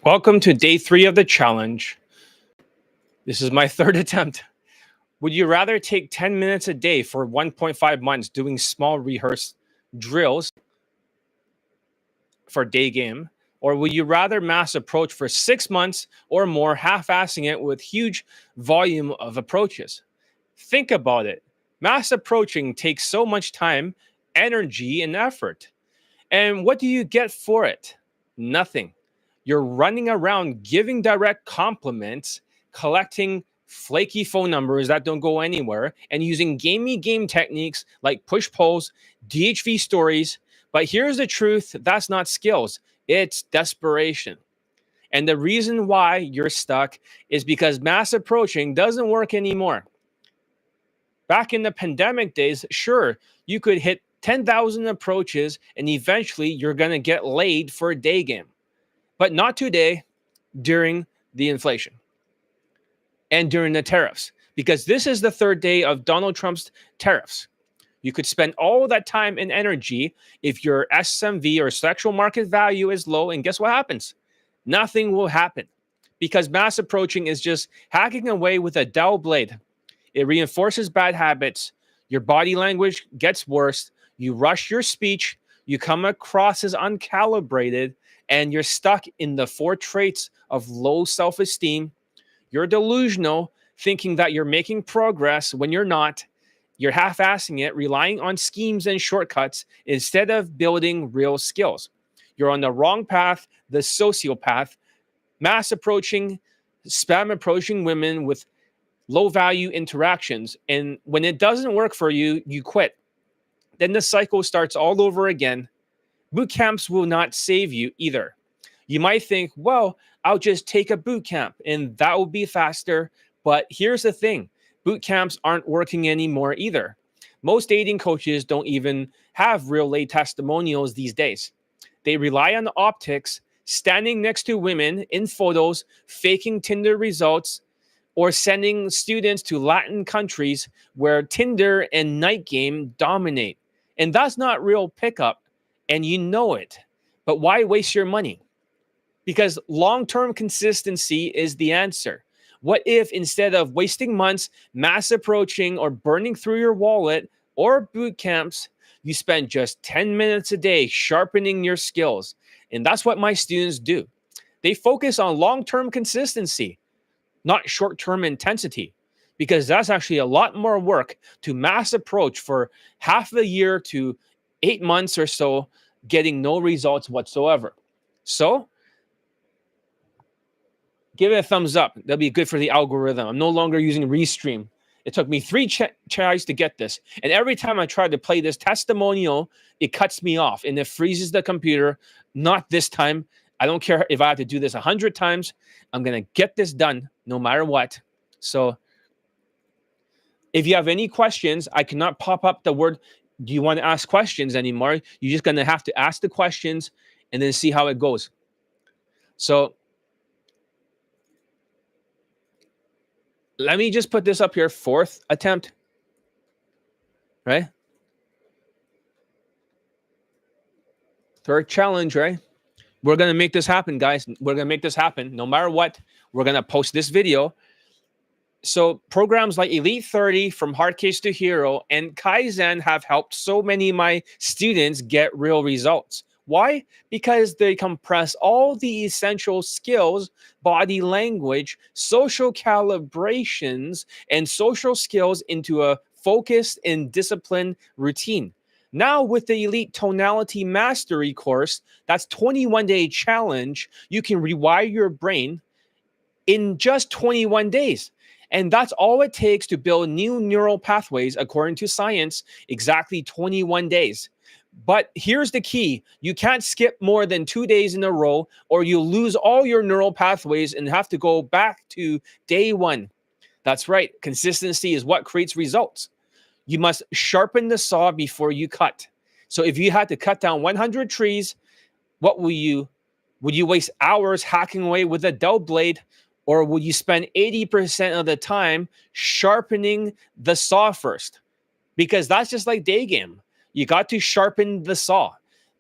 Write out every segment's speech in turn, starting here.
Welcome to day 3 of the challenge. This is my third attempt. Would you rather take 10 minutes a day for 1.5 months doing small rehearsed drills for Daygame? Or would you rather mass approach for 6 months or more, half-assing it with huge volume of approaches? Think about it. Mass approaching takes so much time, energy, and effort. And what do you get for it? Nothing. You're running around giving direct compliments, collecting flaky phone numbers that don't go anywhere, and using gamey game techniques like push polls, DHV stories. But here's the truth, that's not skills, it's desperation. And the reason why you're stuck is because mass approaching doesn't work anymore. Back in the pandemic days, sure, you could hit 10,000 approaches and eventually you're going to get laid for a day game. But not today during the inflation and during the tariffs, because this is the third day of Donald Trump's tariffs. You could spend all that time and energy if your SMV or sexual market value is low, and guess what happens? Nothing will happen because mass approaching is just hacking away with a dull blade. It reinforces bad habits. Your body language gets worse. You rush your speech. You come across as uncalibrated, and you're stuck in the 4 traits of low self-esteem. You're delusional, thinking that you're making progress when you're not. You're half-assing it, relying on schemes and shortcuts instead of building real skills. You're on the wrong path, the sociopath, mass approaching, spam approaching women with low-value interactions. And when it doesn't work for you, you quit. Then the cycle starts all over again. Boot camps will not save you either. You might think, well, I'll just take a boot camp and that will be faster. But here's the thing. Boot camps aren't working anymore either. Most dating coaches don't even have real lay testimonials these days. They rely on the optics, standing next to women in photos, faking Tinder results, or sending students to Latin countries where Tinder and Night Game dominate. And that's not real pickup. And you know it. But why waste your money? Because long-term consistency is the answer. What if instead of wasting months mass approaching or burning through your wallet or boot camps, you spend just 10 minutes a day sharpening your skills? And that's what my students do. They focus on long-term consistency, not short-term intensity, because that's actually a lot more work to mass approach for half a year to 8 months or so, getting no results whatsoever. So give it a thumbs up. That'll be good for the algorithm. I'm no longer using Restream. It took me 3 tries to get this. And every time I try to play this testimonial, it cuts me off and it freezes the computer. Not this time. I don't care if I have to do this 100 times. I'm going to get this done no matter what. So if you have any questions, I cannot pop up the word, do you want to ask questions anymore? You're just going to have to ask the questions and then see how it goes. So let me just put this up here. 4th attempt, right? 3rd challenge, right? We're going to make this happen, guys. We're going to make this happen. No matter what, we're going to post this video. So programs like Elite 30, From Hard Case to Hero, and Kaizen have helped so many of my students get real results. Why? Because they compress all the essential skills, body language, social calibrations, and social skills into a focused and disciplined routine. Now with the Elite Tonality Mastery course, that's 21-day challenge, you can rewire your brain in just 21 days. And that's all it takes to build new neural pathways, according to science, exactly 21 days. But here's the key. You can't skip more than 2 days in a row or you'll lose all your neural pathways and have to go back to day 1. That's right. Consistency is what creates results. You must sharpen the saw before you cut. So if you had to cut down 100 trees, what would you waste hours hacking away with a dull blade? Or would you spend 80% of the time sharpening the saw first? Because that's just like Daygame. You got to sharpen the saw.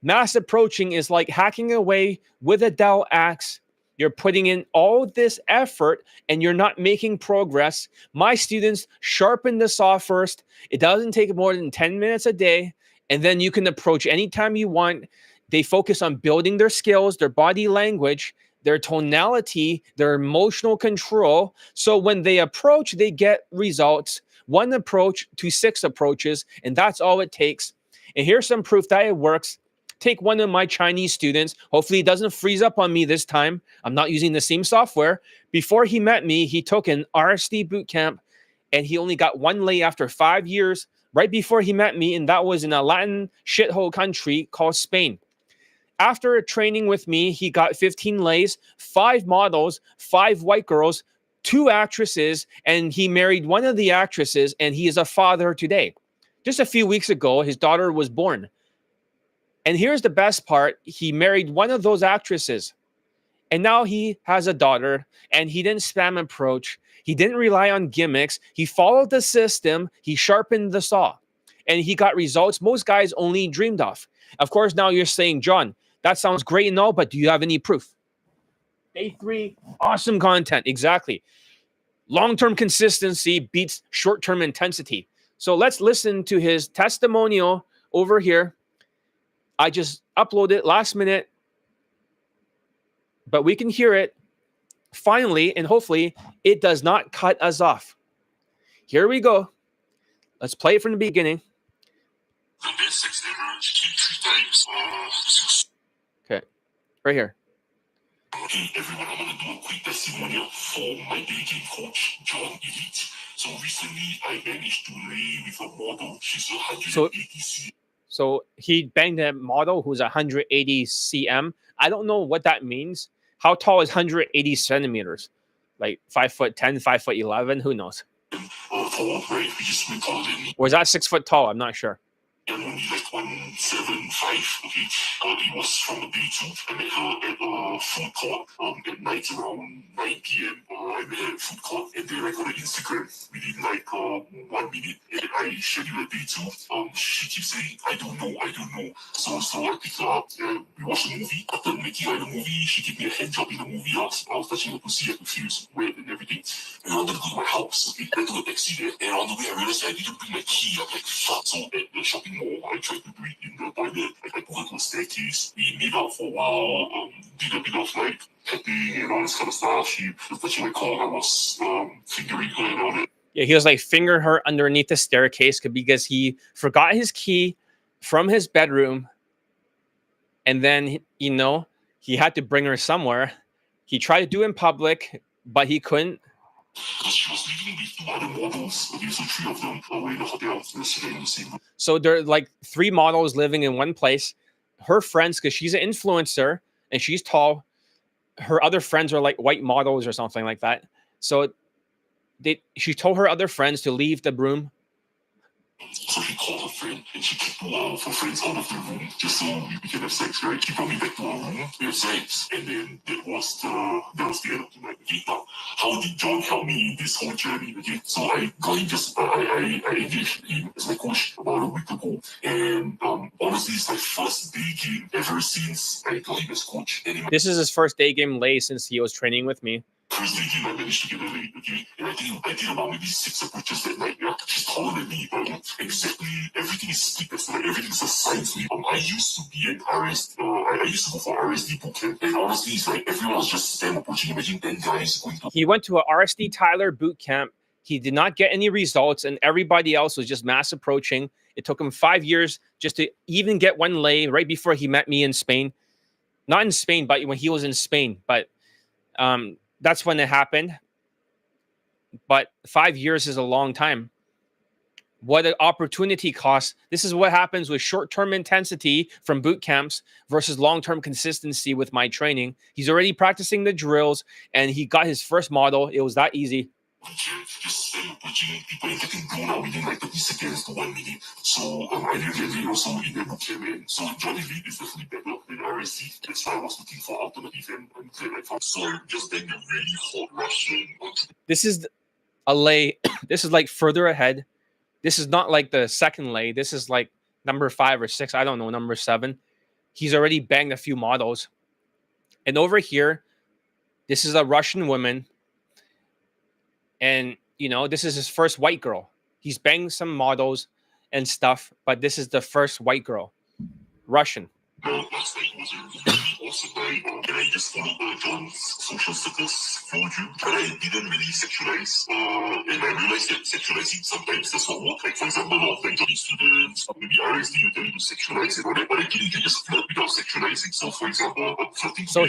Mass approaching is like hacking away with a Dell axe You're putting in all this effort and you're not making progress. My students sharpen the saw first. It doesn't take more than 10 minutes a day. And then you can approach anytime you want. They focus on building their skills, their body language, their tonality, their emotional control. So when they approach, they get results. One approach to 6 approaches, and that's all it takes. And here's some proof that it works. Take one of my Chinese students. Hopefully, it doesn't freeze up on me this time. I'm not using the same software. Before he met me, he took an RSD boot camp, and he only got 1 lay after 5 years, right before he met me, and that was in a Latin shithole country called Spain. After training with me, he got 15 lays, 5 models, 5 white girls, 2 actresses, and he married one of the actresses, and he is a father today. Just a few weeks ago, his daughter was born. And here's the best part. He married one of those actresses. And now he has a daughter, and he didn't spam approach. He didn't rely on gimmicks. He followed the system. He sharpened the saw. And he got results most guys only dreamed of. Of course, now you're saying, John, that sounds great and all, but do you have any proof? Day 3, awesome content. Exactly. Long-term consistency beats short-term intensity. So let's listen to his testimonial over here. I just uploaded it last minute, but we can hear it finally, and hopefully it does not cut us off. Here we go. Let's play it from the beginning. Okay, right here. Hey everyone, I'm gonna do a quick testimonial for my Daygame coach, John Elite. So recently I managed to lay with a model. She's 180 cm. So he banged a model who's 180 cm. I don't know what that means. How tall is 180 centimeters? Like 5'10", 5'11", who knows? Tall, right? Which is way taller than me. Or is that 6 foot tall? I'm not sure. I'm only like 175, okay? It was from a day 2. I met her at a food court at night around 9 p.m. I met her at food court, and then I got her Instagram within like 1 minute, and I scheduled a day 2. She keeps saying, I don't know. So I picked her up, and we watched a movie. After making like the movie, she gave me a hand job in the movie. I was touching her pussy, I could feel it wet and everything. And I wanted to go to my house, okay? I took a taxi there, and on the way I realized I didn't bring my key. I'm like, fuck. So at the shopping mall, I tried to do it in the toilet. Like I put her to a staircase. We made out for a while, did a bit of like petting and all this kind of stuff. She was touching my car. I was fingering her and all that. Yeah, he was like fingering her underneath the staircase because he forgot his key from his bedroom. And then, you know, he had to bring her somewhere. He tried to do it in public, but he couldn't. Because she was living with 2 other models. Okay, so 3 of them were in the hotel. In the same room. So there are like 3 models living in one place. Her friends, because she's an influencer and she's tall, her other friends are like white models or something like that. So she told her other friends to leave the room. So she called her friend and she kicked 2 of her friends out of the room just so we can have sex, right? She brought me back to her room, we had sex, and then that was the end of the night. Okay, now how did John help me in this whole journey? Okay, so I got him I engaged him as my coach about a week ago, and honestly, it's my first Daygame ever since I got him as coach. This is his first Daygame lay since he was training with me. First Daygame, I managed to get a lay, okay? And I think I did about maybe 6 approaches that night, yeah? She's taller than me, but exactly everything is split, like everything is a science to me. I used to be an RSD, I used to go for RSD bootcamp, and honestly, it's like everyone was just stand approaching. Imagine 10 guys going to. He went to a RSD Tyler bootcamp. He did not get any results, and everybody else was just mass approaching. It took him 5 years just to even get 1 lay right before he met me in Spain. Not in Spain, but when he was in Spain. But that's when it happened. But 5 years is a long time. What an opportunity cost. This is what happens with short-term intensity from boot camps versus long-term consistency with my training. He's already practicing the drills, and he got his first model. It was that easy. Just pushing people and getting blown out within like 30 seconds to 1 minute. So I didn't get it also in the bootcamp, man. So Johnny Lee is definitely better than RSC. That's why I was looking for alternative, and I'm glad I found. So just then a really hot Russian. This is a lay. This is like further ahead. This is not like the second lay. This is like number 5 or 6. I don't know, number 7. He's already banged a few models. And over here, This is a Russian woman, and this is his first white girl. He's banged some models and stuff, but this is the first white girl, Russian. Last night was a really awesome night, and I just followed John's social status for you, but I didn't really sexualize, and I realized that sexualizing sometimes does not work. Like, for example, a lot of like Johnny students, maybe RSD will tell you to sexualize it, or that, but actually you can just flirt without sexualizing. So, for example, flirting So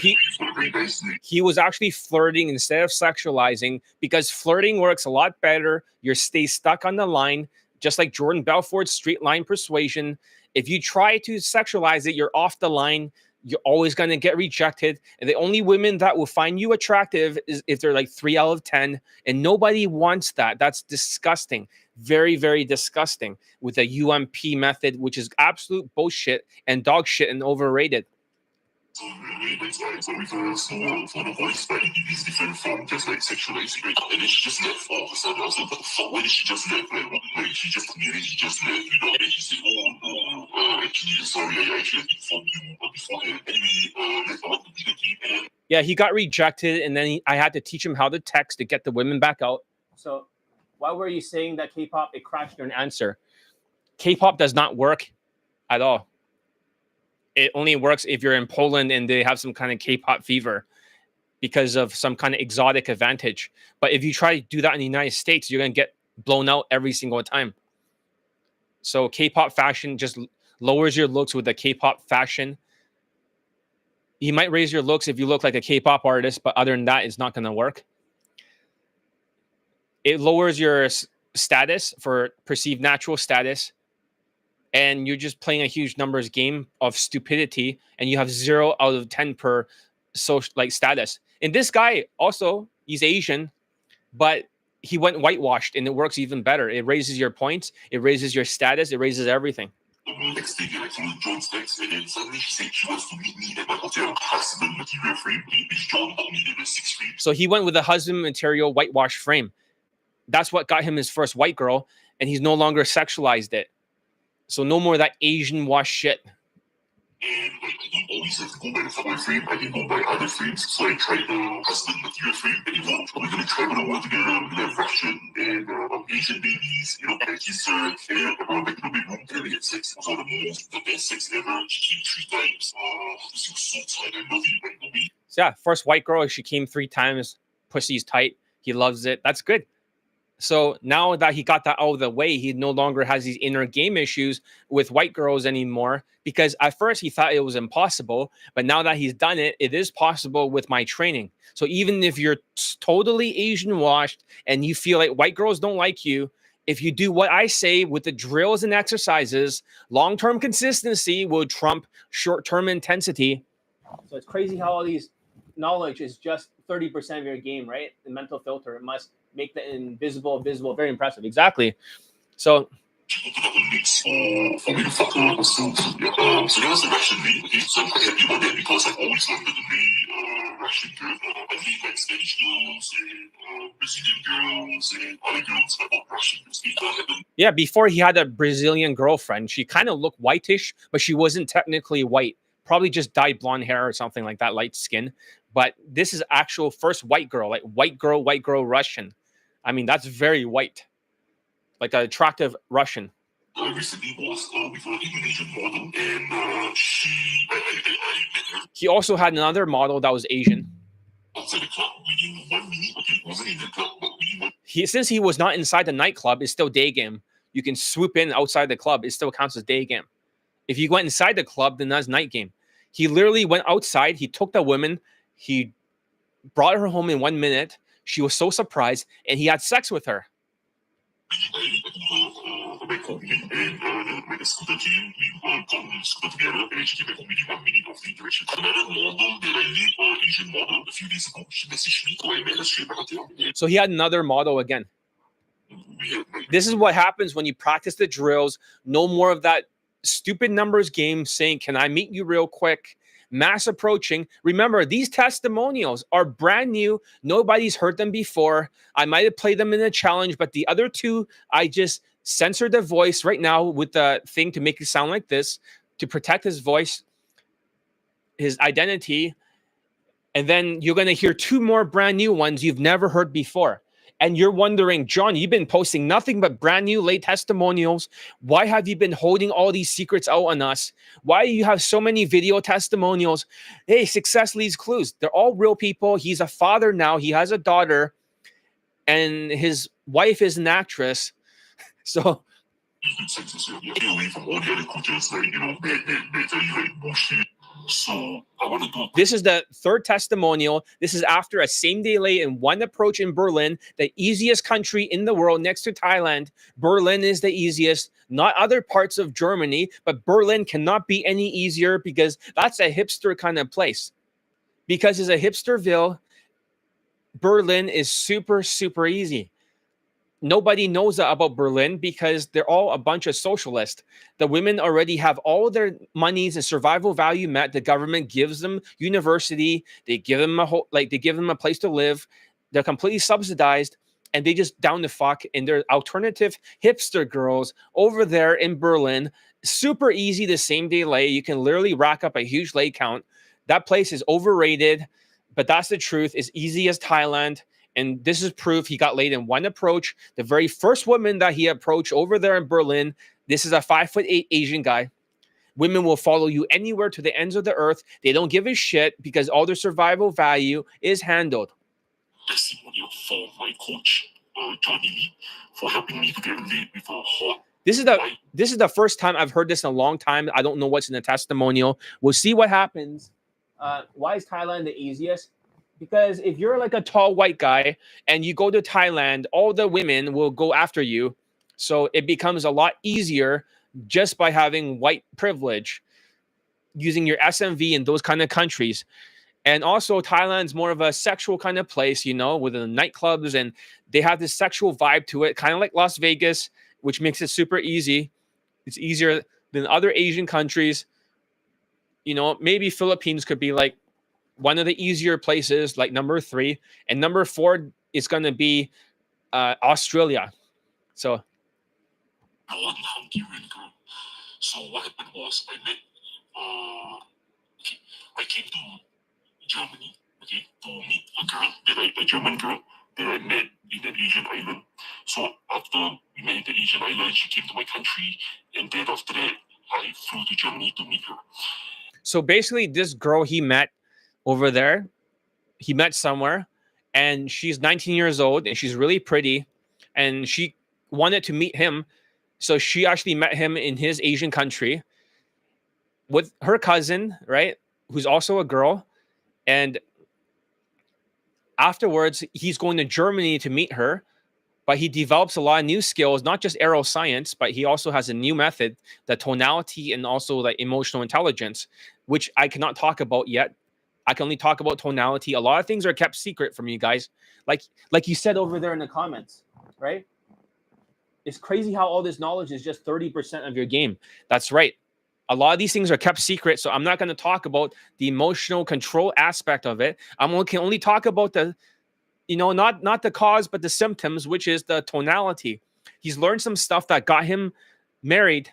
he was actually flirting instead of sexualizing, because flirting works a lot better. You stay stuck on the line, just like Jordan Belfort's straight line persuasion. If you try to sexualize it, you're off the line. You're always going to get rejected. And the only women that will find you attractive is if they're like 3 out of 10. And nobody wants that. That's disgusting. Very, very disgusting with the UMP method, which is absolute bullshit and dog shit and overrated. So for the voice, but it is different from just like sexualizing, right? And then she just left all of a sudden. I was like, what the fuck? Why did she just left? Like she just told me that she just left, And then she said, oh, no, actually, sorry, I actually informed you beforehand. Anyway, let's go to the game. Yeah, he got rejected, and then I had to teach him how to text to get the women back out. So why were you saying that K-pop, it crashed your answer? K-pop does not work at all. It only works if you're in Poland and they have some kind of K-pop fever because of some kind of exotic advantage. But if you try to do that in the United States, you're going to get blown out every single time. So K-pop fashion just lowers your looks with the K-pop fashion. You might raise your looks if you look like a K-pop artist, but other than that, it's not going to work. It lowers your status for perceived natural status. And you're just playing a huge numbers game of stupidity, and you have 0 out of 10 per social like status. And this guy also, he's Asian, but he went whitewashed, and it works even better. It raises your points, it raises your status, it raises everything. Next day, I followed John's text, and then suddenly she said she wants to meet me at my hotel husband material frame, which John bought me in a 6 frame. So he went with a husband material whitewash frame. That's what got him his first white girl, and he's no longer sexualized it. So no more of that Asian wash shit. And like, I don't always have to go by the floor frame. I can go by other frames. So I tried the husband material frame, and it worked. We're going to try them all together. We're going to have Russian and Asian babies, and kiss her, and around back in the big room, and we get sex. It was the best sex ever. She came 3 times. She was so tight. I love it. Like, the so yeah, first white girl, she came 3 times. Pussy's tight. He loves it. That's good. So now that he got that out of the way, he no longer has these inner game issues with white girls anymore, because at first he thought it was impossible. But now that he's done it, it is possible with my training. So even if you're totally Asian washed and you feel like white girls don't like you, if you do what I say with the drills and exercises, long-term consistency will trump short-term intensity. So it's crazy how all these knowledge is just 30% of your game, right? The mental filter, it must make the invisible visible. Very impressive. Exactly. So for me to fuck her. So that was the Russian name. Okay, so I'm quite happy about that because I've always wanted to be Russian girl. I mean, like Spanish girls and Brazilian girls and other girls, but not Russian girls. Yeah, before he had a Brazilian girlfriend, she kind of looked whitish, but she wasn't technically white. Probably just dyed blonde hair or something like that, light skin. But this is actual first white girl, like white girl Russian. I mean, that's very white, like an attractive Russian. Recently was with an Indonesian model, and I met her. He also had another model that was Asian. Outside the club, within 1 minute. Okay, wasn't in the club, but within 1 Since he was not inside the nightclub, it's still Daygame. You can swoop in outside the club. It still counts as Daygame. If you went inside the club, then that's night game. He literally went outside. He took the woman. He brought her home in 1 minute. She was so surprised, and he had sex with her. So he had another model again. This is what happens when you practice the drills. No more of that stupid numbers game saying, can I meet you real quick? Mass approaching. Remember, these testimonials are brand new. Nobody's heard them before. I might have played them in a challenge, but the other 2, I just censored the voice right now with the thing to make it sound like this, to protect his voice, his identity. And then you're going to hear two more brand new ones you've never heard before. And you're wondering, John, you've been posting nothing but brand new late testimonials. Why have you been holding all these secrets out on us? Why do you have so many video testimonials? Hey, success leaves clues. They're all real people. He's a father now. He has a daughter, and his wife is an actress. So censorship. Stay away from all the other coaches, like, they tell you, like, bullshit. So I want to go. This is the third testimonial. This is after a same-day lay in one approach in Berlin, the easiest country in the world next to Thailand. Berlin is the easiest, not other parts of Germany, but Berlin cannot be any easier because that's a hipster kind of place. Because it's a hipsterville, Berlin is super, super easy. Nobody knows about Berlin because they're all a bunch of socialists. The women already have all their monies and survival value met. The government gives them university. They give them they give them a place to live. They're completely subsidized, and they just down the fuck. And they're alternative hipster girls over there in Berlin. Super easy the same day lay. You can literally rack up a huge lay count. That place is overrated, but that's the truth. It's easy as Thailand. And this is proof he got laid in one approach. The very first woman that he approached over there in Berlin, this is a 5'8" Asian guy. Women will follow you anywhere to the ends of the earth. They don't give a shit because all their survival value is handled. Testimonial for my coach, Johnny Lee, for helping me to get laid with a hot. This is the first time I've heard this in a long time. I don't know what's in the testimonial. We'll see what happens. Why is Thailand the easiest? Because if you're like a tall white guy and you go to Thailand, all the women will go after you. So it becomes a lot easier just by having white privilege, using your SMV in those kind of countries. And also Thailand's more of a sexual kind of place, with the nightclubs, and they have this sexual vibe to it, kind of like Las Vegas, which makes it super easy. It's easier than other Asian countries. Maybe Philippines could be like one of the easier places, like number 3, and number 4 is going to be Australia. So, So what happened was I met. I came to Germany, to meet a German girl that I met in an Asian island. So after we met in the Asian island, she came to my country, and then after that, I flew to Germany to meet her. So basically, this girl he met over there, he met somewhere, and she's 19 years old, and she's really pretty, and she wanted to meet him. So she actually met him in his Asian country with her cousin, right, who's also a girl. And afterwards, he's going to Germany to meet her, but he develops a lot of new skills, not just aeroscience, but he also has a new method, the tonality and also the emotional intelligence, which I cannot talk about yet. I can only talk about tonality. A lot of things are kept secret from you guys. Like you said over there in the comments, right? It's crazy how all this knowledge is just 30% of your game. That's right. A lot of these things are kept secret, so I'm not going to talk about the emotional control aspect of it. Can only talk about the, not the cause, but the symptoms, which is the tonality. He's learned some stuff that got him married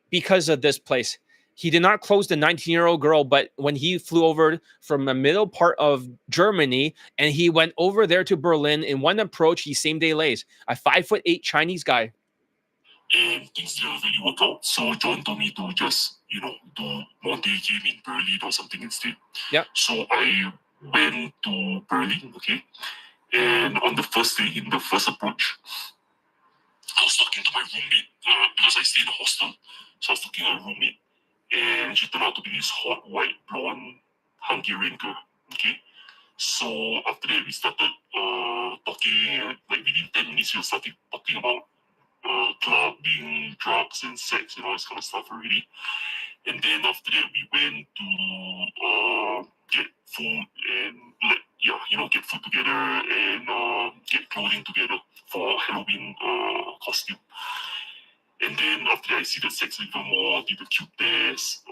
because of this place. He did not close the 19-year-old girl, but when he flew over from the middle part of Germany and he went over there to Berlin in one approach, he same-day lays. A 5'8" Chinese guy. And things didn't really work out. So John told me to just, do more Daygame in Berlin or something instead. Yeah. So I went to Berlin, and on the first day, in the first approach, I was talking to my roommate because I stay in a hostel. So I was talking to my roommate, and she turned out to be this hot, white, blonde Hungarian girl. So after that, we started talking. Like within 10 minutes, we started talking about clubbing, drugs, and sex, and all this kind of stuff already. And then after that, we went to get food and get food together and get clothing together for Halloween costume. And then after that, I see the sex even more, did the cute test.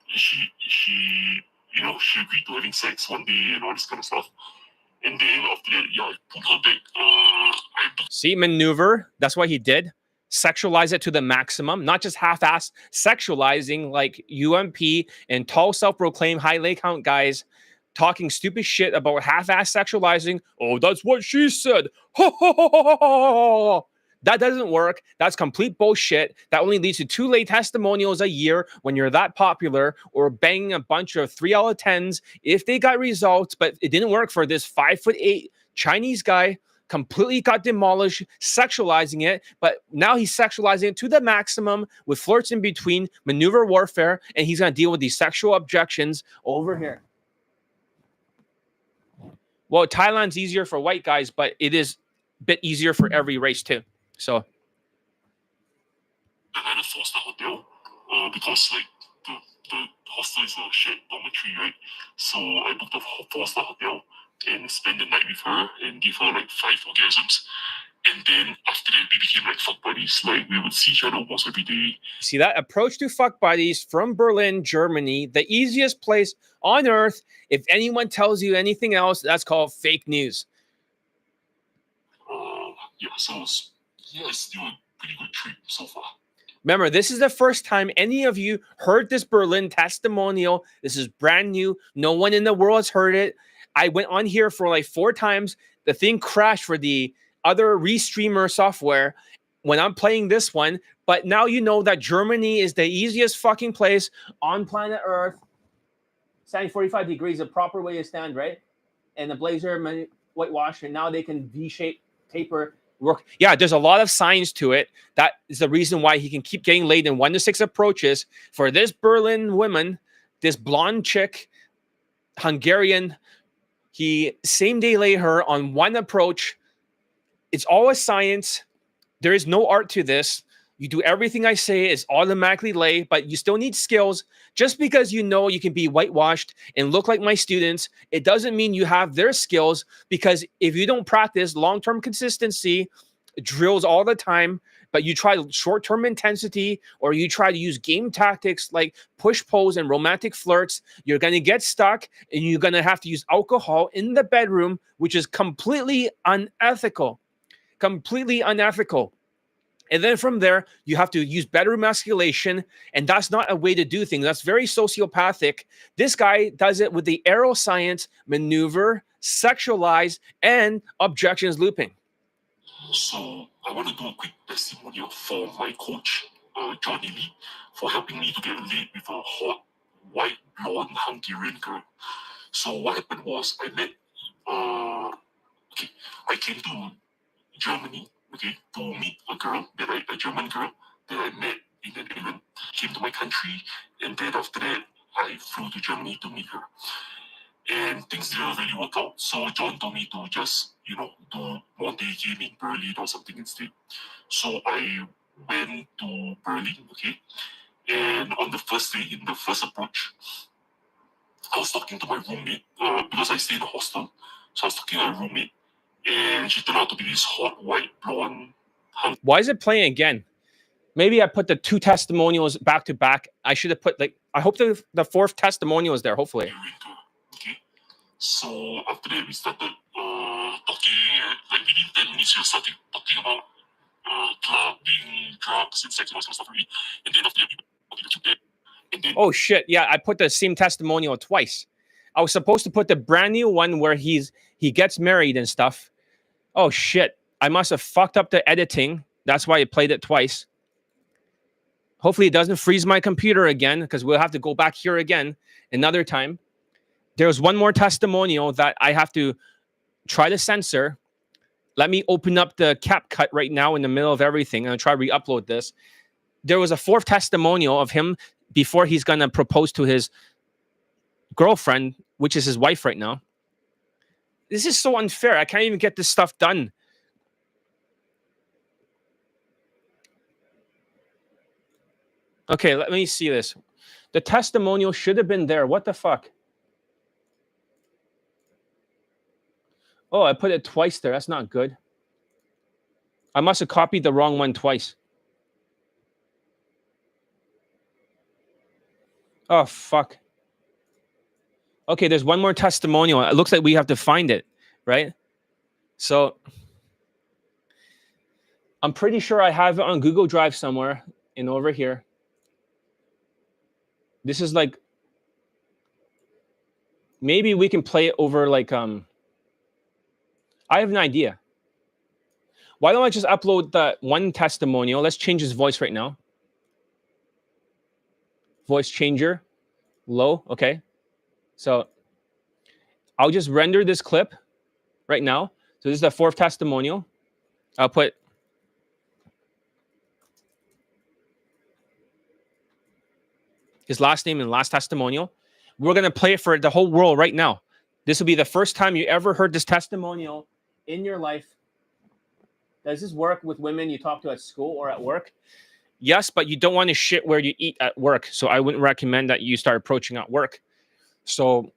She agreed to having sex one day and all this kind of stuff. And then after that, I put her back. See, maneuver. That's what he did. Sexualize it to the maximum, not just half-ass sexualizing like UMP and tall self-proclaimed high lay count guys talking stupid shit about half-ass sexualizing. Oh, that's what she said. Ho, ho, ho, ho, ho, ho. That doesn't work. That's complete bullshit. That only leads to 2 late testimonials a year when you're that popular, or banging a bunch of 3 out of 10s if they got results, but it didn't work for this 5'8" Chinese guy. Completely got demolished, sexualizing it, but now he's sexualizing it to the maximum with flirts in between, maneuver warfare, and he's going to deal with these sexual objections over here. Well, Thailand's easier for white guys, but it is a bit easier for every race too. So. And I had a 4-star hotel because like the hostel is a shared dormitory, right? So I booked a 4-star hotel and spent the night with her and give her like 5 orgasms. And then after that, we became like fuck buddies. Like we would see each other almost every day. See, that approach to fuck buddies from Berlin, Germany, the easiest place on earth. If anyone tells you anything else, that's called fake news. Yeah, so it's still a pretty good trip so far. Remember, this is the first time any of you heard this Berlin testimonial. This is brand new. No one in the world has heard it. I went on here for like 4 times. The thing crashed for the other restreamer software when I'm playing this one. But now you know that Germany is the easiest fucking place on planet Earth. Standing 45 degrees, a proper way to stand, right? And the blazer whitewash, and now they can V-shape taper work. Yeah, there's a lot of science to it. That is the reason why he can keep getting laid in 1 to 6 approaches. For this Berlin woman, this blonde chick, Hungarian, he same day laid her on 1 approach. It's all a science. There is no art to this. You do everything I say, it's automatically lay, but you still need skills. Just because you know you can be whitewashed and look like my students, it doesn't mean you have their skills, because if you don't practice long-term consistency, drills all the time, but you try short-term intensity, or you try to use game tactics like push-pulls and romantic flirts, you're going to get stuck, and you're going to have to use alcohol in the bedroom, which is completely unethical. Completely unethical. And then from there, you have to use better emasculation, and that's not a way to do things. That's very sociopathic. This guy does it with the aeroscience, maneuver, sexualize, and objections looping. So I want to do a quick testimonial for my coach, Johnny Lee, for helping me to get laid with a hot, white, blonde Hungarian girl. So what happened was I met, I came to Germany, to meet a German girl that I met in the island. Came to my country, and then after that, I flew to Germany to meet her. And things didn't really work out, so John told me to just, do more Daygame in Berlin or something instead. So I went to Berlin, and on the first day, in the first approach, I was talking to my roommate, because I stay in a hostel, so I was talking to my roommate, and she turned out to be this hot, white, blonde. Why is it playing again? Maybe I put the 2 testimonials back to back. I should have put, I hope the 4th testimonial is there, hopefully. Okay. So after that, we started talking, within 10 minutes, we started talking about clubbing, drugs, and sex, and all that stuff, really. And then after that, we wanted to bed. And then, oh, shit. Yeah, I put the same testimonial twice. I was supposed to put the brand new one where he gets married and stuff. Oh, shit. I must have fucked up the editing. That's why I played it twice. Hopefully it doesn't freeze my computer again, because we'll have to go back here again another time. There's one more testimonial that I have to try to censor. Let me open up the CapCut right now in the middle of everything, and I'll try to re-upload this. There was a 4th testimonial of him before he's going to propose to his girlfriend, which is his wife right now. This is so unfair. I can't even get this stuff done. Okay, let me see this. The testimonial should have been there. What the fuck? Oh, I put it twice there. That's not good. I must have copied the wrong one twice. Oh, fuck. Okay, there's one more testimonial. It looks like we have to find it, right? So I'm pretty sure I have it on Google Drive somewhere and over here. This is like maybe we can play it over like I have an idea. Why don't I just upload the one testimonial? Let's change his voice right now. Voice changer, low. Okay. So I'll just render this clip right now. So this is the fourth testimonial. I'll put his last name and last testimonial. We're going to play it for the whole world right now. This will be the first time you ever heard this testimonial in your life. Does this work with women you talk to at school or at work? Yes, but you don't want to shit where you eat at work. So I wouldn't recommend that you start approaching at work. So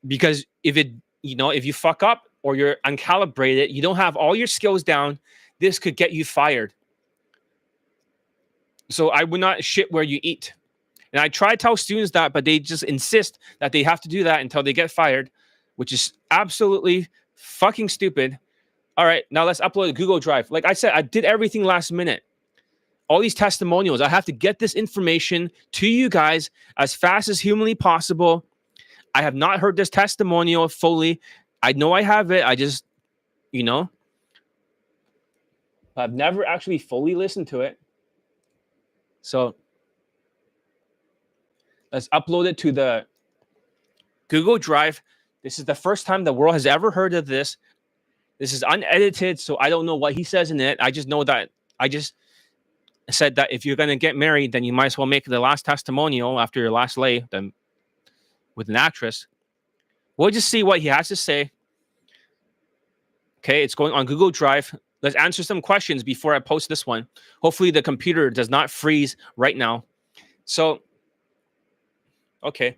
because if you fuck up or you're uncalibrated, you don't have all your skills down, this could get you fired. So I would not shit where you eat. And I try to tell students that, but they just insist that they have to do that until they get fired, which is absolutely fucking stupid. All right, now let's upload a Google Drive. Like I said, I did everything last minute. All these testimonials, I have to get this information to you guys as fast as humanly possible. I have not heard this testimonial fully. I know I have it. I just, I've never actually fully listened to it. So let's upload it to the Google Drive. This is the first time the world has ever heard of this. This is unedited, so I don't know what he says in it. I just know that I just said that if you're going to get married, then you might as well make the last testimonial after your last lay then with an actress. We'll just see what he has to say. Okay, it's going on Google Drive. Let's answer some questions before I post this one. Hopefully the computer does not freeze right now. So, okay.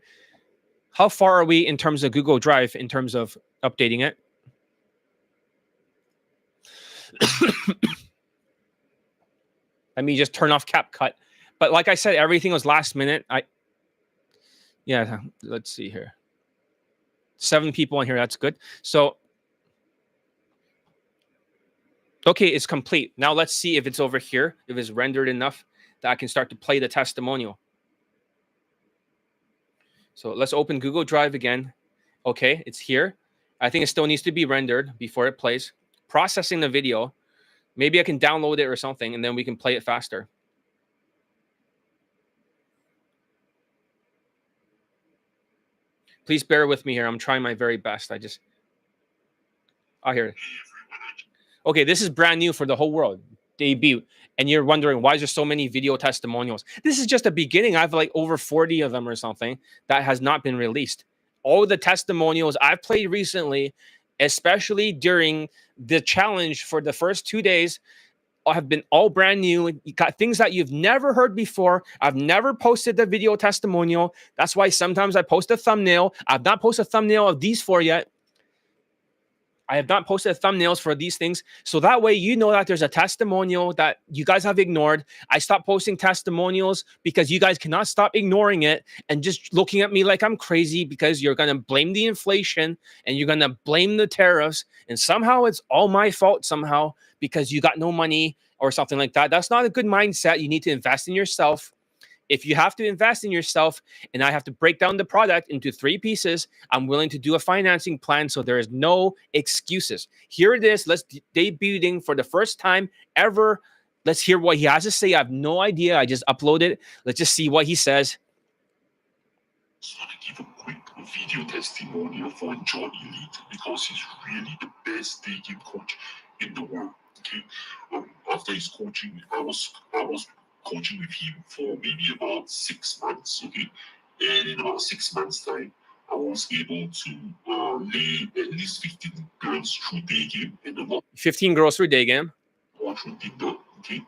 How far are we in terms of Google Drive, in terms of updating it? Let me just turn off CapCut. But like I said, everything was last minute. Let's see here. 7 people in here. That's good. So, okay, it's complete. Now let's see if it's over here, if it's rendered enough that I can start to play the testimonial. So let's open Google Drive again. Okay, it's here. I think it still needs to be rendered before it plays. Processing the video. Maybe I can download it or something, and then we can play it faster. Please bear with me here. I'm trying my very best. Hear it. Okay, this is brand new for the whole world. Debut. And you're wondering, why is there so many video testimonials? This is just a beginning. I have like over 40 of them or something that has not been released. All the testimonials I've played recently, especially during the challenge for the first 2 days, have been all brand new. You got things that you've never heard before. I've never posted the video testimonial. That's why sometimes I post a thumbnail. I've not posted a thumbnail of these 4 yet. I have not posted thumbnails for these things. So that way, you know that there's a testimonial that you guys have ignored. I stopped posting testimonials because you guys cannot stop ignoring it and just looking at me like I'm crazy because you're going to blame the inflation and you're going to blame the tariffs. And somehow it's all my fault somehow because you got no money or something like that. That's not a good mindset. You need to invest in yourself. If you have to invest in yourself and I have to break down the product into 3 pieces, I'm willing to do a financing plan so there is no excuses. Here it is. Let's debuting for the first time ever. Let's hear what he has to say. I have no idea. I just uploaded it. Let's just see what he says. So to give a quick video testimonial for John Elite because he's really the best Daygame coach in the world. Okay. After his coaching, I was coaching with him for maybe about 6 months, okay? And in about 6 months' time, I was able to lay at least 15 girls through Daygame and about 15 girls through Daygame. More through Tinder, okay?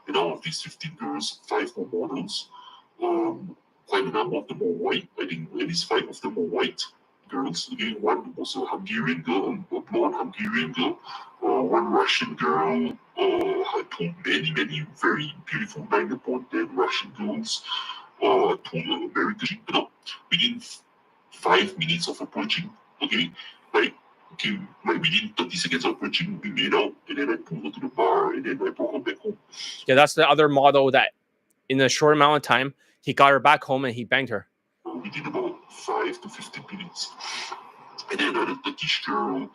And out of these 15 girls, 5 were models. Quite a number of them were white. I think at least 5 of them were white girls. Okay, one was a Hungarian girl, a blonde Hungarian girl. One Russian girl. I told many very beautiful Vagabond Russian girls. I told American. Within 5 minutes of approaching, okay, like within 30 seconds of approaching, we made out, and then I pulled her to the bar, and then I brought her back home. Yeah, that's the other model that, in a short amount of time, he got her back home and he banged her. Within about 5 to 15 minutes. and then another Turkish girl,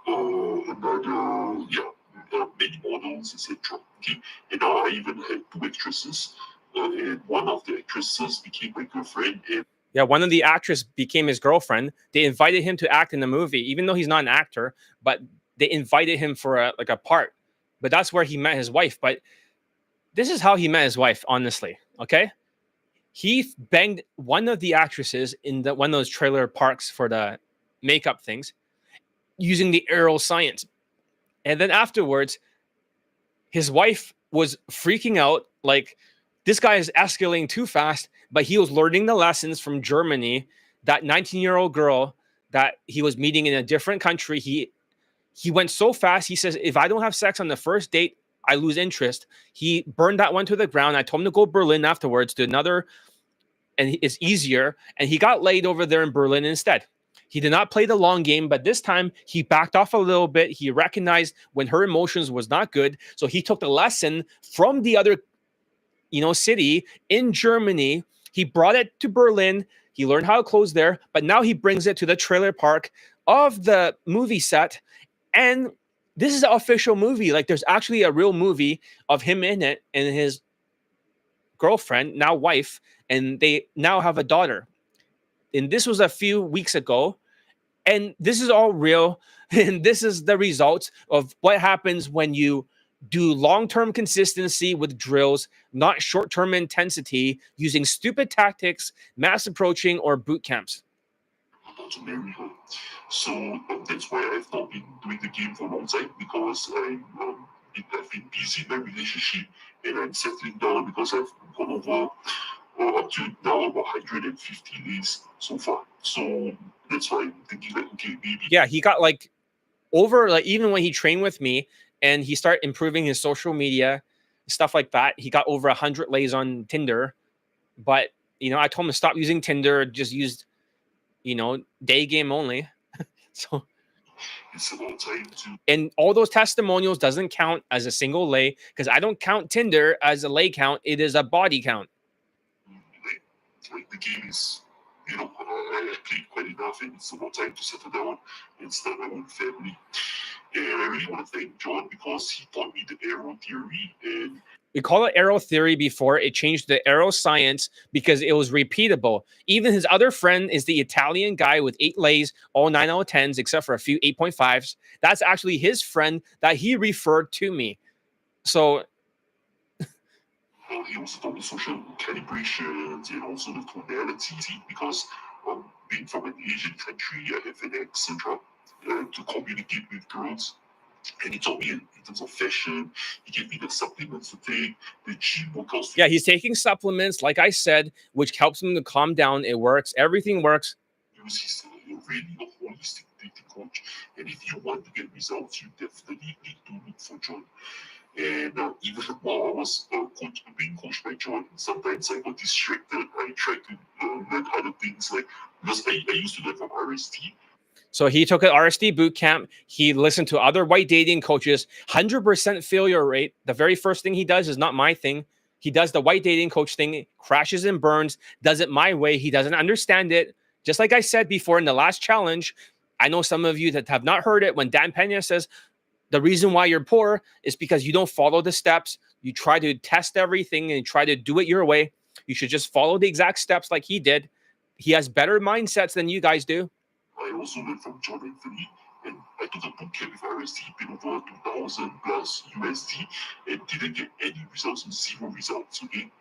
another, yeah, many models, etc. Okay, and now I even had two actresses, and one of the actresses became my girlfriend, and Yeah, one of the actresses became his girlfriend. They invited him to act in the movie, even though he's not an actor, but they invited him for a part. But that's where he met his wife. But this is how he met his wife, honestly. Okay, he banged one of the actresses in one of those trailer parks for the makeup things using the aerial science, and then afterwards, his wife was freaking out, like, this guy is escalating too fast, but he was learning the lessons from Germany. That 19-year-old girl that he was meeting in a different country, he went so fast. He says, if I don't have sex on the first date, I lose interest. He burned that one to the ground. I told him to go to Berlin afterwards to another, and it's easier. And he got laid over there in Berlin instead. He did not play the long game, but this time he backed off a little bit. He recognized when her emotions was not good. So he took the lesson from the other, city in Germany. He brought it to Berlin. He learned how to close there, but now he brings it to the trailer park of the movie set. And this is an official movie. Like, there's actually a real movie of him in it and his girlfriend, now wife, and they now have a daughter. And this was a few weeks ago. And this is all real. And this is the result of what happens when you do long-term consistency with drills, not short-term intensity, using stupid tactics, mass approaching, or boot camps. about to marry her. So that's why I've not been doing the game for a long time, because I've been busy in my relationship, and I'm settling down because I've gone over up to now about 150 days so far. So that's why I'm thinking like, okay, maybe. Yeah, he got like over, like, even when he trained with me and he started improving his social media, stuff like that, he got over 100 lays on Tinder. But, I told him to stop using Tinder, just use, Daygame only. So, It's about time to. and all those testimonials doesn't count as a single lay, because I don't count Tinder as a lay count. It is a body count. Like the game is, I played quite enough, and it's about time to settle down and start my own family. And I really want to thank John because he taught me the arrow theory, and We call it arrow theory before it changed to arrow science because it was repeatable. Even his other friend is the Italian guy with 8 lays, all 9 out of 10s, except for a few 8.5s. That's actually his friend that he referred to me. So he also taught me social calibrations and also the tonality, because being from an Asian country, I have an accent to communicate with girls. And he taught me in terms of fashion. He gave me the supplements to take, the gym workouts. yeah, he's taking supplements, like I said, which helps him to calm down. It works. Everything works. He's really a holistic dating coach. And if you want to get results, you definitely need to look for John. And even while I was being coached by John, sometimes I got distracted. I tried to learn other things, like, because I used to learn from RST. So he took an RSD boot camp. He listened to other white dating coaches. 100% failure rate. The very first thing he does is not my thing. He does the white dating coach thing, crashes and burns, does it my way. He doesn't understand it. Just like I said before in the last challenge, I know some of you that have not heard it when Dan Pena says the reason why you're poor is because you don't follow the steps. You try to test everything and try to do it your way. You should just follow the exact steps like he did. He has better mindsets than you guys do. I also learned from John Anthony, and I took a boot camp with RST, paid over 2,000 plus USD, and didn't get any results, zero results. Okay,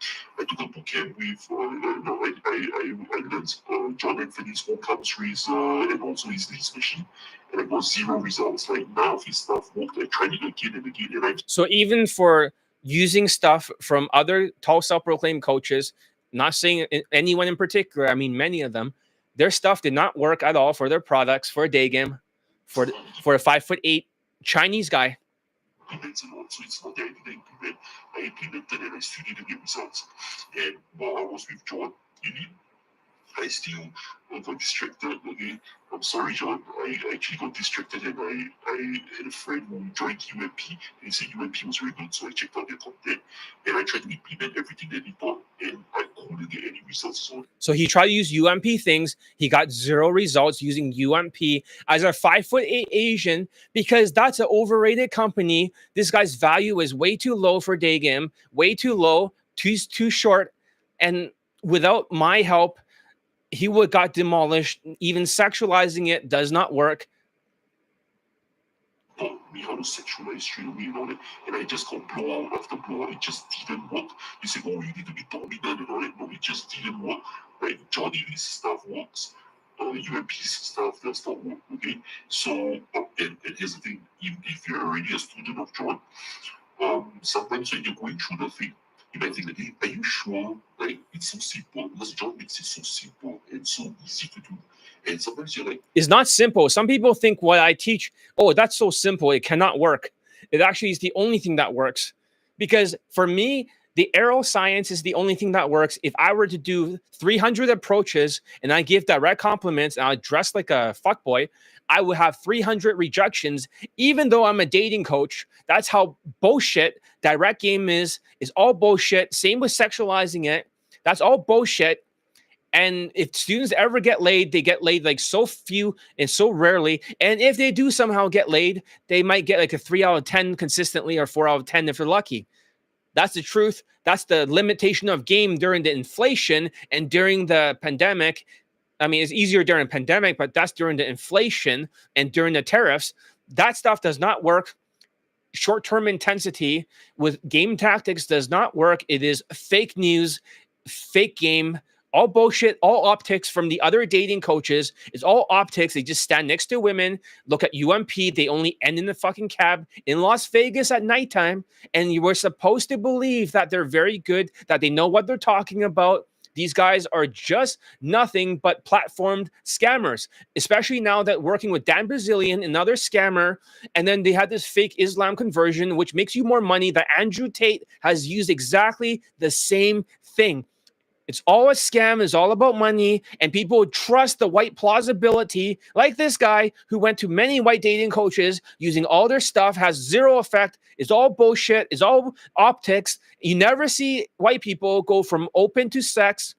I took a boot camp with, no, I learned John Anthony's whole cups razor and also his lease machine, and I got zero results. Like, none of his stuff worked. I tried it again and again, and I. So even for using stuff from other tall self-proclaimed coaches, not saying anyone in particular, I mean many of them, their stuff did not work at all for their products, for a day game, for a 5'8" Chinese guy. Implements a lot, so it's not that I didn't implement. I implemented and I still didn't get results. And while I was with John, I still got distracted. Okay, I'm sorry, John. I actually got distracted, and I had a friend who joined UMP, and he said UMP was very good, so I checked out their content, and I tried to implement everything that he taught, and I couldn't get any results on. So he tried to use UMP things. He got zero results using UMP as a 5'8" Asian because that's an overrated company. This guy's value is way too low for Daygame, way too low, too short. And without my help, he would got demolished. Even sexualizing it does not work. Taught me how to sexualize straight away and all that, and I just got blowout after blowout. It just didn't work. You say, oh, you need to be dominant and all that. No, it just didn't work. Like Johnny Lee's stuff works. UMP's stuff does not work. Okay, so and here's the thing: if you're already a student of John, sometimes when you're going through the thing, you might think, like, hey, are you sure? Like, it's so simple because John makes it so simple and so easy to do. And sometimes you're like, it's not simple. Some people think what I teach, oh, that's so simple, it cannot work. It actually is the only thing that works. Because for me, the arrow science is the only thing that works. If I were to do 300 approaches and I give direct compliments and I dress like a fuckboy, I would have 300 rejections, even though I'm a dating coach. That's how bullshit direct game is all bullshit. Same with sexualizing it. That's all bullshit. And if students ever get laid, they get laid like so few and so rarely. And if they do somehow get laid, they might get like a 3 out of 10 consistently or 4 out of 10 if they're lucky. That's the truth. That's the limitation of game during the inflation and during the pandemic. I mean, it's easier during a pandemic, but that's during the inflation and during the tariffs. That stuff does not work. Short-term intensity with game tactics does not work. It is fake news, fake game, all bullshit, all optics from the other dating coaches. It's all optics. They just stand next to women, look at UMP. They only end in the fucking cab in Las Vegas at nighttime. And you were supposed to believe that they're very good, that they know what they're talking about. These guys are just nothing but platformed scammers, especially now that working with Dan Brazilian, another scammer. And then they had this fake Islam conversion, which makes you more money, that Andrew Tate has used exactly the same thing. It's all a scam. It's all about money. And people trust the white plausibility, like this guy who went to many white dating coaches using all their stuff, has zero effect. It's all bullshit. It's all optics. You never see white people go from open to sex,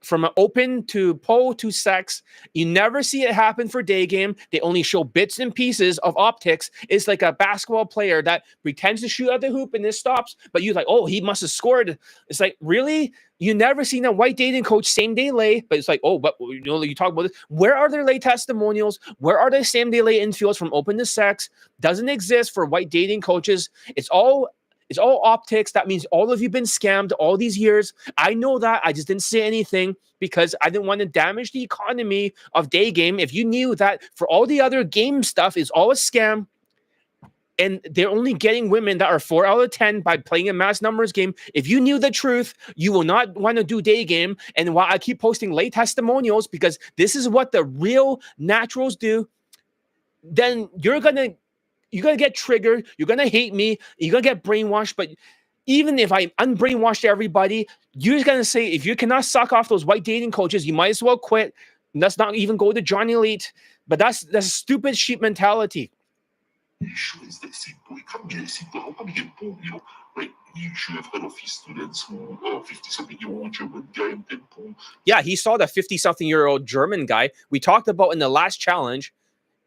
from open to pole to sex. You never see it happen for Daygame. They only show bits and pieces of optics. It's like a basketball player that pretends to shoot at the hoop and it stops, but you're like, oh, he must have scored. It's like, really? You never seen a white dating coach same day lay, but it's like, oh, but you know, you talk about this. Where are their lay testimonials? Where are the same day lay infields from open to sex? Doesn't exist for white dating coaches. It's all optics. That means all of you been scammed all these years. I know that. I just didn't say anything because I didn't want to damage the economy of Daygame. If you knew that for all the other game stuff is all a scam, and they're only getting women that are 4 out of 10 by playing a mass numbers game. If you knew the truth, you will not want to do Daygame. And while I keep posting late testimonials because this is what the real naturals do, then you're gonna get triggered. You're gonna hate me. You're gonna get brainwashed. But even if I unbrainwashed everybody, you're gonna say, if you cannot suck off those white dating coaches, you might as well quit. Let's not even go to Johnny Elite. But that's a stupid sheep mentality. Sure, it's that simple. It can't be that simple. How come you get pulled? You know, like you should have heard of his students who 50-something-year-old German guy and pulled. Yeah, he saw the 50-something-year-old German guy we talked about in the last challenge,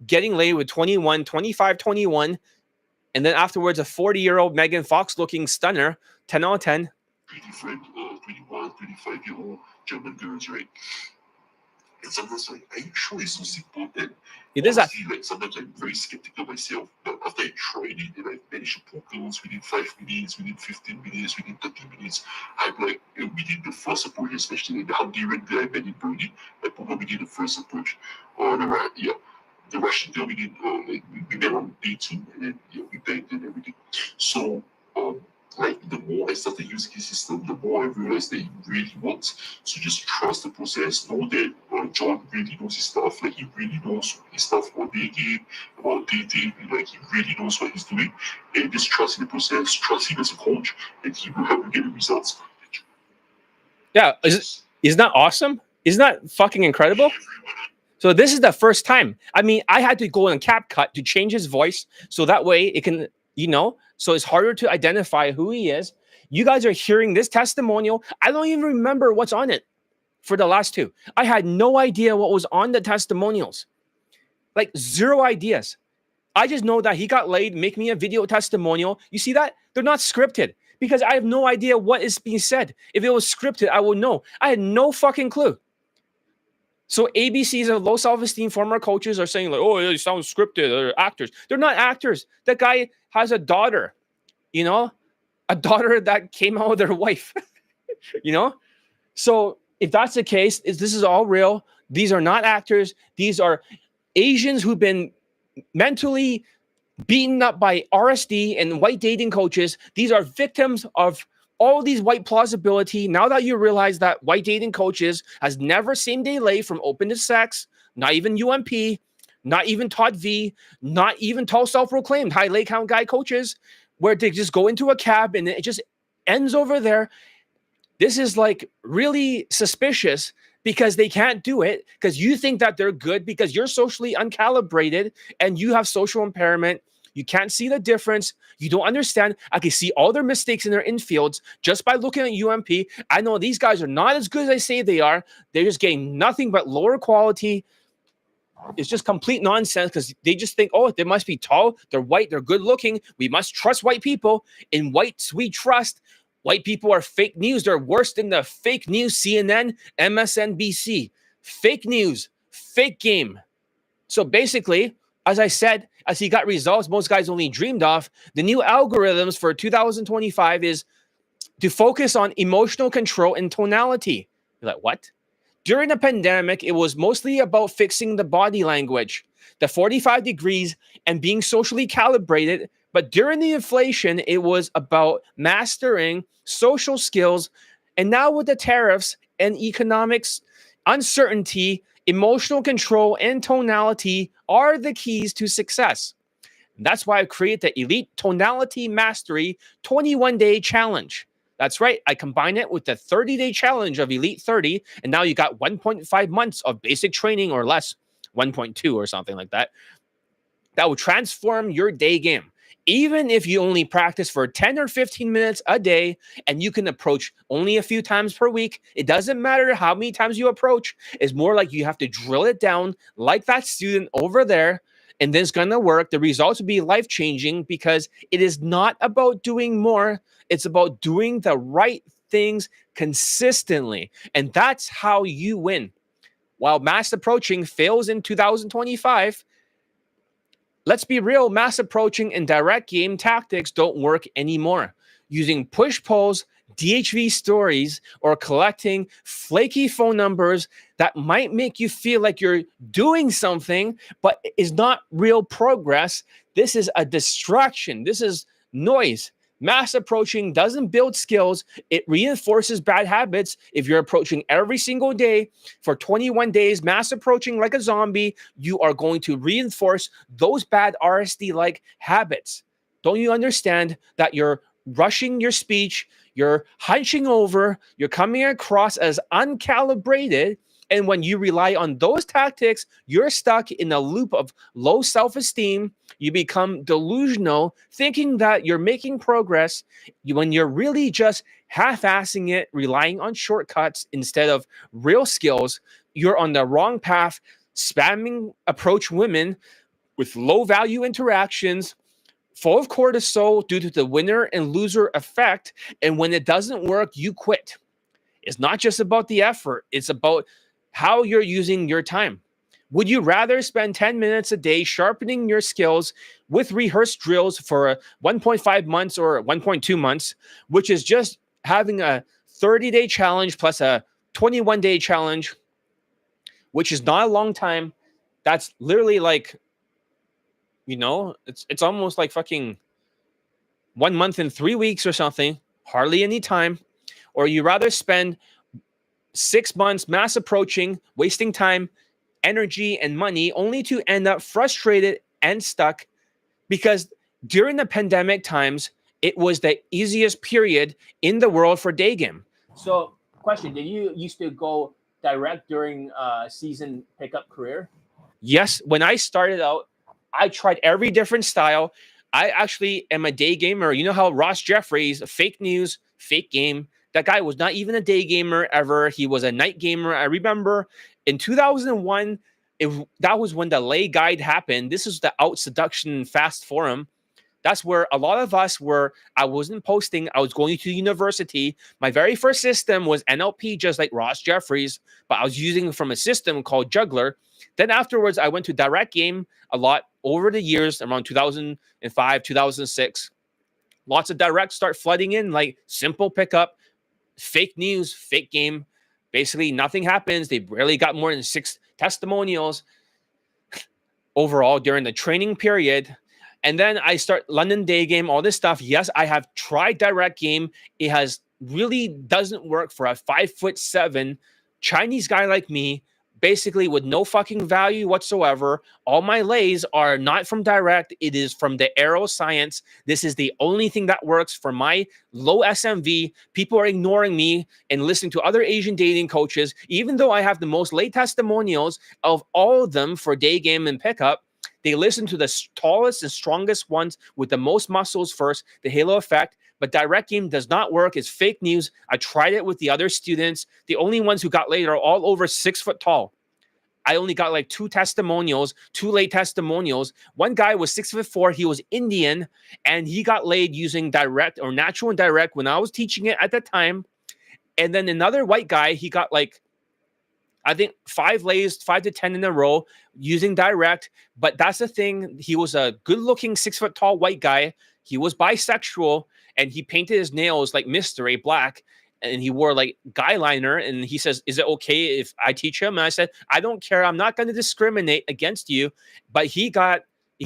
getting laid with 25, 21, and then afterwards a 40-year-old Megan Fox looking stunner, 10 out of 10. Pretty friend, 21, 25-year-old German girls, right? And sometimes like, are you sure it's so simple? And it is honestly, like sometimes I'm very skeptical myself. But after I tried it and I managed to pull girls within 5 minutes, within 15 minutes, within 30 minutes, I'm like, within the first approach, especially like the Hungarian guy I met in Berlin, I pulled her within the first approach. The Russian girl, we did, like, we met on day 2, and then, we banged and everything. So, like, the more I started using his system, the more I realized that it really works. So just trust the process. Know that John really knows his stuff. Like, he really knows his stuff about Daygame, about dating. Like, he really knows what he's doing. And just trust in the process. Trust him as a coach, and he will help you get the results. Yeah, isn't that awesome? Isn't that fucking incredible? So this is the first time. I mean, I had to go in CapCut to change his voice so that way it can, so it's harder to identify who he is. You guys are hearing this testimonial. I don't even remember what's on it for the last two. I had no idea what was on the testimonials. Like zero ideas. I just know that he got laid, make me a video testimonial. You see that? They're not scripted because I have no idea what is being said. If it was scripted, I would know. I had no fucking clue. So ABCs of low self-esteem former coaches are saying like, oh, it sounds scripted, or actors. They're not actors. That guy has a daughter, you know, a daughter that came out with their wife, you know? So if that's the case, this is all real. These are not actors. These are Asians who've been mentally beaten up by RSD and white dating coaches. These are victims of all these white plausibility. Now that you realize that white dating coaches has never same day lay from open to sex, not even UMP, not even Todd V, not even tall self-proclaimed high lay count guy coaches, where they just go into a cab and it just ends over there. This is like really suspicious because they can't do it because you think that they're good because you're socially uncalibrated and you have social impairment. You can't see the difference. You don't understand. I can see all their mistakes in their infields just by looking at UMP. I know these guys are not as good as I say they are. They're just getting nothing but lower quality. It's just complete nonsense because they just think, oh, they must be tall. They're white. They're good looking. We must trust white people. In whites, we trust. White people are fake news. They're worse than the fake news CNN, MSNBC. Fake news, fake game. So basically, as I said, as he got results most guys only dreamed of, the new algorithms for 2025 is to focus on emotional control and tonality. You're like, what? During the pandemic, it was mostly about fixing the body language, the 45 degrees, and being socially calibrated. But during the inflation, it was about mastering social skills. And now with the tariffs and economics, uncertainty, emotional control, and tonality are the keys to success. That's why I've created the Elite Tonality Mastery 21-day challenge. That's right. I combine it with the 30-day challenge of Elite 30, and now you got 1.5 months of basic training or less, 1.2 or something like that. That will transform your day game. Even if you only practice for 10 or 15 minutes a day and you can approach only a few times per week, it doesn't matter how many times you approach. It's more like you have to drill it down like that student over there, and then it's going to work. The results will be life-changing because it is not about doing more. It's about doing the right things consistently. And that's how you win. While mass approaching fails in 2025, let's be real, mass approaching and direct game tactics don't work anymore. Using push-pulls, DHV stories, or collecting flaky phone numbers that might make you feel like you're doing something, but is not real progress. This is a distraction. This is noise. Mass approaching doesn't build skills. It reinforces bad habits. If you're approaching every single day for 21 days, mass approaching like a zombie, you are going to reinforce those bad RSD-like habits. Don't you understand that you're rushing your speech, you're hunching over, you're coming across as uncalibrated, and when you rely on those tactics, you're stuck in a loop of low self-esteem. You become delusional, thinking that you're making progress when you're really just half-assing it, relying on shortcuts instead of real skills. You're on the wrong path, spamming approach women with low-value interactions, full of cortisol due to the winner and loser effect. And when it doesn't work, you quit. It's not just about the effort. It's about how you're using your time. Would you rather spend 10 minutes a day sharpening your skills with rehearsed drills for 1.5 months or 1.2 months, which is just having a 30-day challenge plus a 21-day challenge, which is not a long time? That's literally like, it's almost like fucking 1 month and 3 weeks or something, hardly any time. Or you rather spend 6 months mass approaching, wasting time, energy, and money, only to end up frustrated and stuck because during the pandemic times, it was the easiest period in the world for Daygame. So, question, did you used to go direct during season pickup career? Yes, when I started out, I tried every different style. I actually am a day gamer. You know how Ross Jeffries, fake news, fake game. That guy was not even a day gamer ever. He was a night gamer. I remember in 2001, that was when the lay guide happened. This is the out seduction fast forum. That's where a lot of us were. I wasn't posting. I was going to university. My very first system was NLP, just like Ross Jeffries, but I was using from a system called Juggler. Then afterwards, I went to Direct Game a lot over the years, around 2005, 2006. Lots of directs start flooding in, like simple pickup, fake news, fake game. Basically, nothing happens. They barely got more than 6 testimonials overall during the training period. And then I start London Daygame, all this stuff. Yes, I have tried Direct Game. It has really doesn't work for a 5'7" Chinese guy like me, basically with no fucking value whatsoever. All my lays are not from Direct. It is from the Aero Science. This is the only thing that works for my low SMV. People are ignoring me and listening to other Asian dating coaches, even though I have the most lay testimonials of all of them for Daygame and pickup. They listen to the tallest and strongest ones with the most muscles first, the halo effect. But Direct Game does not work. It's fake news. I tried it with the other students. The only ones who got laid are all over 6 foot tall. I only got like 2 testimonials, 2 late testimonials. One guy was 6'4". He was Indian, and he got laid using direct or natural and direct when I was teaching it at the time. And then another white guy, he got like, I think 5 lays, 5 to 10 in a row using direct. But that's the thing. He was a good looking 6 foot tall white guy. He was bisexual, and he painted his nails like Mystery black. And he wore like guy liner. And he says, "Is it okay if I teach him?" And I said, "I don't care. I'm not going to discriminate against you." But he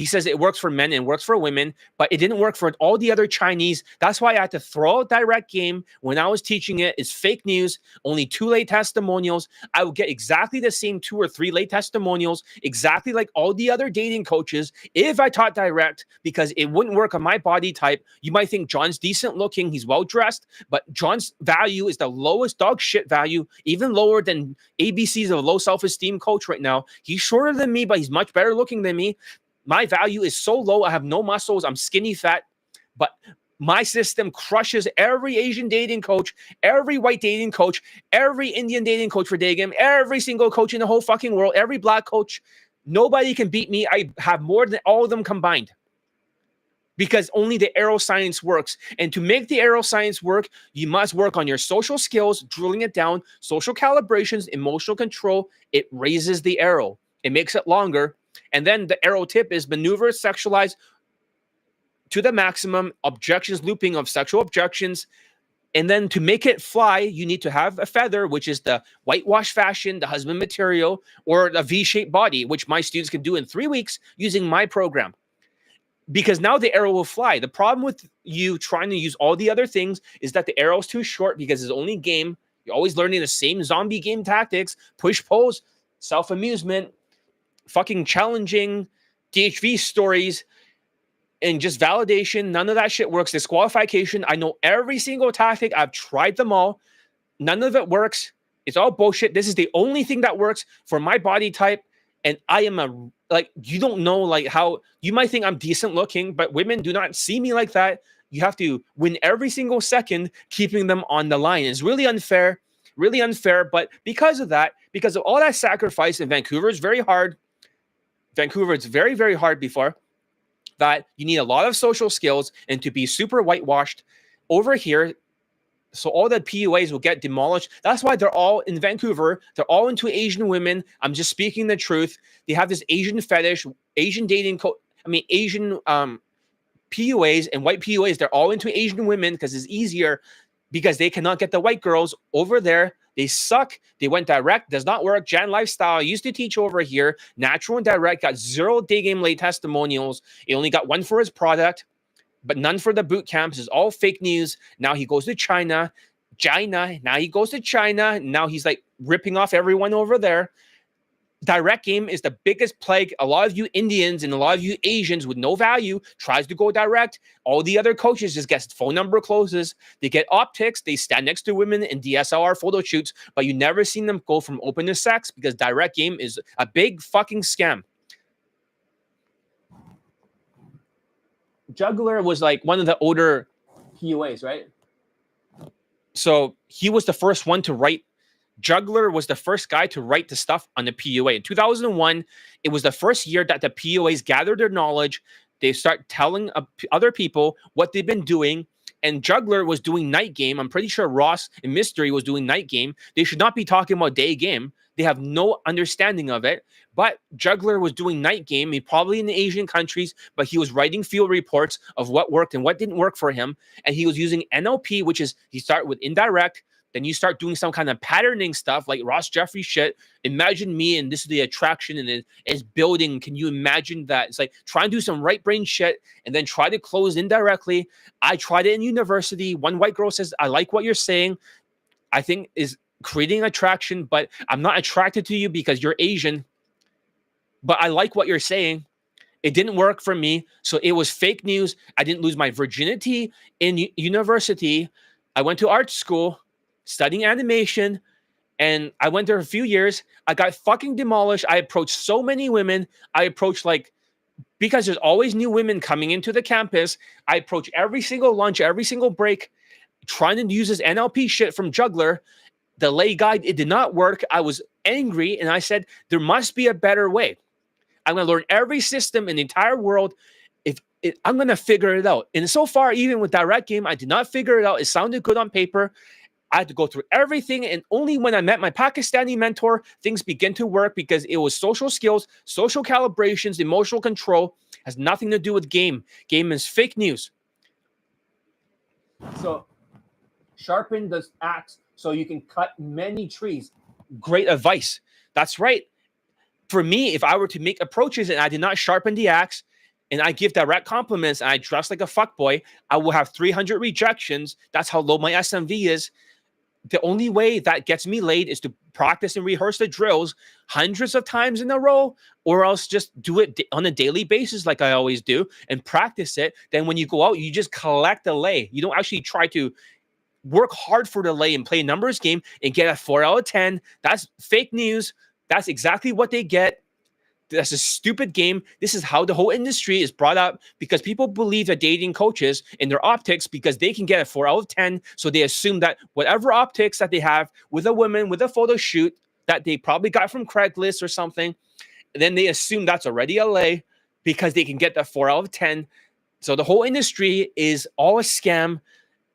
says it works for men and works for women, but it didn't work for all the other Chinese. That's why I had to throw out Direct Game when I was teaching it. It's fake news, only 2 late testimonials. I would get exactly the same 2 or 3 late testimonials, exactly like all the other dating coaches, if I taught direct, because it wouldn't work on my body type. You might think John's decent looking, he's well dressed, but John's value is the lowest dog shit value, even lower than ABC's a low self-esteem coach right now. He's shorter than me, but he's much better looking than me. My value is so low. I have no muscles. I'm skinny fat. But my system crushes every Asian dating coach, every white dating coach, every Indian dating coach for Daygame, every single coach in the whole fucking world, every black coach. Nobody can beat me. I have more than all of them combined, because only the Aero Science works. And to make the Aero Science work, you must work on your social skills, drilling it down, social calibrations, emotional control. It raises the arrow. It makes it longer. And then the arrow tip is maneuver sexualize to the maximum, objections looping of sexual objections. And then to make it fly, you need to have a feather, which is the whitewash fashion, the husband material, or a V-shaped body, which my students can do in 3 weeks using my program. Because now the arrow will fly. The problem with you trying to use all the other things is that the arrow is too short, because it's only game. You're always learning the same zombie game tactics, push pulls, self-amusement, fucking challenging DHV stories, and just validation. None of that shit works. Disqualification. I know every single tactic. I've tried them all. None of it works. It's all bullshit. This is the only thing that works for my body type. And I am you don't know like how you might think I'm decent looking, but women do not see me like that. You have to win every single second, keeping them on the line. It's really unfair, really unfair. But because of that, because of all that sacrifice in Vancouver, is very hard. Vancouver, it's very, very hard before that. You need a lot of social skills and to be super whitewashed over here. So all the PUAs will get demolished. That's why they're all in Vancouver. They're all into Asian women. I'm just speaking the truth. They have this Asian fetish, Asian dating, Asian PUAs and white PUAs. They're all into Asian women because it's easier, because they cannot get the white girls over there. They suck. They went direct. Does not work. Jan Lifestyle, I used to teach over here. Natural and direct. Got 0 Daygame late testimonials. He only got 1 for his product, but none for the boot camps. It's all fake news. Now he goes to China. Now he goes to China. Now he's like ripping off everyone over there. Direct game is the biggest plague. A lot of you Indians and a lot of you Asians with no value tries to go direct. All the other coaches just get phone number closes. They get optics. They stand next to women in DSLR photo shoots, but you never seen them go from open to sex, because direct game is a big fucking scam. Juggler was like one of the older PUAs, right? So he was the first one to write. Juggler was the first guy to write the stuff on the PUA. In 2001, it was the first year that the PUAs gathered their knowledge. They start telling other people what they've been doing. And Juggler was doing Night Game. I'm pretty sure Ross and Mystery was doing Night Game. They should not be talking about Day Game. They have no understanding of it. But Juggler was doing Night Game, he probably in the Asian countries, but he was writing field reports of what worked and what didn't work for him. And he was using NLP, which is he started with indirect, then you start doing some kind of patterning stuff like Ross Jeffrey shit. Imagine me and this is the attraction and it's building. Can you imagine that? It's like try and do some right brain shit and then try to close indirectly. I tried it in university. One white girl says, I like what you're saying. I think is creating attraction, but I'm not attracted to you because you're Asian. But I like what you're saying. It didn't work for me. So it was fake news. I didn't lose my virginity in university. I went to art school studying animation, and I went there a few years. I got fucking demolished. I approached so many women. I approached because there's always new women coming into the campus. I approach every single lunch, every single break, trying to use this NLP shit from Juggler. The lay guide, it did not work. I was angry, and I said, there must be a better way. I'm going to learn every system in the entire world. I'm going to figure it out. And so far, even with Direct Game, I did not figure it out. It sounded good on paper. I had to go through everything. And only when I met my Pakistani mentor, things began to work because it was social skills, social calibrations, emotional control. Has nothing to do with game. Game is fake news. So sharpen the axe so you can cut many trees. Great advice. That's right. For me, if I were to make approaches and I did not sharpen the axe and I give direct compliments and I dress like a fuckboy, I will have 300 rejections. That's how low my SMV is. The only way that gets me laid is to practice and rehearse the drills hundreds of times in a row, or else just do it on a daily basis like I always do and practice it. Then when you go out, you just collect the lay. You don't actually try to work hard for the lay and play a numbers game and get a 4 out of 10. That's fake news. That's exactly what they get. That's a stupid game. This is how the whole industry is brought up because people believe that dating coaches in their optics because they can get a 4 out of 10. So they assume that whatever optics that they have with a woman, with a photo shoot that they probably got from Craigslist or something, then they assume that's already a lay because they can get the 4 out of 10. So the whole industry is all a scam.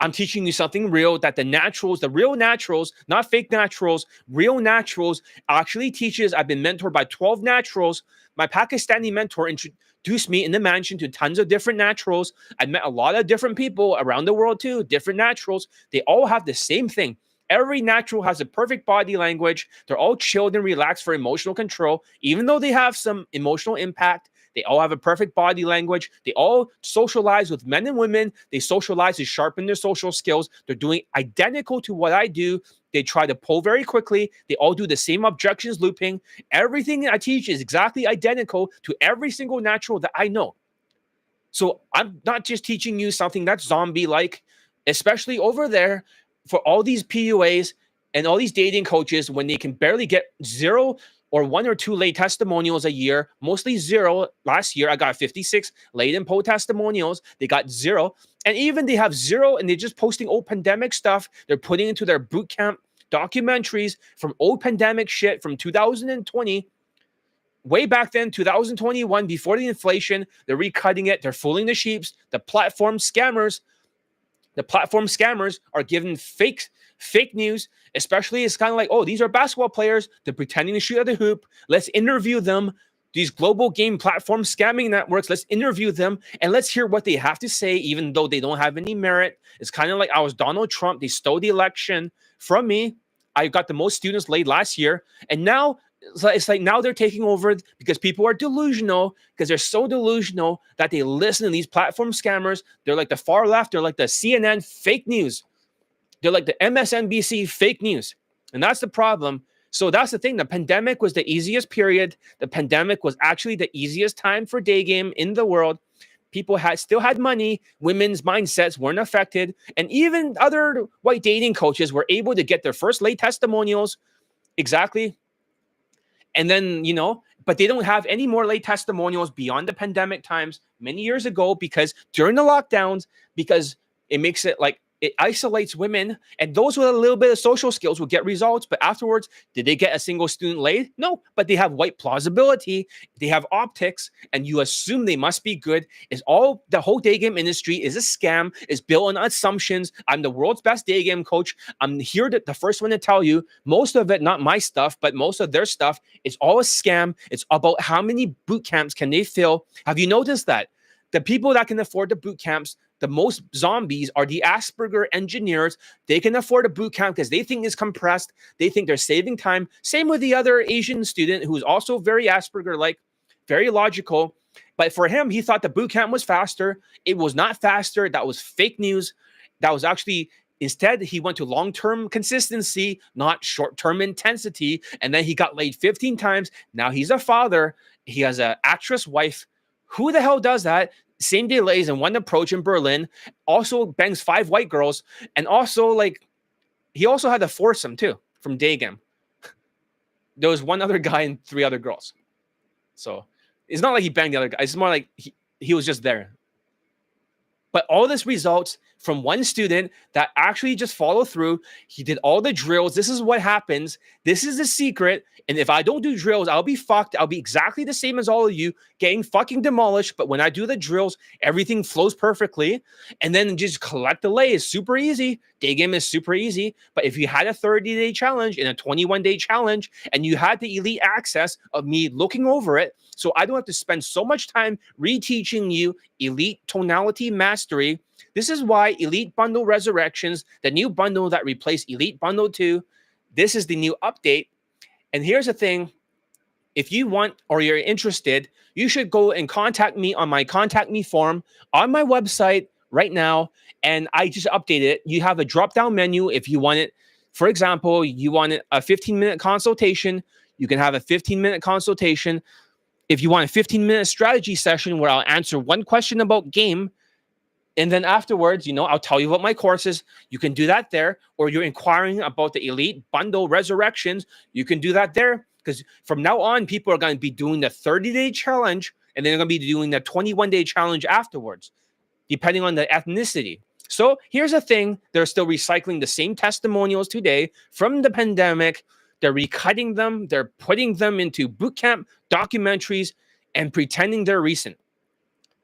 I'm teaching you something real that the naturals, the real naturals, not fake naturals, real naturals actually teaches. I've been mentored by 12 naturals. My Pakistani mentor introduced me in the mansion to tons of different naturals. I met a lot of different people around the world too, different naturals. They all have the same thing. Every natural has a perfect body language. They're all chilled and relaxed for emotional control. Even though they have some emotional impact, they all have a perfect body language. They all socialize with men and women. They socialize to sharpen their social skills. They're doing identical to what I do. They try to pull very quickly. They all do the same objections looping. Everything I teach is exactly identical to every single natural that I know. So I'm not just teaching you something that's zombie-like, especially over there for all these PUAs and all these dating coaches when they can barely get 0 or 1 or 2 lay testimonials a year, mostly 0. Last year, I got 56 laid and po testimonials. They got 0. And even they have 0 and they're just posting old pandemic stuff. They're putting into their boot camp documentaries from old pandemic shit from 2020. Way back then, 2021, before the inflation, they're recutting it. They're fooling the sheeps. The platform scammers are giving fake news, especially it's kind of like, oh, these are basketball players. They're pretending to shoot at the hoop. Let's interview them. These global game platform scamming networks, let's interview them and let's hear what they have to say, even though they don't have any merit. It's kind of like I was Donald Trump. They stole the election from me. I got the most students laid last year. And now it's like now they're taking over because people are delusional, because they're so delusional that they listen to these platform scammers. They're like the far left. They're like the CNN fake news. They're like the MSNBC fake news. And that's the problem. So that's the thing. The pandemic was the easiest period. The pandemic was actually the easiest time for Daygame in the world. People still had money. Women's mindsets weren't affected. And even other white dating coaches were able to get their first lay testimonials. Exactly. And then, but they don't have any more lay testimonials beyond the pandemic times many years ago because during the lockdowns, because it makes it like It isolates women, and those with a little bit of social skills will get results. But afterwards, did they get a single student laid? No, but they have white plausibility. They have optics, and you assume they must be good. Is all the whole day game industry is a scam? Is built on assumptions. I'm the world's best day game coach. I'm here to the first one to tell you most of it, not my stuff, but most of their stuff is all a scam. It's about how many boot camps can they fill. Have you noticed that? The people that can afford the boot camps, the most zombies are the Asperger engineers. They can afford a boot camp because they think it's compressed. They think they're saving time. Same with the other Asian student who's also very Asperger-like, very logical. But for him, he thought the boot camp was faster. It was not faster. That was fake news. That was actually, instead, he went to long-term consistency, not short-term intensity. And then he got laid 15 times. Now he's a father. He has an actress wife. Who the hell does that? Same day lays in one approach in Berlin, also bangs 5 white girls, and also like he also had a foursome too from Daygame. There was one other guy and 3 other girls. So it's not like he banged the other guy. It's more like he was just there. But all this results from one student that actually just followed through. He did all the drills. This is what happens. This is the secret. And if I don't do drills, I'll be fucked. I'll be exactly the same as all of you, getting fucking demolished. But when I do the drills, everything flows perfectly. And then just collect the lay is super easy. Day game is super easy. But if you had a 30-day challenge and a 21-day challenge, and you had the elite access of me looking over it, so I don't have to spend so much time reteaching you elite tonality mastery. This is why Elite Bundle Resurrections, the new bundle that replaced Elite Bundle 2, this is the new update. And here's the thing. If you want or you're interested, you should go and contact me on my Contact Me form on my website right now. And I just updated it. You have a drop-down menu if you want it. For example, you want a 15-minute consultation. You can have a 15-minute consultation. If you want a 15-minute strategy session where I'll answer one question about game, and then afterwards, I'll tell you about my courses. You can do that there. Or you're inquiring about the Elite Bundle Resurrections. You can do that there. Because from now on, people are going to be doing the 30-day challenge. And then they're going to be doing the 21-day challenge afterwards, depending on the ethnicity. So here's the thing. They're still recycling the same testimonials today from the pandemic. They're recutting them. They're putting them into bootcamp documentaries and pretending they're recent.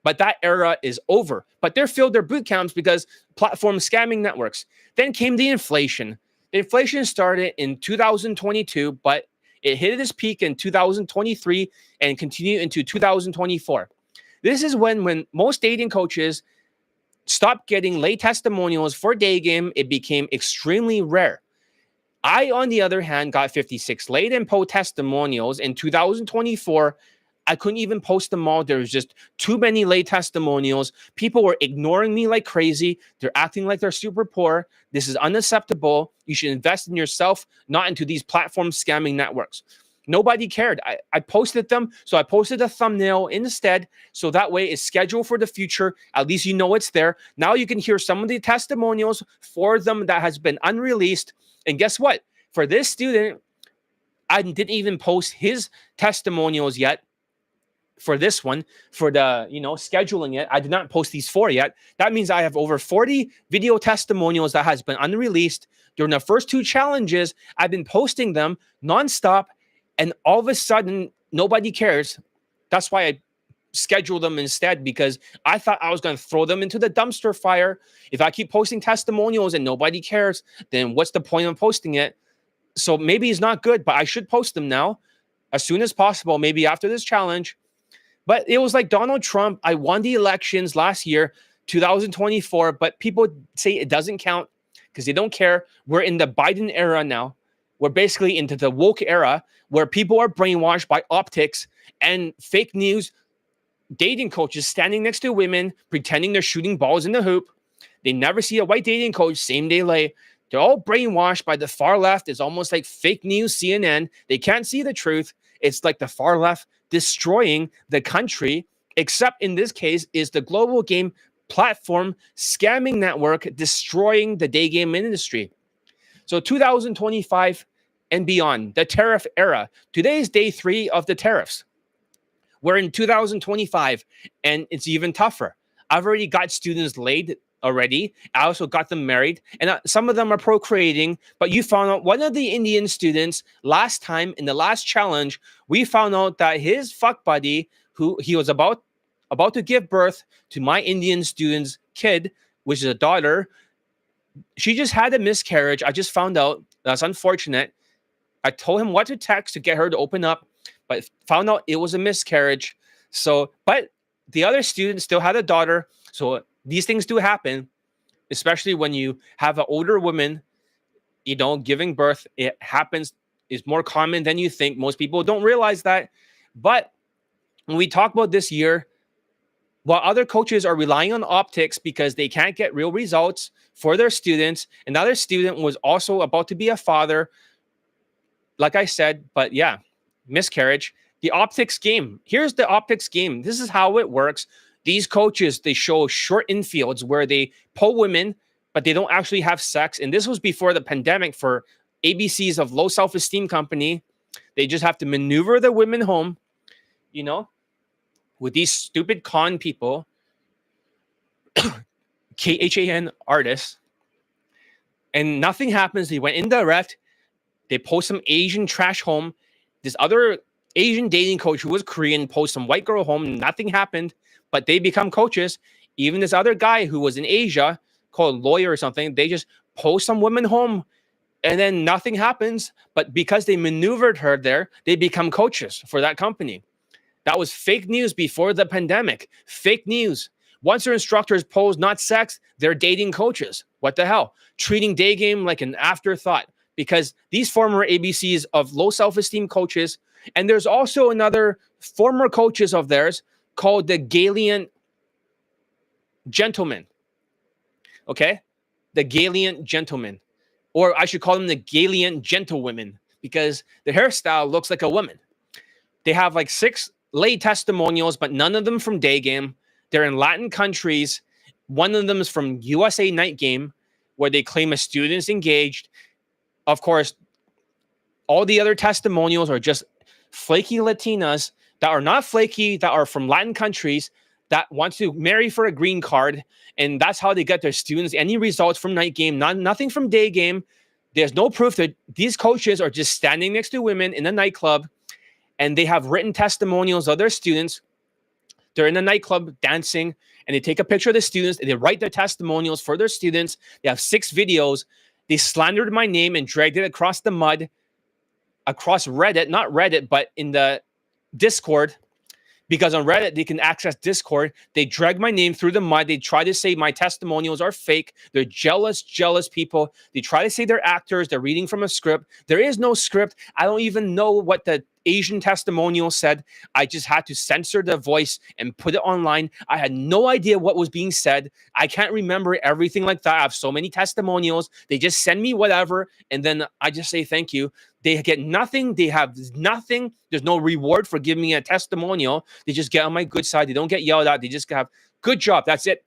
But that era is over. But they're filled their boot camps because platform scamming networks. Then came the inflation. The inflation started in 2022, but it hit its peak in 2023 and continued into 2024. This is when most dating coaches stopped getting lay testimonials for day game. It became extremely rare. I, on the other hand, got 56 late and po testimonials in 2024. I couldn't even post them all. There was just too many late testimonials. People were ignoring me like crazy. They're acting like they're super poor. This is unacceptable. You should invest in yourself, not into these platform scamming networks. Nobody cared. I posted them, so I posted a thumbnail instead, so that way it's scheduled for the future. At least you know it's there. Now you can hear some of the testimonials for them that has been unreleased. And guess what? For this student, I didn't even post his testimonials yet. For this one, for the, scheduling it, I did not post these 4 yet. That means I have over 40 video testimonials that has been unreleased. During the first 2 challenges, I've been posting them nonstop, and all of a sudden, nobody cares. That's why I scheduled them instead, because I thought I was going to throw them into the dumpster fire. If I keep posting testimonials and nobody cares, then what's the point of posting it? So maybe it's not good, but I should post them now as soon as possible, maybe after this challenge. But it was like Donald Trump. I won the elections last year, 2024, but people say it doesn't count because they don't care. We're in the Biden era now. We're basically into the woke era where people are brainwashed by optics and fake news. Dating coaches standing next to women, pretending they're shooting balls in the hoop. They never see a white dating coach, same day lay. They're all brainwashed by the far left. It's almost like fake news CNN. They can't see the truth. It's like the far left destroying the country, except in this case is the global game platform scamming network destroying the day game industry. So 2025 and beyond, the tariff era. Today is day 3 of the tariffs. We're in 2025, and it's even tougher. I've already got students laid already. I also got them married, and some of them are procreating. But you found out one of the Indian students last time in the last challenge, we found out that his fuck buddy, who he was about to give birth to my Indian student's kid, which is a daughter, she just had a miscarriage. I just found out. That's unfortunate. I told him what to text to get her to open up, but found out it was a miscarriage. So, but the other student still had a daughter. So these things do happen, especially when you have an older woman, giving birth. It happens, is more common than you think. Most people don't realize that. But when we talk about this year, while other coaches are relying on optics because they can't get real results for their students, another student was also about to be a father, like I said, but yeah, miscarriage. The optics game. Here's the optics game. This is how it works. These coaches, they show short infields where they pull women, but they don't actually have sex. And this was before the pandemic for ABCs of low self-esteem company. They just have to maneuver the women home, with these stupid con people, KHAN artists, and nothing happens. They went indirect. They post some Asian trash home. This other Asian dating coach who was Korean post some white girl home. Nothing happened, but they become coaches. Even this other guy who was in Asia, called lawyer or something, they just post some women home, and then nothing happens. But because they maneuvered her there, they become coaches for that company. That was fake news before the pandemic. Fake news. Once their instructors pose not sex, they're dating coaches. What the hell? Treating Daygame like an afterthought. Because these former ABCs of low self-esteem coaches, and there's also another former coaches of theirs called the Galian gentlemen. Okay? The Galian gentlemen. Or I should call them the Galian gentlewomen, because the hairstyle looks like a woman. They have like 6 lay testimonials, but none of them from Daygame. They're in Latin countries. One of them is from USA Night Game, where they claim a student is engaged. Of course, all the other testimonials are just flaky Latinas that are not flaky, that are from Latin countries, that want to marry for a green card. And that's how they get their students. Any results from Night Game, nothing from Daygame. There's no proof that these coaches are just standing next to women in a nightclub, and they have written testimonials of their students. They're in a nightclub dancing, and they take a picture of the students, and they write their testimonials for their students. They have 6 videos. They slandered my name and dragged it across the mud, across Reddit, not Reddit, but in the Discord, because on Reddit, they can access Discord. They drag my name through the mud. They try to say my testimonials are fake. They're jealous people. They try to say they're actors. They're reading from a script. There is no script. I don't even know what the Asian testimonial said. I just had to censor the voice and put it online. I had no idea what was being said. I can't remember everything like that. I have so many testimonials. They just send me whatever, and then I just say thank you. They get nothing. They have nothing. There's no reward for giving me a testimonial. They just get on my good side. They don't get yelled at. They just have good job. That's it.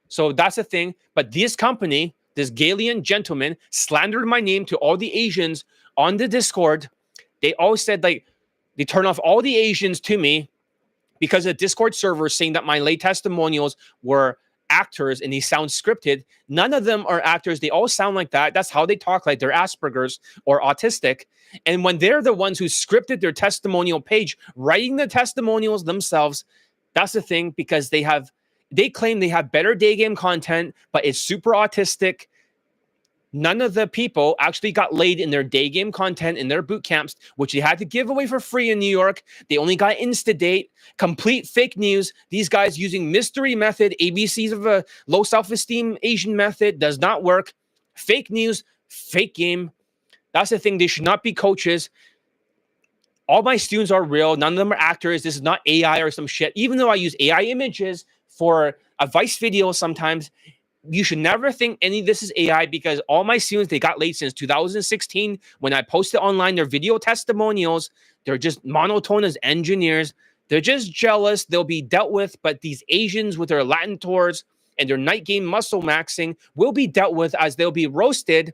So that's the thing. But this company, this Galian gentleman, slandered my name to all the Asians on the Discord. They all said, like, they turn off all the Asians to me because the Discord server saying that my late testimonials were actors and they sound scripted. None of them are actors. They all sound like that. That's how they talk, like they're Asperger's or autistic. And when they're the ones who scripted their testimonial page, writing the testimonials themselves, that's the thing, because they claim they have better Daygame content, but it's super autistic. None of the people actually got laid in their Daygame content in their boot camps, which they had to give away for free in New York. They only got Insta-date, complete fake news. These guys using mystery method, ABCs of a low self-esteem Asian method does not work. Fake news, fake game. That's the thing. They should not be coaches. All my students are real. None of them are actors. This is not AI or some shit. Even though I use AI images for advice videos sometimes, you should never think any of this is AI, because all my students, they got laid since 2016 when I posted online their video testimonials. They're just monotone as engineers. They're just jealous. They'll be dealt with. But these Asians with their Latin tours and their night game muscle maxing will be dealt with, as they'll be roasted.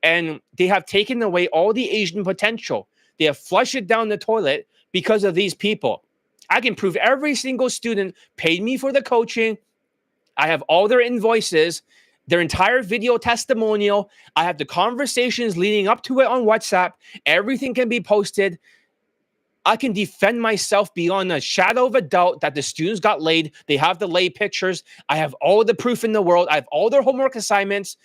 And they have taken away all the Asian potential. They have flushed it down the toilet because of these people. I can prove every single student paid me for the coaching. I have all their invoices, their entire video testimonial. I have the conversations leading up to it on WhatsApp. Everything can be posted. I can defend myself beyond a shadow of a doubt that the students got laid. They have the lay pictures. I have all the proof in the world. I have all their homework assignments.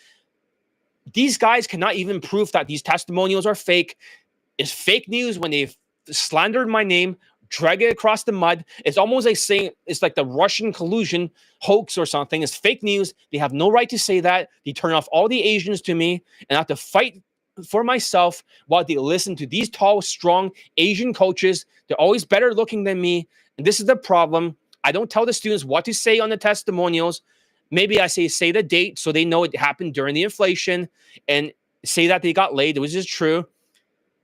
These guys cannot even prove that these testimonials are fake. It's fake news when they've slandered my name, drag it across the mud. It's almost like saying it's like the Russian collusion hoax or something. It's fake news. They have no right to say that. They turn off all the Asians to me, and I have to fight for myself while they listen to these tall, strong Asian coaches. They're always better looking than me. And this is the problem. I don't tell the students what to say on the testimonials. Maybe I say the date so they know it happened during the inflation and say that they got laid, which is true.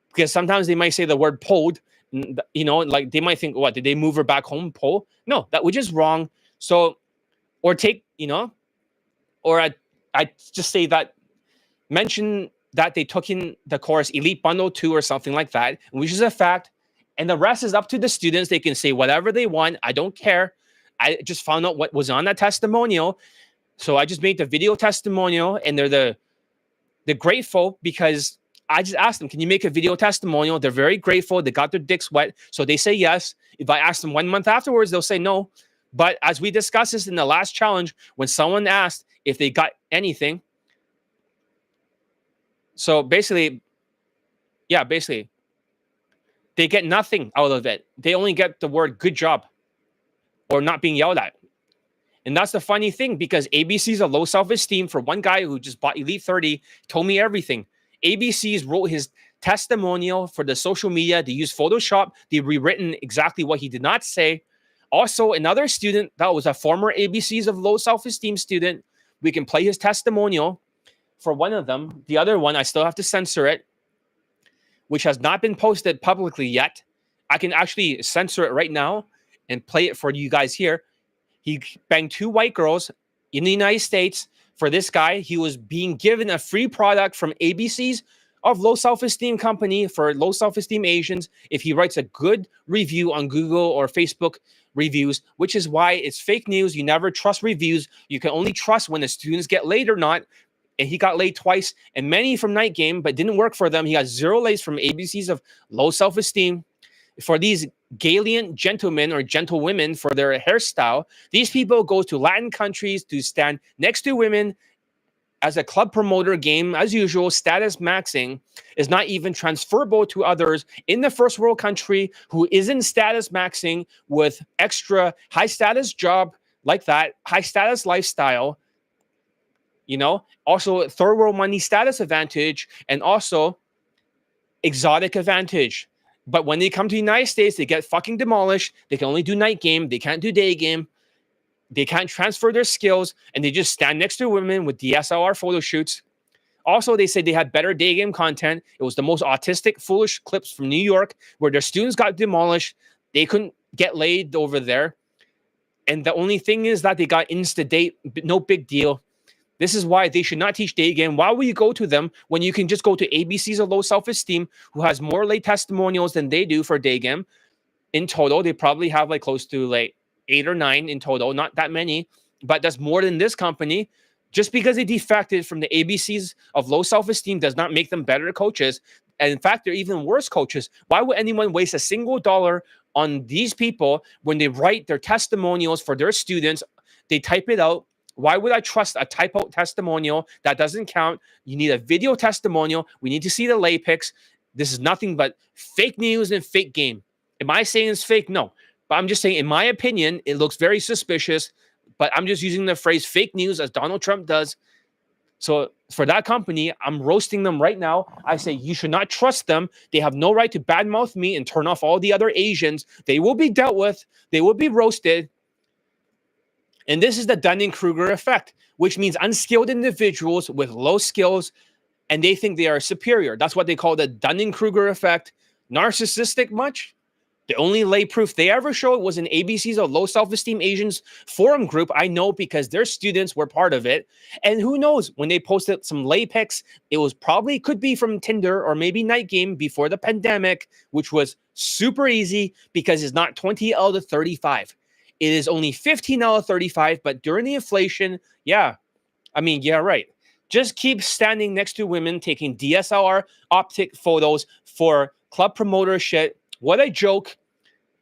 Because sometimes they might say the word pulled, like they might think, what, did they move her back home, pull? No, that which is wrong. So, or take, or I just say that, mention that they took in the course Elite Bundle 2 or something like that, which is a fact. And the rest is up to the students. They can say whatever they want. I don't care. I just found out what was on that testimonial. So I just made the video testimonial, and they're grateful because I just asked them, can you make a video testimonial? They're very grateful. They got their dicks wet. So they say yes. If I ask them 1 month afterwards, they'll say no. But as we discussed this in the last challenge, when someone asked if they got anything, so basically, they get nothing out of it. They only get the word good job or not being yelled at. And that's the funny thing, because ABC's a low self-esteem. For one guy who just bought Elite 30, told me everything. ABC's wrote his testimonial for the social media. They used Photoshop. They rewritten exactly what he did not say. Also, another student that was a former ABC's of low self-esteem student, we can play his testimonial for one of them. The other one, I still have to censor it, which has not been posted publicly yet. I can actually censor it right now and play it for you guys here. He banged 2 white girls in the United States. For this guy, he was being given a free product from ABC's of low self-esteem company for low self-esteem Asians if he writes a good review on Google or Facebook reviews, which is why it's fake news. You never trust reviews. You can only trust when the students get laid or not. And he got laid twice, and many from Daygame, but didn't work for them. He got 0 lays from ABC's of low self-esteem. For these gallant gentlemen or gentlewomen for their hairstyle, these people go to Latin countries to stand next to women as a club promoter game. As usual, status maxing is not even transferable to others in the first world country who isn't status maxing with extra high status job like that, high status lifestyle, also third world money status advantage, and also exotic advantage. But when they come to the United States, they get fucking demolished. They can only do night game. They can't do day game. They can't transfer their skills, and they just stand next to women with DSLR photo shoots. Also, they said they had better day game content. It was the most autistic, foolish clips from New York where their students got demolished. They couldn't get laid over there. And the only thing is that they got insta-date, no big deal. This is why they should not teach Daygame. Why will you go to them when you can just go to ABC's of low self-esteem, who has more late testimonials than they do for Daygame? In total, they probably have like close to like 8 or 9 in total, not that many, but that's more than this company. Just because they defected from the ABC's of low self-esteem does not make them better coaches. And in fact, they're even worse coaches. Why would anyone waste a single dollar on these people when they write their testimonials for their students? They type it out. Why would I trust a type out testimonial that doesn't count? You need a video testimonial. We need to see the lay pics. This is nothing but fake news and fake game. Am I saying it's fake? No. But I'm just saying, in my opinion, it looks very suspicious. But I'm just using the phrase fake news as Donald Trump does. So for that company, I'm roasting them right now. I say you should not trust them. They have no right to badmouth me and turn off all the other Asians. They will be dealt with. They will be roasted. And this is the Dunning-Kruger effect, which means unskilled individuals with low skills, and they think they are superior. That's what they call the Dunning-Kruger effect. Narcissistic much? The only lay proof they ever showed was in ABC's of low self-esteem Asians forum group. I know because their students were part of it. And who knows, when they posted some lay pics, it was probably could be from Tinder or maybe Night Game before the pandemic, which was super easy because it's not 20L to 35. It is only 15 out of 35, but during the inflation, yeah, right. Just keep standing next to women taking DSLR optic photos for club promoter shit. What a joke.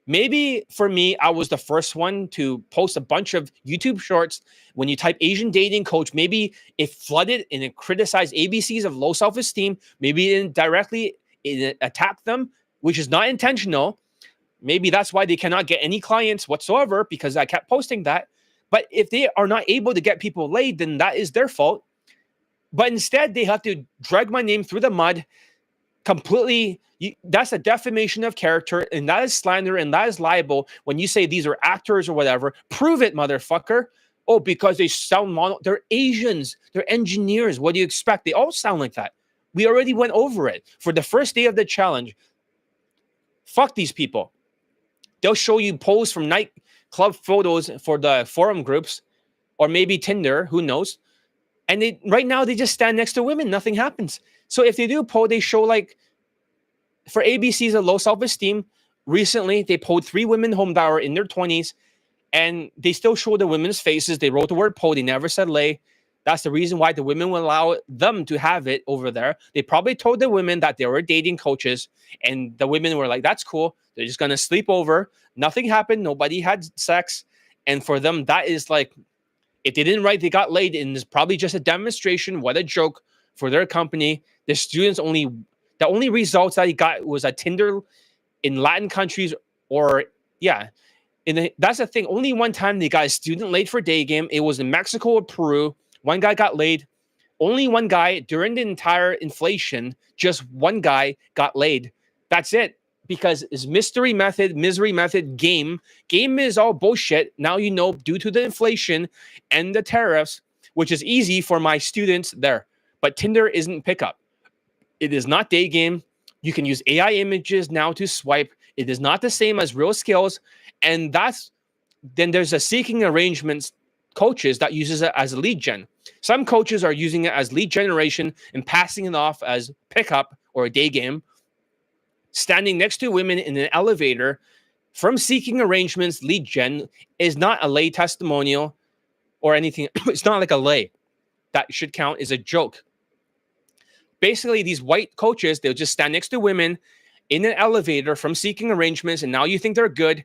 Maybe for me, I was the first one to post a bunch of YouTube shorts. When you type Asian dating coach, maybe it flooded and it criticized ABCs of low self-esteem. Maybe it indirectly it attacked them, which is not intentional. Maybe that's why they cannot get any clients whatsoever, because I kept posting that. But if they are not able to get people laid, then that is their fault. But instead, they have to drag my name through the mud completely. That's a defamation of character, and that is slander, and that is libel. When you say these are actors or whatever, prove it, motherfucker. Oh, because they sound they're Asians, they're engineers. What do you expect? They all sound like that. We already went over it for the first day of the challenge. Fuck these people. They'll show you posts from nightclub photos for the forum groups, or maybe Tinder, who knows. And right now they just stand next to women. Nothing happens. So if they do poll, they show like, for ABCs of low self-esteem, recently they polled 3 women home that were in their 20s, and they still show the women's faces. They wrote the word poll. They never said lay. That's the reason why the women will allow them to have it over there. They probably told the women that they were dating coaches, and the women were like, that's cool. They're just going to sleep over. Nothing happened. Nobody had sex. And for them, that is like, if they didn't write, they got laid, and it's probably just a demonstration. What a joke for their company. The students the only results that he got was a Tinder in Latin countries, or yeah. That's the thing. Only one time they got a student laid for Daygame. It was in Mexico or Peru. One guy got laid. Only one guy during the entire inflation. Just one guy got laid. That's it. Because it's misery method, game. Game is all bullshit. Now you know, due to the inflation and the tariffs, which is easy for my students there. But Tinder isn't pickup. It is not Daygame. You can use AI images now to swipe. It is not the same as real skills. And then there's a seeking arrangements coaches that uses it as a lead gen. Some coaches are using it as lead generation and passing it off as pickup or a Daygame. Standing next to women in an elevator from seeking arrangements lead gen is not a lay testimonial or anything. It's not like a lay. That should count as a joke. Basically, these white coaches, they'll just stand next to women in an elevator from seeking arrangements, and now you think they're good,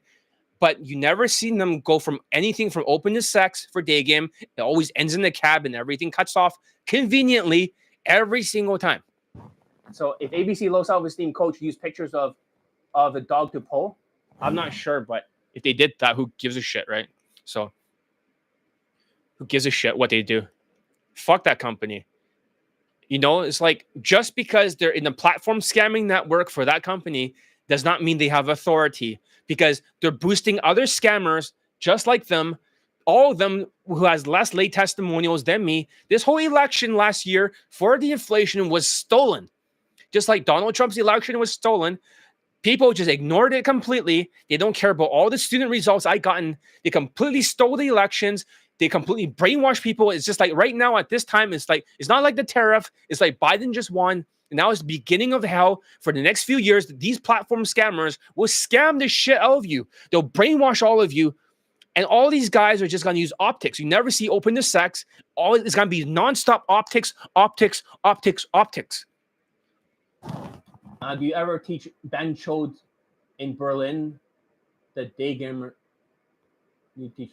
but you never seen them go from anything from open to sex for Daygame. It always ends in the cab, and everything cuts off conveniently every single time. So if ABC low self-esteem coach used pictures of a dog to pull, I'm not sure, but if they did that, who gives a shit, right? So who gives a shit what they do? Fuck that company. You know, it's like, just because they're in the platform scamming network for that company does not mean they have authority, because they're boosting other scammers just like them, all of them who has less late testimonials than me. This whole election last year for the inflation was stolen. Just like Donald Trump's election was stolen. People just ignored it completely. They don't care about all the student results I gotten. They completely stole the elections. They completely brainwashed people. It's just like right now at this time, it's like, it's not like the tariff. It's like Biden just won. And now it's the beginning of hell. For the next few years, these platform scammers will scam the shit out of you. They'll brainwash all of you. And all these guys are just going to use optics. You never see open to sex. It's going to be nonstop optics, optics, optics, optics. Do you ever teach Ben Chode in Berlin, the Daygame? You teach?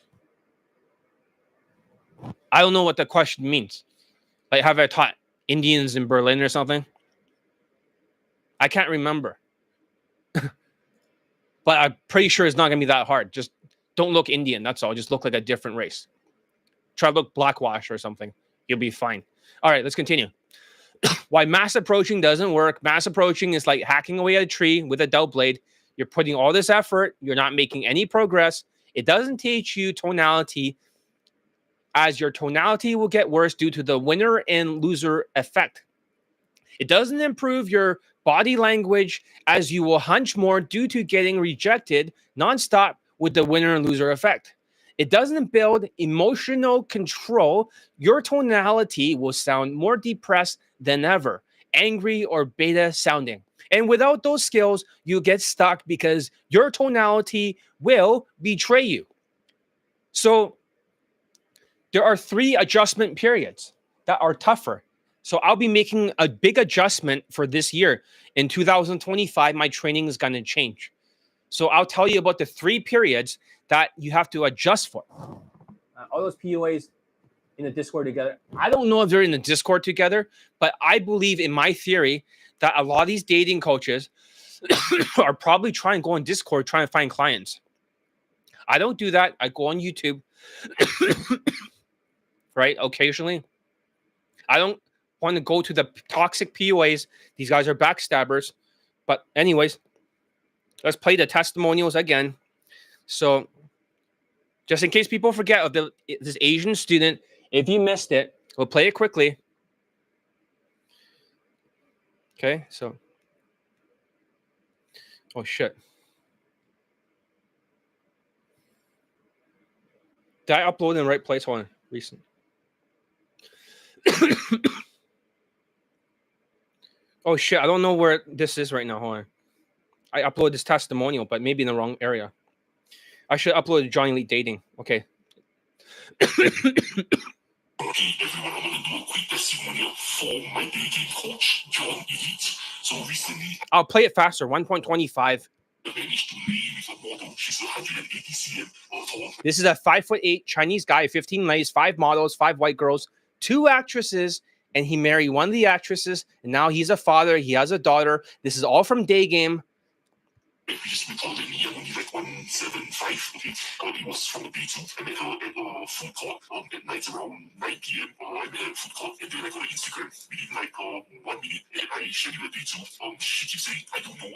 I don't know what the question means. Like, have I taught Indians in Berlin or something? I can't remember. But I'm pretty sure it's not going to be that hard. Just don't look Indian. That's all. Just look like a different race. Try to look blackwash or something. You'll be fine. All right, let's continue. Why mass approaching doesn't work. Mass approaching is like hacking away at a tree with a dull blade. You're putting all this effort. You're not making any progress. It doesn't teach you tonality, as your tonality will get worse due to the winner and loser effect. It doesn't improve your body language, as you will hunch more due to getting rejected nonstop with the winner and loser effect. It doesn't build emotional control. Your tonality will sound more depressed than ever, angry or beta sounding. And without those skills, you get stuck because your tonality will betray you. So there are 3 adjustment periods that are tougher. So I'll be making a big adjustment for this year. In 2025, my training is going to change. So I'll tell you about the 3 periods that you have to adjust for. All those PUAs in the Discord together. I don't know if they're in the Discord together, but I believe in my theory that a lot of these dating coaches are probably trying to go on Discord, trying to find clients. I don't do that. I go on YouTube, right? Occasionally. I don't want to go to the toxic PUAs. These guys are backstabbers. But anyways, let's play the testimonials again. So just in case people forget of this Asian student, if you missed it, we'll play it quickly. Okay, so. Oh, shit. Did I upload in the right place? Hold on. Recent. Oh, shit. I don't know where this is right now. Hold on. I uploaded this testimonial, but maybe in the wrong area. I should upload Johnny Elite Dating. Okay. Okay, everyone, I'm going to do a quick testimonial for my dating coach, John Elite. So recently, I'll play it faster. 1.25. I managed to lay with a model. She's 180 cm tall. This is a 5'8" Chinese guy, 15 lays, 5 models, 5 white girls, 2 actresses, and he married one of the actresses, and now he's a father. He has a daughter. This is all from Daygame. We just been told that me, I'm only like 175, okay? It was from the B2. I met her at a food court at night around 9 p.m. I met her at food court, and then I got her Instagram within like 1 minute, and I shared it with B2. She keeps saying, I don't know.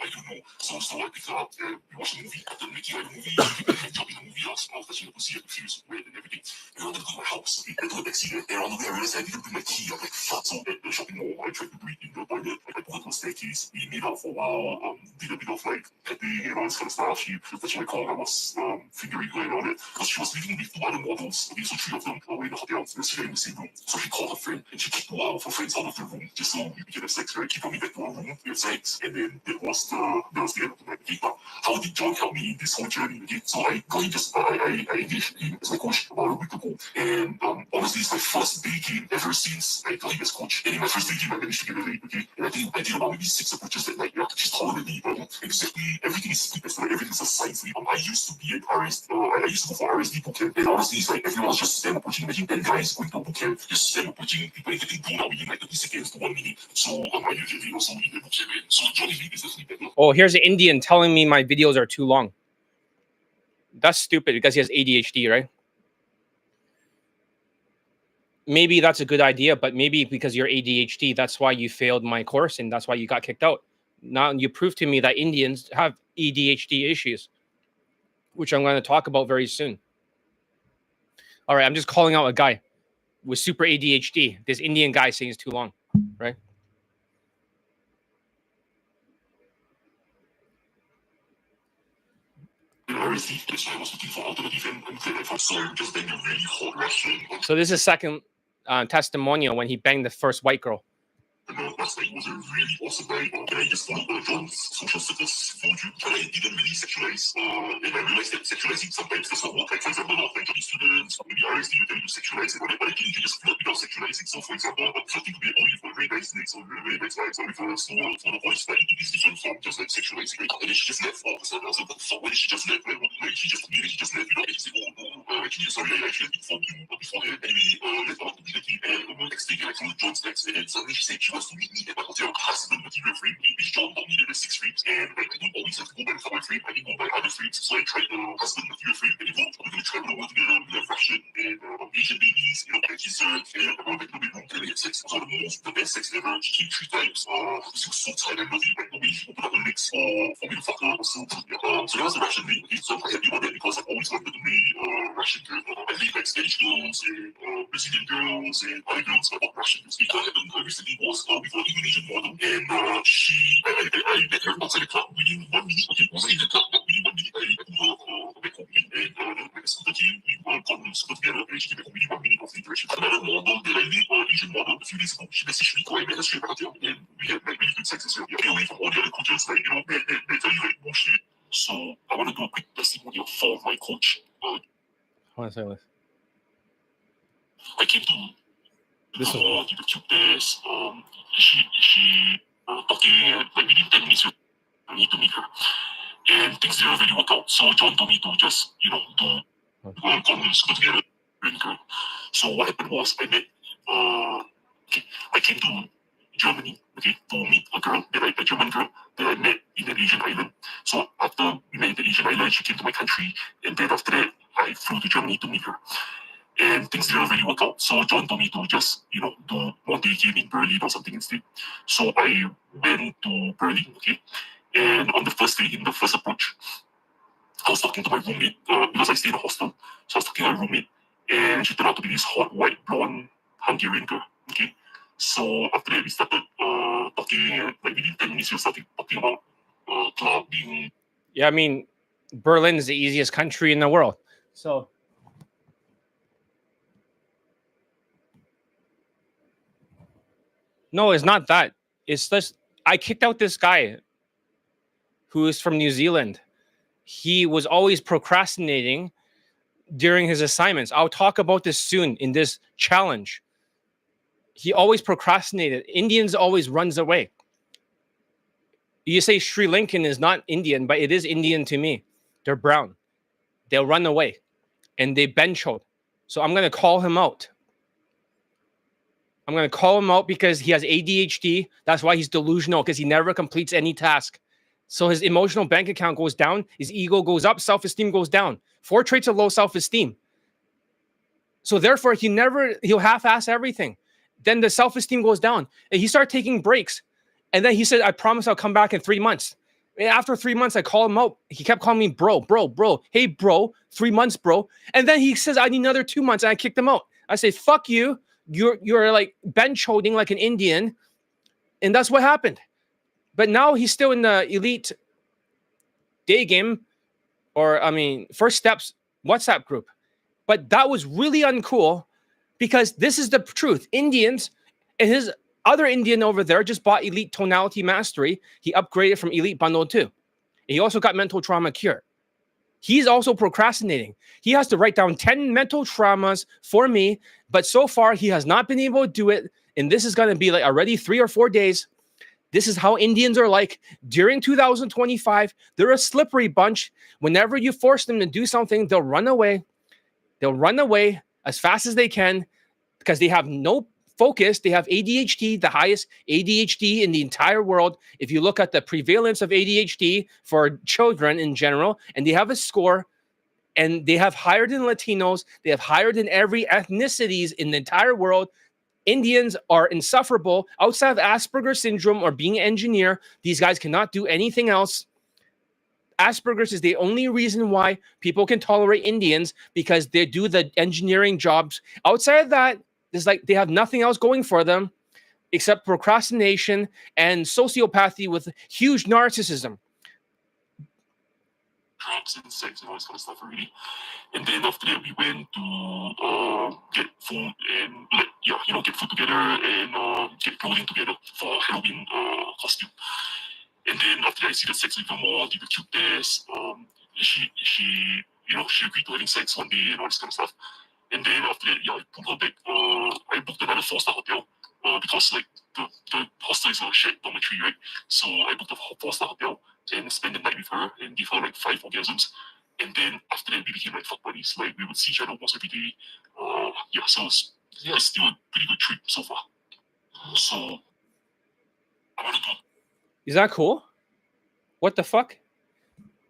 So I picked her up, and we watched a movie. After making like a movie, she did a hand job in the movie. I was touching her pussy, I confused, red and everything. And I wanted to go to my house, okay? I took her backseat, and on the way I realized I didn't bring my key. I'm like, fuck. So at the shopping mall, I tried to do it in the toilet. Like, I put her to a staircase. We made out for a while, did a bit of like petting and all this kind of stuff. She touched my car. I was fingering her and all that. Because she was living with 2 other models. Okay, so 3 of them were in the hotel. They were sitting in the same room. So she called her friend and she kicked 2 of her friends out of the room just so we could have sex, right? Keep coming back to her room, we had sex. And then that was the end of the night. Okay, but how did John help me in this whole journey? Okay, so I got him I engaged him as my coach about a week ago. And honestly, it's my first day game ever since I got him as coach. And in my first day game, I managed to get her late, okay? And I think I did about maybe 6 approaches that night. Yeah, she's taller than me, exactly everything is split. So everything's a sign for you. I used to be at RSD. I used to go for RSD bootcamp, and honestly, it's like everyone's just spam approaching. Imagine 10 guys going to bootcamp, just spam approaching people and getting blown out within like 30 seconds to 1 minute. So I usually also in the bootcamp, and so Johnny Lee is definitely better. Oh, here's an Indian telling me my videos are too long. That's stupid because he has ADHD, right? Maybe that's a good idea, but maybe because you're ADHD, that's why you failed my course and that's why you got kicked out. Now you prove to me that Indians have ADHD issues, which I'm going to talk about very soon. All right, I'm just calling out a guy with super ADHD. This Indian guy saying it's too long, right? So this is second testimonial when he banged the first white girl. Last night was a really awesome night, and I just followed John's social status for you, but I didn't really sexualize, and I realized that sexualizing sometimes does not work. Like, for example, a lot of my Chinese students, maybe RSD, you tend to sexualize it, but I think you can just flirt without sexualizing. So, for example, flirting could be only for very nice things or very nice vibes, or with a slower tone of voice, like it is different from just like sexualizing, right? And then she just left all of a sudden. I was like, what the fuck? Why did she just left? Like she just left, you know, and she said, oh, no, actually, sorry, I actually informed you before that. Anyway, let's go to be the key, and the next day, I followed John's text, and then suddenly she said she wants to meet me at my hotel. Has the material frame, which John told me that there's 6 frames, and like, I don't always have to go by the cover frame, I can go by other frames. So I tried the husband material frame, and we're going to travel over together. We have Russian and Asian babies, you know, like dessert, and around like the bedroom, and we had sex. So the best sex ever. She came 3 times. She was so tight and nothing, like the way she opened up the legs for me to fuck her was so good. Yeah. So that was the Russian thing. So I'm quite happy about that because I've always wanted to be Russian girl. I think like Spanish girls and Brazilian girls and other girls, but not Russian girls. Because I recently was with an Indonesian model, and I met her outside the club within 1 minute. Okay, it wasn't in the club, but within 1 minute, I put her back home, and the scooter came, we got on the scooter together, and she came back home within 1 minute of the interaction. Another model that I met, Asian model, a few days ago, she messaged me, I met her straight back at the hotel, and we had like really good sex as well. Yeah, away from all the other coaches, like, you know, they tell you like bullshit. So I want to do a quick testimonial for my coach. One second. I came to This the is mall, did the cube test. She talking like within 10 minutes, I need to meet her. And things didn't really work out. So John told me to just, do condoms together, drink her. So what happened was I came to Germany, to meet a German girl that I met in an Asian island. So after we met in the Asian island, she came to my country, and then after that, I flew to Germany to meet her. And things didn't really work out. So John told me to just, do one day game in Berlin or something instead. So I went to Berlin, and on the first day, in the first approach, I was talking to my roommate because I stayed in a hostel. So I was talking to my roommate, and she turned out to be this hot, white, blonde Hungarian girl. So after that, we started talking. Like within 10 minutes, we started talking about clubbing. Yeah, I mean, Berlin is the easiest country in the world. So no, it's not that. It's just I kicked out this guy who is from New Zealand. He was always procrastinating during his assignments. I'll talk about this soon in this challenge. He always procrastinated. Indians always runs away. You say Sri Lankan is not Indian, but it is Indian to me. They're brown. They'll run away and they bench hold. So I'm going to call him out. I'm going to call him out because he has ADHD. That's why he's delusional, because he never completes any task. So his emotional bank account goes down, his ego goes up, self-esteem goes down. 4 traits of low self-esteem. So therefore, he'll half-ass everything. Then the self-esteem goes down. And he started taking breaks. And then he said, I promise I'll come back in 3 months. And after 3 months, I call him out. He kept calling me bro. Hey, bro, 3 months, bro. And then he says, I need another 2 months. And I kicked him out. I say, fuck you. You're like bench holding like an Indian. And that's what happened. But now he's still in the elite Daygame, or First Steps WhatsApp group. But that was really uncool, because this is the truth. Indians and his other Indian over there just bought Elite Tonality Mastery. He upgraded from Elite Bundle 2. He also got Mental Trauma Cure. He's also procrastinating. He has to write down 10 mental traumas for me, but so far he has not been able to do it. And this is going to be like already 3 or 4 days. This is how Indians are like during 2025. They're a slippery bunch. Whenever you force them to do something, they'll run away. They'll run away as fast as they can because they have no focus. They have ADHD, the highest ADHD in the entire world. If you look at the prevalence of ADHD for children in general, and they have a score, and they have higher than Latinos, they have higher than every ethnicities in the entire world. Indians are insufferable. Outside of Asperger's syndrome or being an engineer, these guys cannot do anything else. Asperger's is the only reason why people can tolerate Indians, because they do the engineering jobs. Outside of that, it's like they have nothing else going for them except procrastination and sociopathy with huge narcissism. Drugs and sex and all this kind of stuff already. And then after that, we went to get food and get food together and get clothing together for Halloween costume. And then after that, I see the sex even more, did the cute test. She agreed to having sex one day and all this kind of stuff. And then after that, I put her back. I booked another 4-star hotel because like the hostel is a shared dormitory, right? So I booked a 4-star hotel and spent the night with her and give her like 5 orgasms. And then after that, we became like fuck buddies. Like we would see each other almost every day. So it's still a pretty good trip so far. So I want to go. Is that cool? What the fuck?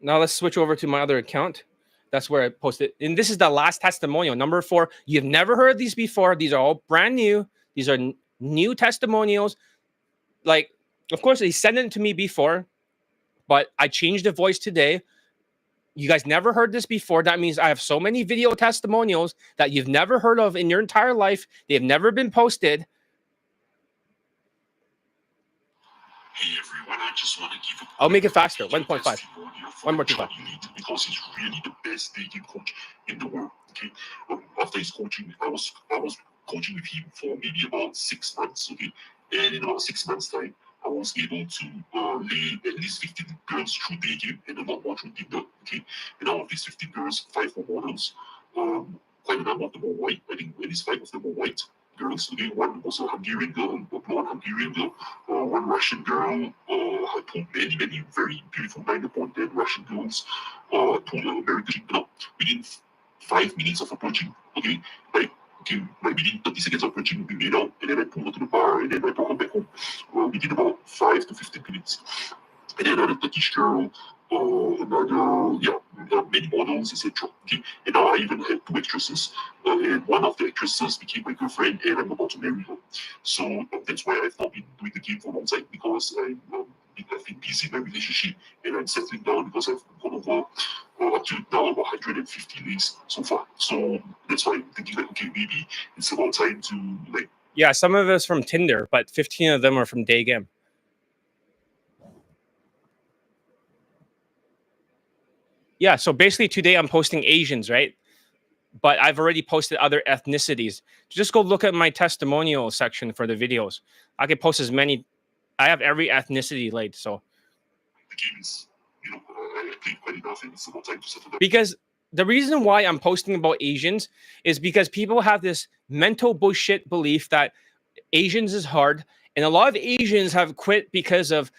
Now let's switch over to my other account. That's where I posted. And this is the last testimonial, number 4. You've never heard these before. These are all brand new. These are new testimonials. Like, of course, they sent it to me before, but I changed the voice today. You guys never heard this before. That means I have so many video testimonials that you've never heard of in your entire life. They've never been posted. Hey everyone, I just want to give a I'll make it faster. 1.5. 1.25. Because he's really the best Daygame coach in the world. Okay. After his coaching, I was coaching with him for maybe about 6 months. Okay. And in about 6 months' time, I was able to lay at least 15 girls through Daygame and a lot more through Tinder. Okay. And out of these 15 girls, 5 were models. quite a number of them were white. I think at least 5 of them were white girls. Okay, one was a Hungarian girl, a blonde Hungarian girl. One Russian girl. I pulled many very beautiful 9-upon-10 Russian girls. I pulled an American. No, within 5 minutes of approaching. Okay, like within 30 seconds of approaching, we made out, and then I pulled her to the bar, and then I brought her back home. Within about 5 to 15 minutes. And then another Turkish girl, many models, etc. Okay, and now I even had 2 actresses, and one of the actresses became my girlfriend, and I'm about to marry her. So that's why I've not been doing the game for a long time, because I've been busy in my relationship, and I'm settling down because I've gone over up to now about 150 days so far. So that's why I'm thinking like, okay, maybe it's about time to like. Yeah, some of us from Tinder, but 15 of them are from Daygame. Yeah, so basically today I'm posting Asians, right? But I've already posted other ethnicities. Just go look at my testimonial section for the videos. I can post as many. I have every ethnicity laid. So The game is, I played quite enough, and it's about time to settle down. Because the reason why I'm posting about Asians is because people have this mental bullshit belief that Asians is hard, and a lot of Asians have quit because of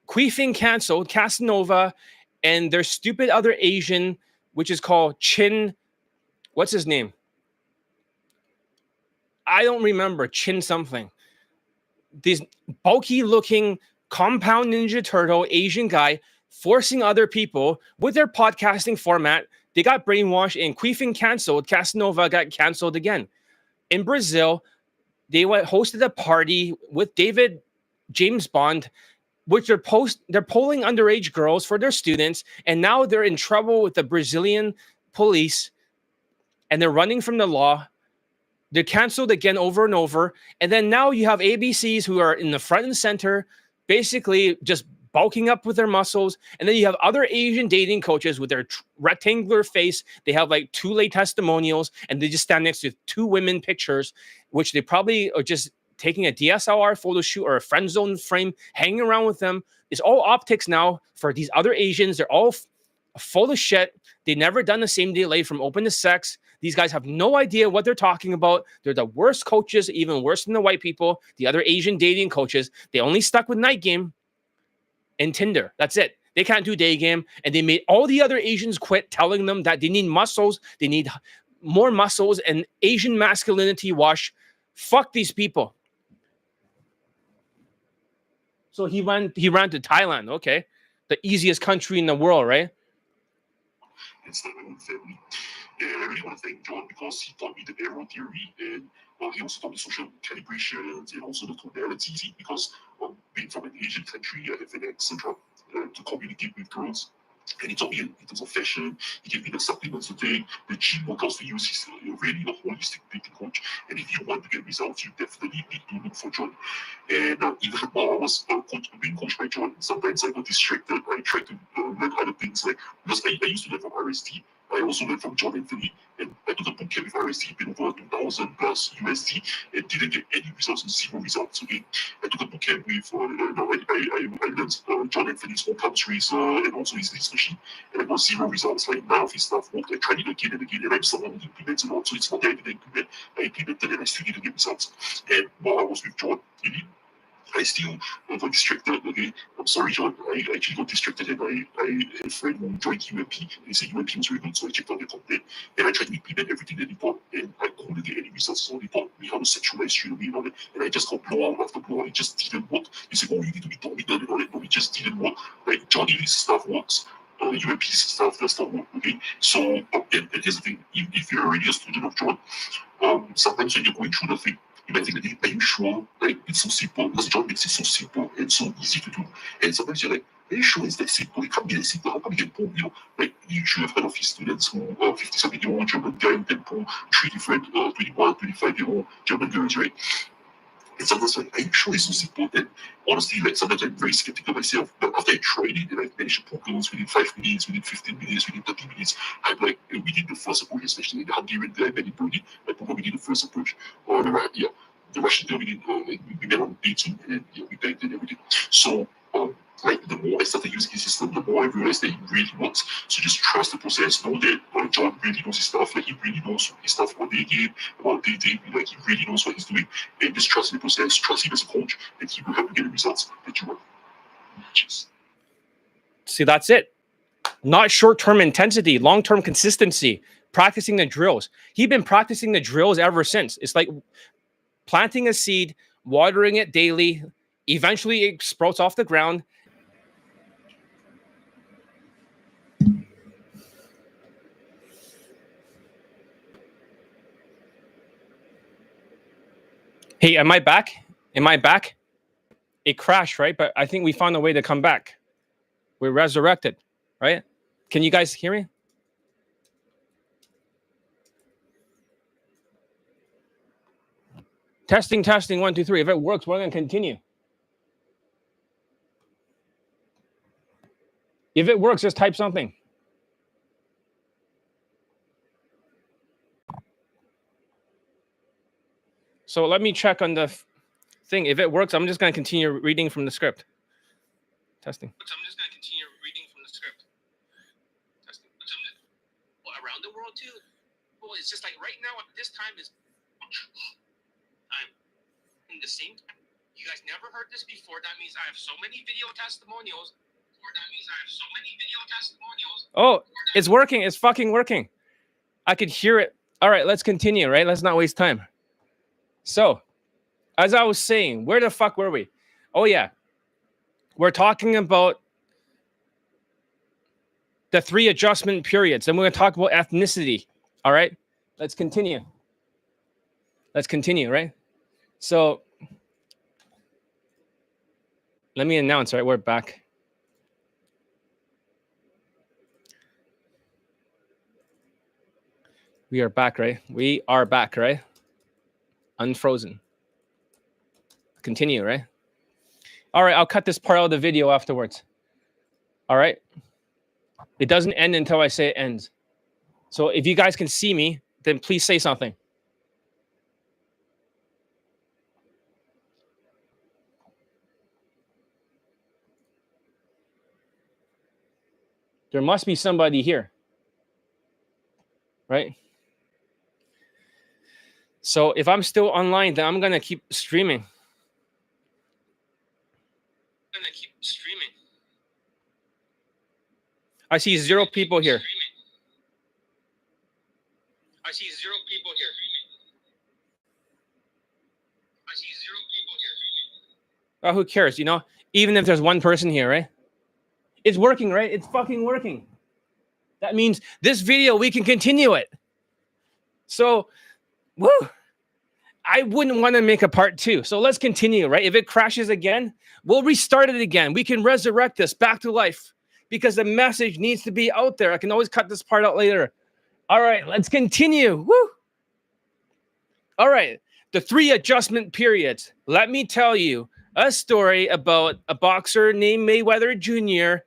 queefing canceled, Casanova, and their stupid other Asian, which is called Chin. What's his name? I don't remember. Chin something. This bulky looking compound Ninja Turtle Asian guy forcing other people with their podcasting format. They got brainwashed and queefing canceled. Casanova got canceled again. In Brazil, they hosted a party with David James Bond, which they're polling underage girls for their students, and now they're in trouble with the Brazilian police, and they're running from the law. They're canceled again over and over. And then now you have ABCs who are in the front and center, basically just bulking up with their muscles. And then you have other Asian dating coaches with their rectangular face. They have like 2 late testimonials, and they just stand next to 2 women pictures, which they probably are just taking a DSLR photo shoot or a friend zone frame, hanging around with them. It's all optics now for these other Asians. They're all full of shit. They never done the same delay from open to sex. These guys have no idea what they're talking about. They're the worst coaches, even worse than the white people, the other Asian dating coaches. They only stuck with Night Game and Tinder. That's it. They can't do Daygame. And they made all the other Asians quit, telling them that they need muscles. They need more muscles and Asian masculinity wash. Fuck these people. So he ran to Thailand. Okay. The easiest country in the world, right? It's like my own family. And I really want to thank John because he taught me the arrow theory, and he also taught me social calibrations and also the tonality, because being from an Asian country, I have an accent to communicate with girls. And he taught me in terms of fashion. He gave me the supplements to take, the gym workouts to use. He's really a holistic dating coach. And if you want to get results, you definitely need to look for John. And even while I was being coached by John, sometimes I got distracted. I tried to learn other things, like because I used to learn from RST. I also learned from John Anthony, and I took a boot camp with RST, paid over 2,000 plus USD, and didn't get any results, 0 results. Okay, I took a boot camp with, I learned John Anthony's home comes racer and also his list machine, and I got 0 results. Like none of his stuff worked. I tried it again and again, and I'm someone who implements a lot, so it's not that I didn't implement. I implemented, and I still didn't get results. And while I was with John, I still got distracted. Okay, I'm sorry, John. I actually got distracted, and I had a friend who joined UMP. And he said UMP was very good, so I checked out their content, and I tried to implement everything that he taught, and I couldn't get any results. So he taught me how to sexualize straight away and all that, and I just got blowout after blowout. It just didn't work. He said, "Oh, you need to be dominant and all that." No, it just didn't work. Like Johnny's stuff works. UMP's stuff does not work. Okay, so and here's the thing: if you're already a student of John, sometimes when you're going through the thing, you might think, are you sure? Like, it's so simple, because John makes it so simple and so easy to do. And sometimes you're like, are you sure it's that simple? It can't be that simple. How come you can pull, like, you should have heard of his students who 50-something-year-old German guy who can pull 3 different 21, 25-year-old German girls, right? And sometimes like, are you sure it's so simple? And honestly, like sometimes I'm very skeptical myself. But after I tried it and I managed to pull girls within 5 minutes, within 15 minutes, within 30 minutes, I'm like, within the first approach, especially the Hungarian guy, Benny Brody, I pulled her within the first approach. The Russian girl, we met on day 2, and we banged and everything. So Like, the more I started using his system, the more I realized that it really works. So just trust the process. Know that John really knows his stuff. Like, he really knows his stuff about Daygame, about Daygame. Like, he really knows what he's doing. And just trust the process. Trust him as a coach, and he will help you get the results that you want. Cheers. See, that's it. Not short-term intensity, long-term consistency, practicing the drills. He's been practicing the drills ever since. It's like planting a seed, watering it daily. Eventually, it sprouts off the ground. Hey, am I back? Am I back? It crashed, right? But I think we found a way to come back. We're resurrected, right? Can you guys hear me? Testing, 1, 2, 3. If it works, we're going to continue. If it works, just type something. So let me check on the thing. If it works, I'm just going to continue reading from the script. Testing. I'm just going to continue reading from the script. Testing. Well, around the world too. Well, it's just like right now at this time is I'm in the same time. You guys never heard this before. That means I have so many video testimonials. Oh, it's working. It's fucking working. I could hear it. All right, let's continue, right? Let's not waste time. So, as I was saying, where the fuck were we? Oh, yeah. We're talking about the 3 adjustment periods. And we're going to talk about ethnicity. All right? Let's continue. Let's continue, right? So, let me announce, right? We're back. We are back, right? We are back, right? Unfrozen. Continue, right? All right, I'll cut this part out of the video afterwards. All right? It doesn't end until I say it ends. So if you guys can see me, then please say something. There must be somebody here, right? So if I'm still online, then I'm going to keep streaming. I see 0 people here. I see 0 people here. Oh, who cares, you know? Even if there's 1 person here, right? It's working, right? It's fucking working. That means this video, we can continue it. So, woo! I wouldn't want to make a part 2. So let's continue, right? If it crashes again, we'll restart it again. We can resurrect this back to life because the message needs to be out there. I can always cut this part out later. All right, let's continue. Woo! All right, the 3 adjustment periods. Let me tell you a story about a boxer named Mayweather Jr.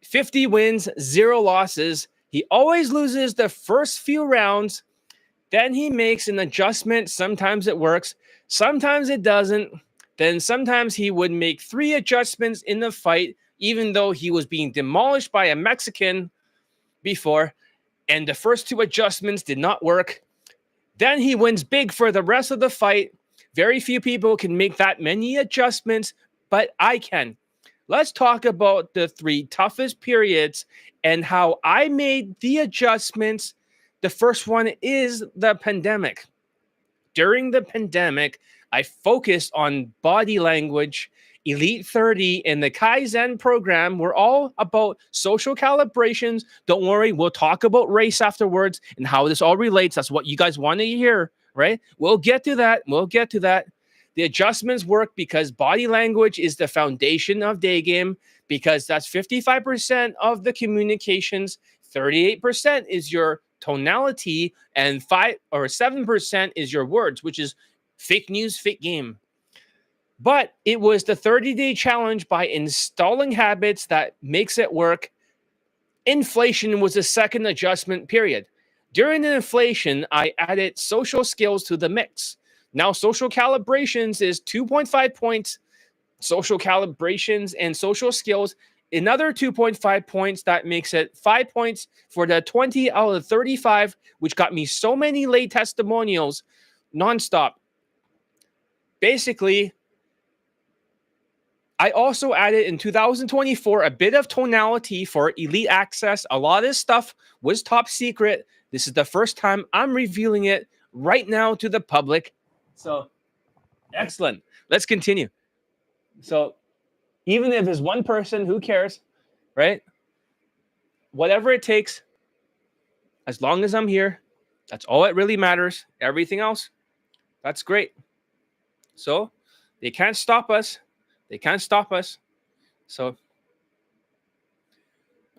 50 wins, 0 losses. He always loses the first few rounds. Then he makes an adjustment. Sometimes it works. Sometimes it doesn't. Then sometimes he would make 3 adjustments in the fight, even though he was being demolished by a Mexican before. And the first 2 adjustments did not work. Then he wins big for the rest of the fight. Very few people can make that many adjustments, but I can. Let's talk about the 3 toughest periods and how I made the adjustments. The first one is the pandemic. During the pandemic, I focused on body language. Elite 30 and the Kaizen program were all about social calibrations. Don't worry, we'll talk about race afterwards and how this all relates. That's what you guys want to hear, right? We'll get to that. We'll get to that. The adjustments work because body language is the foundation of Daygame, because that's 55% of the communications, 38% is your tonality, and 5 or 7% is your words, which is fake news, fake game. But it was the 30-day challenge by installing habits that makes it work. Inflation was the second adjustment period. During the inflation, I added social skills to the mix. Now, social calibrations is 2.5 points social calibrations, and social skills. Another 2.5 points. That makes it 5 points for the 20 out of 35, which got me so many late testimonials nonstop. Basically, I also added in 2024 a bit of tonality for elite access. A lot of this stuff was top secret. This is the first time I'm revealing it right now to the public. So, excellent. Let's continue. So, even if it's one person, who cares, right? Whatever it takes, as long as I'm here, that's all that really matters. Everything else, that's great. So, they can't stop us. They can't stop us. So,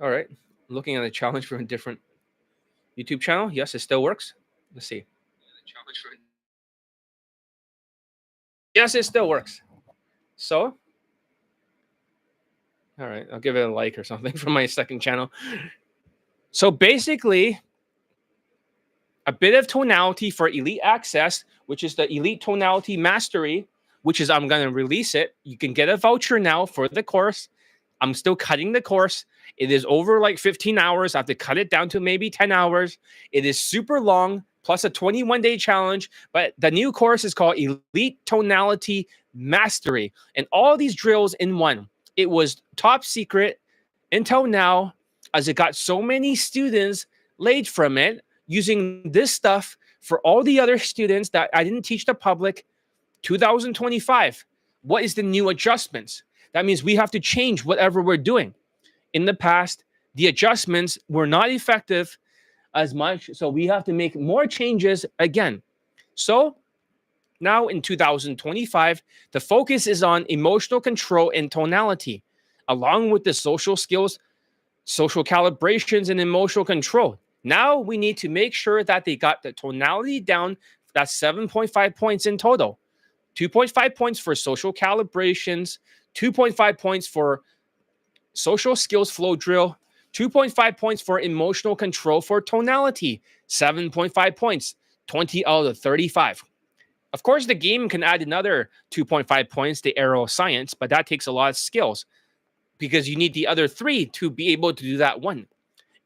all right. Looking at a challenge for a different YouTube channel. Yes, it still works. Let's see. Yes, it still works. So, all right. I'll give it a like or something from my second channel. So basically, a bit of tonality for elite access, which is the elite tonality mastery, which is I'm going to release it. You can get a voucher now for the course. I'm still cutting the course. It is over like 15 hours. I have to cut it down to maybe 10 hours. It is super long, plus a 21-day challenge. But the new course is called Elite Tonality Mastery. And all these drills in one. It was top secret until now, as it got so many students laid from it, using this stuff for all the other students that I didn't teach the public. 2025. What is the new adjustments? That means we have to change whatever we're doing. In the past, the adjustments were not effective as much, so we have to make more changes again. So now in 2025, the focus is on emotional control and tonality, along with the social skills, social calibrations, and emotional control. Now we need to make sure that they got the tonality down. That's 7.5 points in total. 2.5 points for social calibrations, 2.5 points for social skills flow drill, 2.5 points for emotional control for tonality, 7.5 points, 20 out of 35. Of course, the game can add another 2.5 points to aero science, but that takes a lot of skills because you need the other 3 to be able to do that one.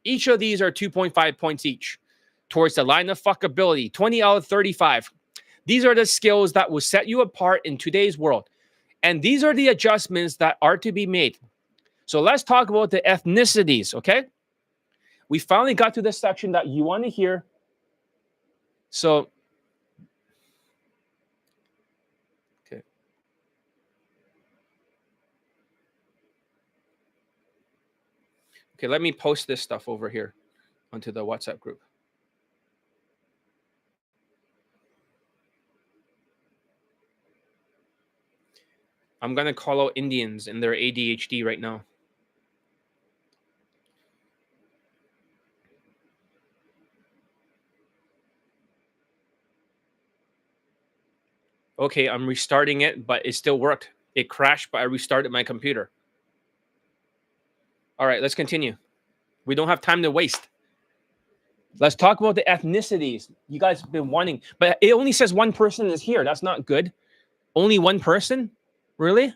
Each of these are 2.5 points each towards the line of fuckability, 20 out of 35. These are the skills that will set you apart in today's world. And these are the adjustments that are to be made. So let's talk about the ethnicities, okay? We finally got to the section that you want to hear. So, okay. Okay, let me post this stuff over here onto the WhatsApp group. I'm going to call out Indians and their ADHD right now. Okay, I'm restarting it, but it still worked. It crashed, but I restarted my computer. All right, let's continue. We don't have time to waste. Let's talk about the ethnicities. You guys have been wanting, but it only says one person is here. That's not good. Only one person? Really?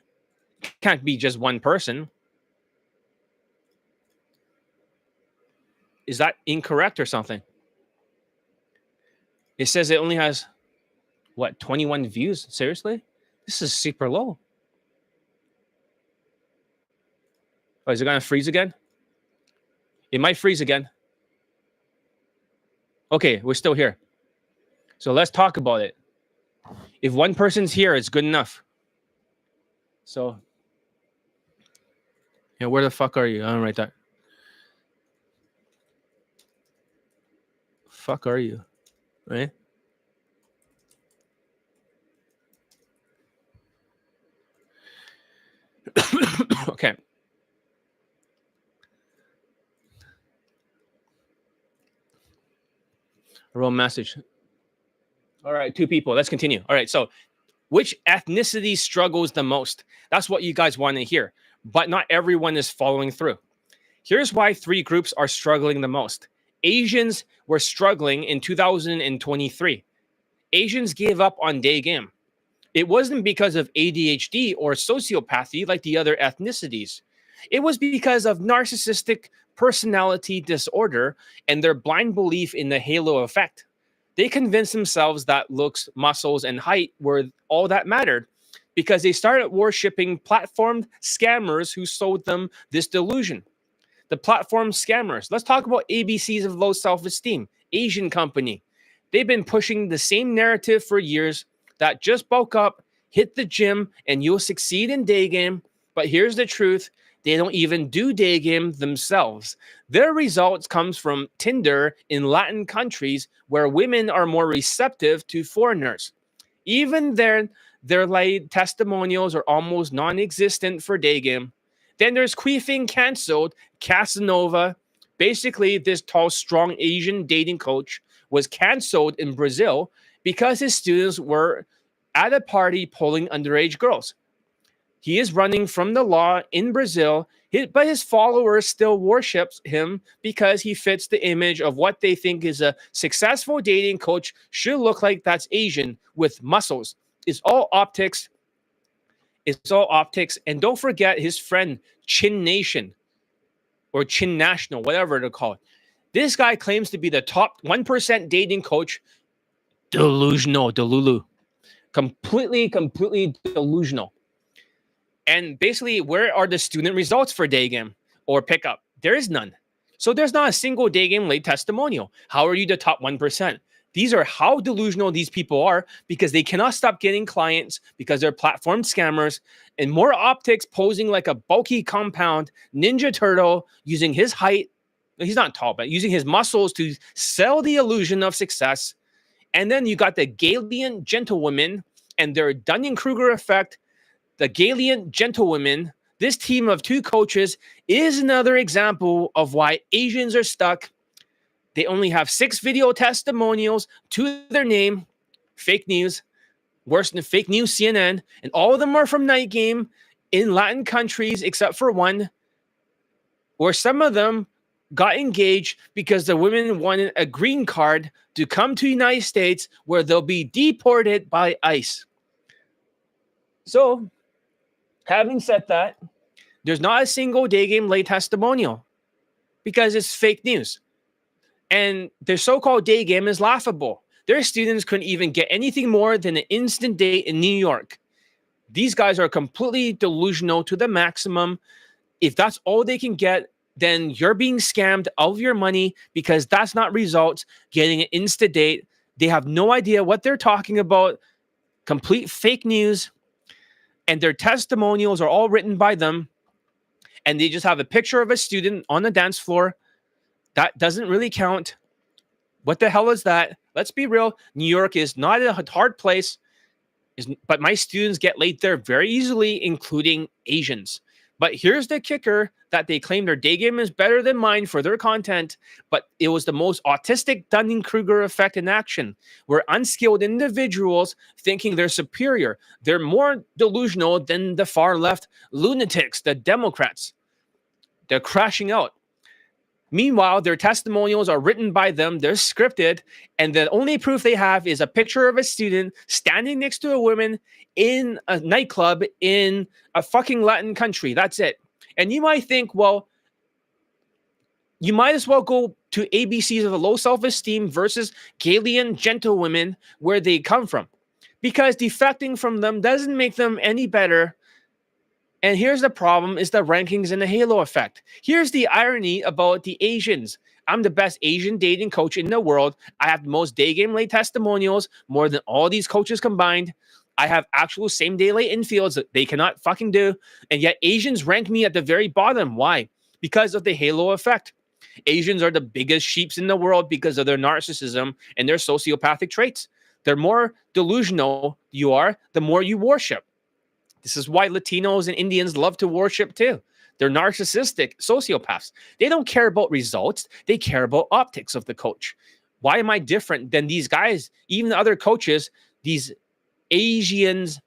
Can't be just one person. Is that incorrect or something? It says it only has, what, 21 views? Seriously? This is super low. Oh, is it going to freeze again? It might freeze again. Okay, we're still here. So let's talk about it. If one person's here, it's good enough. So, yeah, where the fuck are you? I don't write that. Fuck are you? Right? Okay. A real message. All right, 2 people. Let's continue. All right, so which ethnicity struggles the most? That's what you guys want to hear. But not everyone is following through. Here's why 3 groups are struggling the most. Asians were struggling in 2023. Asians gave up on Daygame. It wasn't because of ADHD or sociopathy like the other ethnicities. It was because of narcissistic personality disorder and their blind belief in the halo effect. They convinced themselves that looks, muscles, and height were all that mattered because they started worshipping platform scammers who sold them this delusion. The platform scammers. Let's talk about ABCs of low self-esteem. Asian company. They've been pushing the same narrative for years that just bulk up, hit the gym, and you'll succeed in Daygame. But here's the truth. They don't even do Daygame themselves. Their results comes from Tinder in Latin countries where women are more receptive to foreigners. Even their like testimonials are almost non-existent for Daygame. Then there's Queefing Cancelled, Casanova. Basically, this tall, strong Asian dating coach was canceled in Brazil because his students were at a party pulling underage girls. He is running from the law in Brazil, but his followers still worships him because he fits the image of what they think is a successful dating coach should look like. That's Asian with muscles. It's all optics. It's all optics. And don't forget his friend, Chin Nation or Chin National, whatever to call it. This guy claims to be the top 1% dating coach. Delusional, Delulu. Completely delusional. And basically, where are the student results for Daygame or pickup? There is none. So there's not a single Daygame late testimonial. How are you the top 1%? These are how delusional these people are because they cannot stop getting clients because they're platform scammers and more optics posing like a bulky compound Ninja Turtle using his height. He's not tall, but using his muscles to sell the illusion of success. And then you got the Galilean gentlewomen and their Dunning-Kruger effect. The Galilean gentlewomen, this team of two coaches, is another example of why Asians are stuck. They only have 6 video testimonials to their name. Fake news. Worse than fake news CNN. And all of them are from Night Game in Latin countries except for one, where some of them got engaged because the women wanted a green card to come to the United States where they'll be deported by ICE. So, having said that, there's not a single Daygame late testimonial because it's fake news. And their so-called Daygame is laughable. Their students couldn't even get anything more than an instant date in New York. These guys are completely delusional to the maximum. If that's all they can get, then you're being scammed out of your money because that's not results. Getting an instant date. They have no idea what they're talking about. Complete fake news. And their testimonials are all written by them. And they just have a picture of a student on the dance floor. That doesn't really count. What the hell is that? Let's be real. New York is not a hard place, but my students get laid there very easily, including Asians. But here's the kicker that they claim their Daygame is better than mine for their content, but it was the most autistic Dunning-Kruger effect in action, where unskilled individuals thinking they're superior. They're more delusional than the far left lunatics, the Democrats. They're crashing out. Meanwhile, their testimonials are written by them, they're scripted, and the only proof they have is a picture of a student standing next to a woman in a nightclub in a fucking Latin country. That's it. And you might think, well, you might as well go to ABCs of a low self-esteem versus Galilean gentlewomen where they come from. Because defecting from them doesn't make them any better. And here's the problem is the rankings and the halo effect. Here's the irony about the Asians. I'm the best Asian dating coach in the world. I have the most Daygame late testimonials, more than all these coaches combined. I have actual same day late infields that they cannot fucking do. And yet Asians rank me at the very bottom. Why? Because of the halo effect. Asians are the biggest sheeps in the world because of their narcissism and their sociopathic traits. They're more delusional you are, the more you worship. This is why Latinos and Indians love to worship too. They're narcissistic sociopaths. They don't care about results. They care about optics of the coach. Why am I different than these guys? Even the other coaches, these Asians,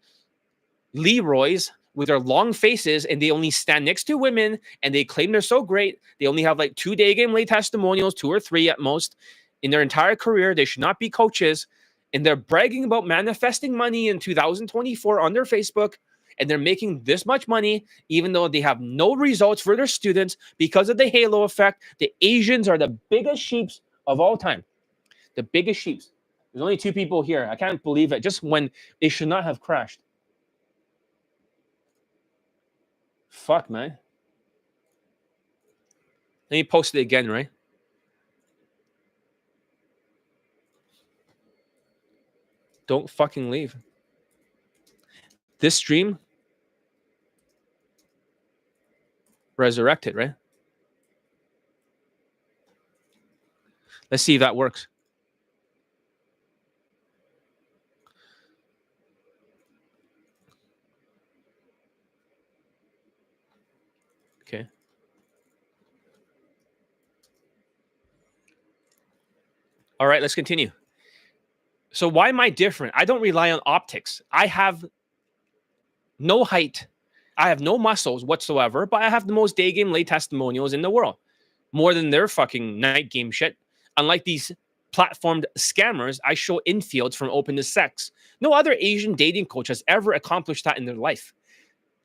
Leroys with their long faces, and they only stand next to women and they claim they're so great. They only have like 2 Daygame late testimonials, 2 or 3 at most in their entire career. They should not be coaches. and they're bragging about manifesting money in 2024 on their Facebook, and they're making this much money, even though they have no results for their students because of the halo effect. The Asians are the biggest sheeps of all time. The biggest sheeps. There's only 2 people here. I can't believe it. Just when they should not have crashed. Fuck, man. Let me post it again, right? Don't fucking leave. This stream resurrected, right? Let's see if that works. Okay. All right, let's continue. So why am I different? I don't rely on optics. I have no height. I have no muscles whatsoever, but I have the most Daygame lay testimonials in the world. More than their fucking night game shit. Unlike these platformed scammers, I show infields from open to sex. No other Asian dating coach has ever accomplished that in their life.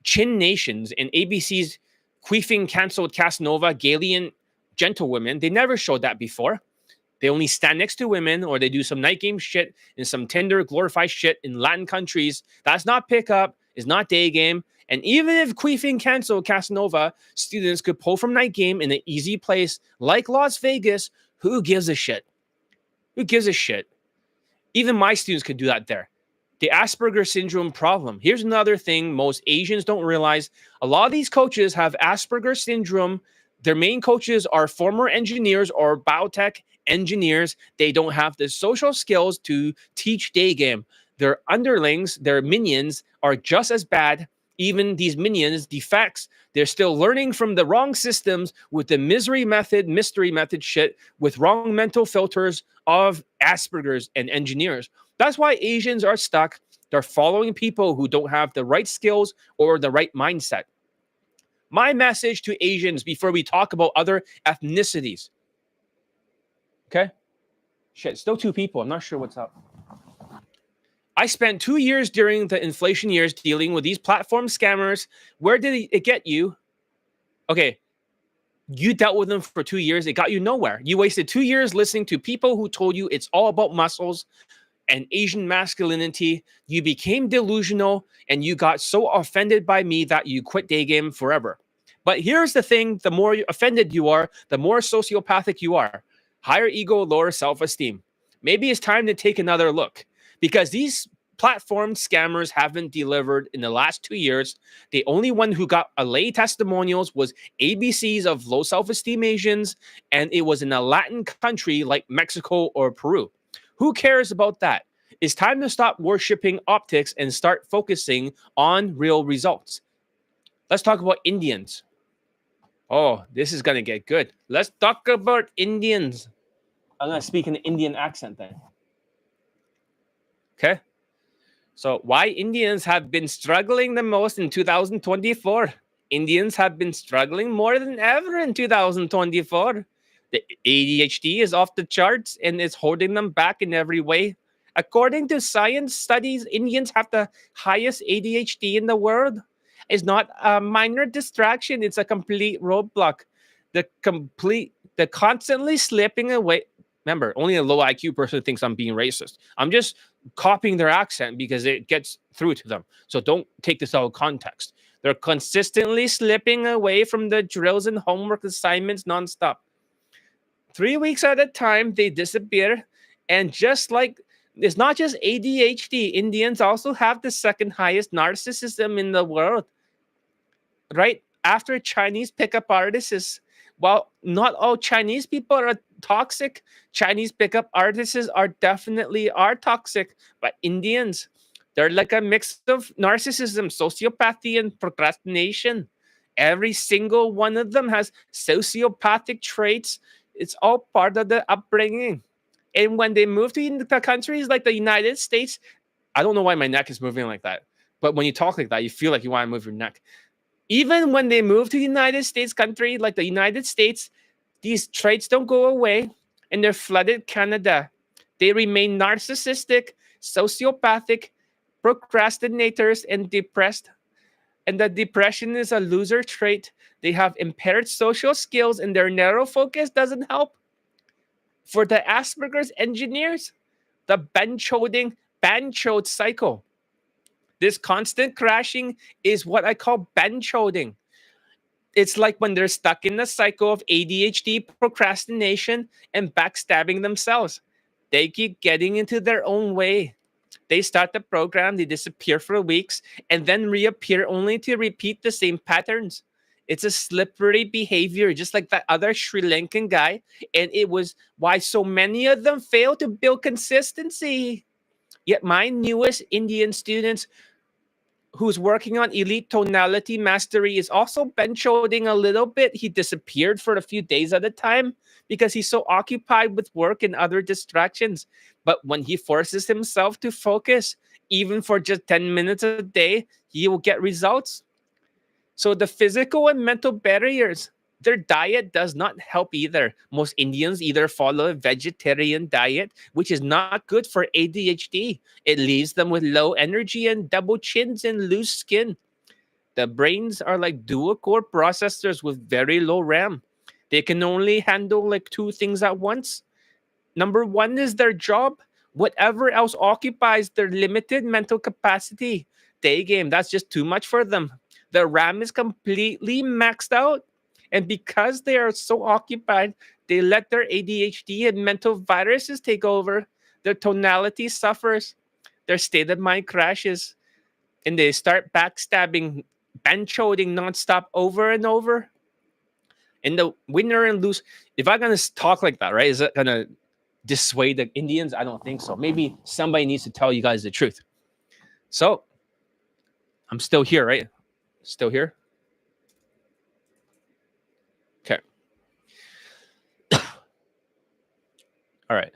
Chin Nations and ABC's queefing canceled Casanova, Galian gentlewomen, they never showed that before. They only stand next to women, or they do some night game shit and some Tinder glorified shit in Latin countries. That's not pickup. It's not day game. And even if queefing cancel Casanova students could pull from night game in an easy place like Las Vegas, who gives a shit? Who gives a shit? Even my students could do that there. The Asperger syndrome problem. Here's another thing most Asians don't realize. A lot of these coaches have Asperger syndrome. Their main coaches are former engineers or biotech engineers. They don't have the social skills to teach day game. Their underlings, their minions, are just as bad. Even these minions, defects, they're still learning from the wrong systems with the mystery method shit, with wrong mental filters of Asperger's and engineers. That's why Asians are stuck. They're following people who don't have the right skills or the right mindset. My message to Asians before we talk about other ethnicities. Okay? Shit, still 2 people. I'm not sure what's up. I spent 2 years during the inflation years dealing with these platform scammers. Where did it get you? Okay, you dealt with them for 2 years. It got you nowhere. You wasted 2 years listening to people who told you it's all about muscles and Asian masculinity. You became delusional and you got so offended by me that you quit day game forever. But here's the thing. The more offended you are, the more sociopathic you are. Higher ego, lower self-esteem. Maybe it's time to take another look, because these platform scammers haven't delivered in the last 2 years. The only one who got a lay testimonials was ABCs of low self-esteem Asians, and it was in a Latin country like Mexico or Peru. Who cares about that? It's time to stop worshiping optics and start focusing on real results. Let's talk about Indians. Oh, this is going to get good. Let's talk about Indians. I'm going to speak in an Indian accent then. Okay. So why Indians have been struggling the most in 2024? Indians have been struggling more than ever in 2024. The ADHD is off the charts and it's holding them back in every way. According to science studies, Indians have the highest ADHD in the world. It's not a minor distraction. It's a complete roadblock. The constantly slipping away. Remember, only a low IQ person thinks I'm being racist. I'm just copying their accent because it gets through to them. So don't take this out of context. They're consistently slipping away from the drills and homework assignments nonstop. 3 weeks at a time, they disappear. And just like, it's not just ADHD. Indians also have the second highest narcissism in the world. Right after Chinese pickup artists. While not all Chinese people are toxic, Chinese pickup artists are definitely toxic. But Indians, they're like a mix of narcissism, sociopathy, and procrastination. Every single one of them has sociopathic traits. It's all part of the upbringing. And when they move to the countries like the United States, I don't know why my neck is moving like that. But when you talk like that, you feel like you want to move your neck. Even when they move to the United States country like the United States, these traits don't go away, and they're flooded Canada. They remain narcissistic, sociopathic, procrastinators, and depressed. And the depression is a loser trait. They have impaired social skills, and their narrow focus doesn't help. For the Asperger's engineers, the benchoding cycle. This constant crashing is what I call benchoding. It's like when they're stuck in a cycle of ADHD, procrastination, and backstabbing themselves. They keep getting into their own way. They start the program, they disappear for weeks, and then reappear only to repeat the same patterns. It's a slippery behavior, just like that other Sri Lankan guy. And it was why so many of them fail to build consistency. Yet my newest Indian students who's working on elite tonality mastery is also benchoding a little bit. He disappeared for a few days at a time because he's so occupied with work and other distractions. But when he forces himself to focus, even for just 10 minutes a day, he will get results. So the physical and mental barriers, their diet does not help either. Most Indians either follow a vegetarian diet, which is not good for ADHD. It leaves them with low energy and double chins and loose skin. The brains are like dual core processors with very low RAM. They can only handle like two things at once. Number one is their job. Whatever else occupies their limited mental capacity. Daygame, that's just too much for them. The RAM is completely maxed out. And because they are so occupied, they let their ADHD and mental viruses take over. Their tonality suffers. Their state of mind crashes. And they start backstabbing, benchoding nonstop over and over. And the winner and lose, if I'm going to talk like that, right, is it going to dissuade the Indians? I don't think so. Maybe somebody needs to tell you guys the truth. So I'm still here, right? Still here? Okay. All right.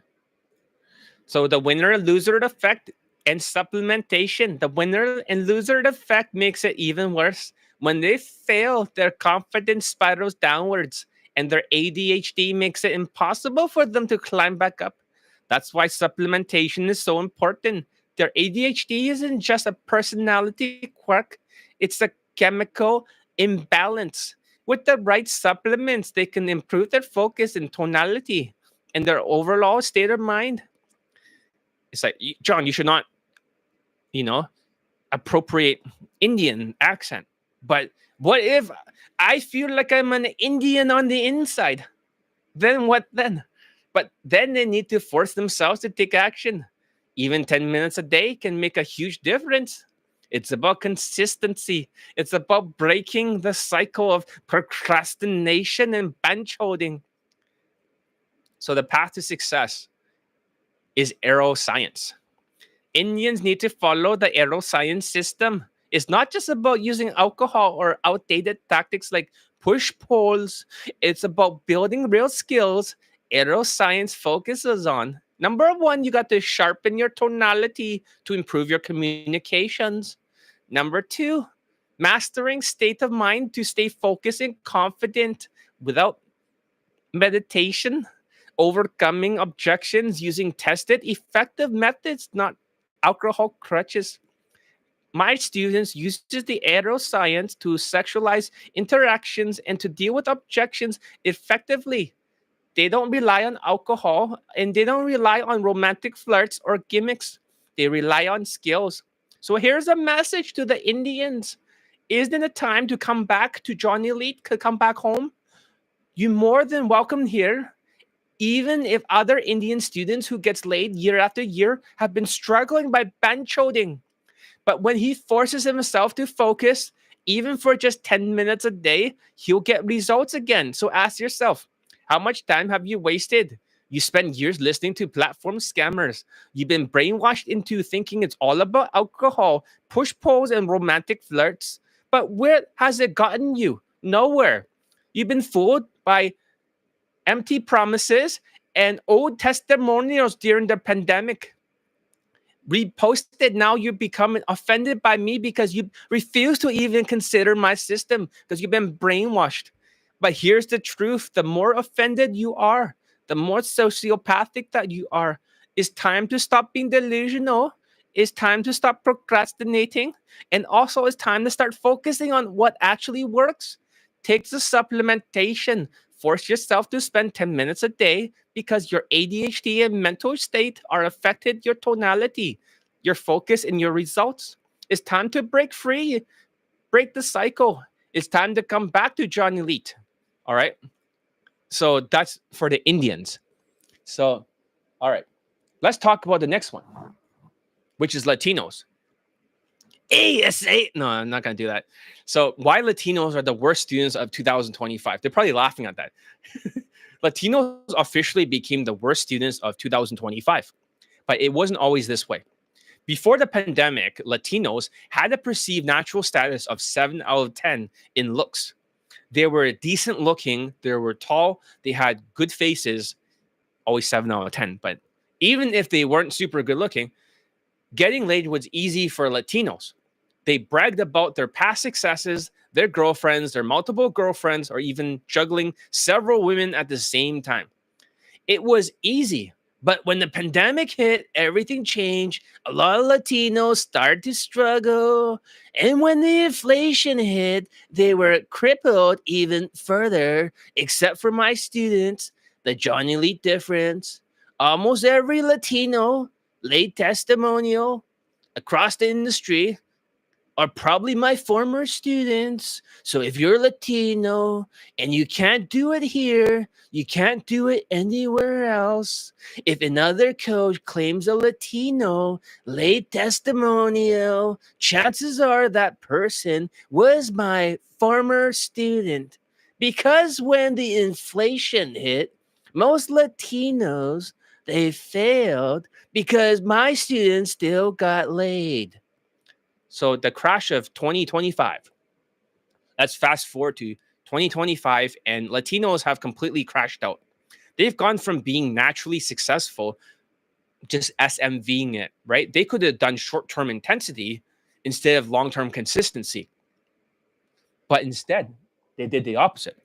So the winner and loser effect and supplementation. The winner and loser effect makes it even worse. When they fail, their confidence spirals downwards, and their ADHD makes it impossible for them to climb back up. That's why supplementation is so important. Their ADHD isn't just a personality quirk, it's a chemical imbalance. With the right supplements, they can improve their focus and tonality and their overall state of mind. It's like, John, you should not, appropriate Indian accent. But what if I feel like I'm an Indian on the inside? Then what then? But then they need to force themselves to take action. Even 10 minutes a day can make a huge difference. It's about consistency. It's about breaking the cycle of procrastination and bench holding. So the path to success is aeroscience. Indians need to follow the aeroscience system. It's not just about using alcohol or outdated tactics like push pulls. It's about building real skills aeroscience focuses on. Number one, you got to sharpen your tonality to improve your communications. Number two, mastering state of mind to stay focused and confident without meditation. Overcoming objections using tested, effective methods, not alcohol crutches. My students uses the aeroscience to sexualize interactions and to deal with objections effectively. They don't rely on alcohol and they don't rely on romantic flirts or gimmicks. They rely on skills. So here's a message to the Indians. Isn't it time to come back to Johnny Elite, come back home? You're more than welcome here. Even if other Indian students who gets laid year after year have been struggling by benchoding. But when he forces himself to focus, even for just 10 minutes a day, he'll get results again. So ask yourself, how much time have you wasted? You spent years listening to platform scammers. You've been brainwashed into thinking it's all about alcohol, push pulls, and romantic flirts. But where has it gotten you? Nowhere. You've been fooled by empty promises and old testimonials during the pandemic. Reposted, now you become offended by me because you refuse to even consider my system because you've been brainwashed. But here's the truth. The more offended you are, the more sociopathic that you are, It's time to stop being delusional. It's time to stop procrastinating. And also, it's time to start focusing on what actually works. Take the supplementation. Force yourself to spend 10 minutes a day because your ADHD and mental state are affected your tonality, your focus, and your results. It's time to break free, break the cycle. It's time to come back to John Elite. All right. So that's for the Indians. So, all right. Let's talk about the next one, which is Latinos. ASA. No, I'm not going to do that. So, why Latinos are the worst students of 2025? They're probably laughing at that. Latinos officially became the worst students of 2025, but it wasn't always this way. Before the pandemic, Latinos had a perceived natural status of 7 out of 10 in looks. They were decent looking, they were tall, they had good faces, always 7 out of 10. But even if they weren't super good looking, getting laid was easy for Latinos. They bragged about their past successes, their girlfriends, their multiple girlfriends, or even juggling several women at the same time. It was easy. But when the pandemic hit, everything changed. A lot of Latinos started to struggle. And when the inflation hit, they were crippled even further, except for my students, the Johnny Elite difference. Almost every Latino laid testimonial across the industry are probably my former students. So if you're Latino and you can't do it here, you can't do it anywhere else. If another coach claims a Latino late testimonial, chances are that person was my former student. Because when the inflation hit, most Latinos, they failed because my students still got laid. So the crash of 2025. Let's fast forward to 2025, and Latinos have completely crashed out. They've gone from being naturally successful, just SMVing it, right? They could have done short-term intensity instead of long-term consistency. But instead, they did the opposite.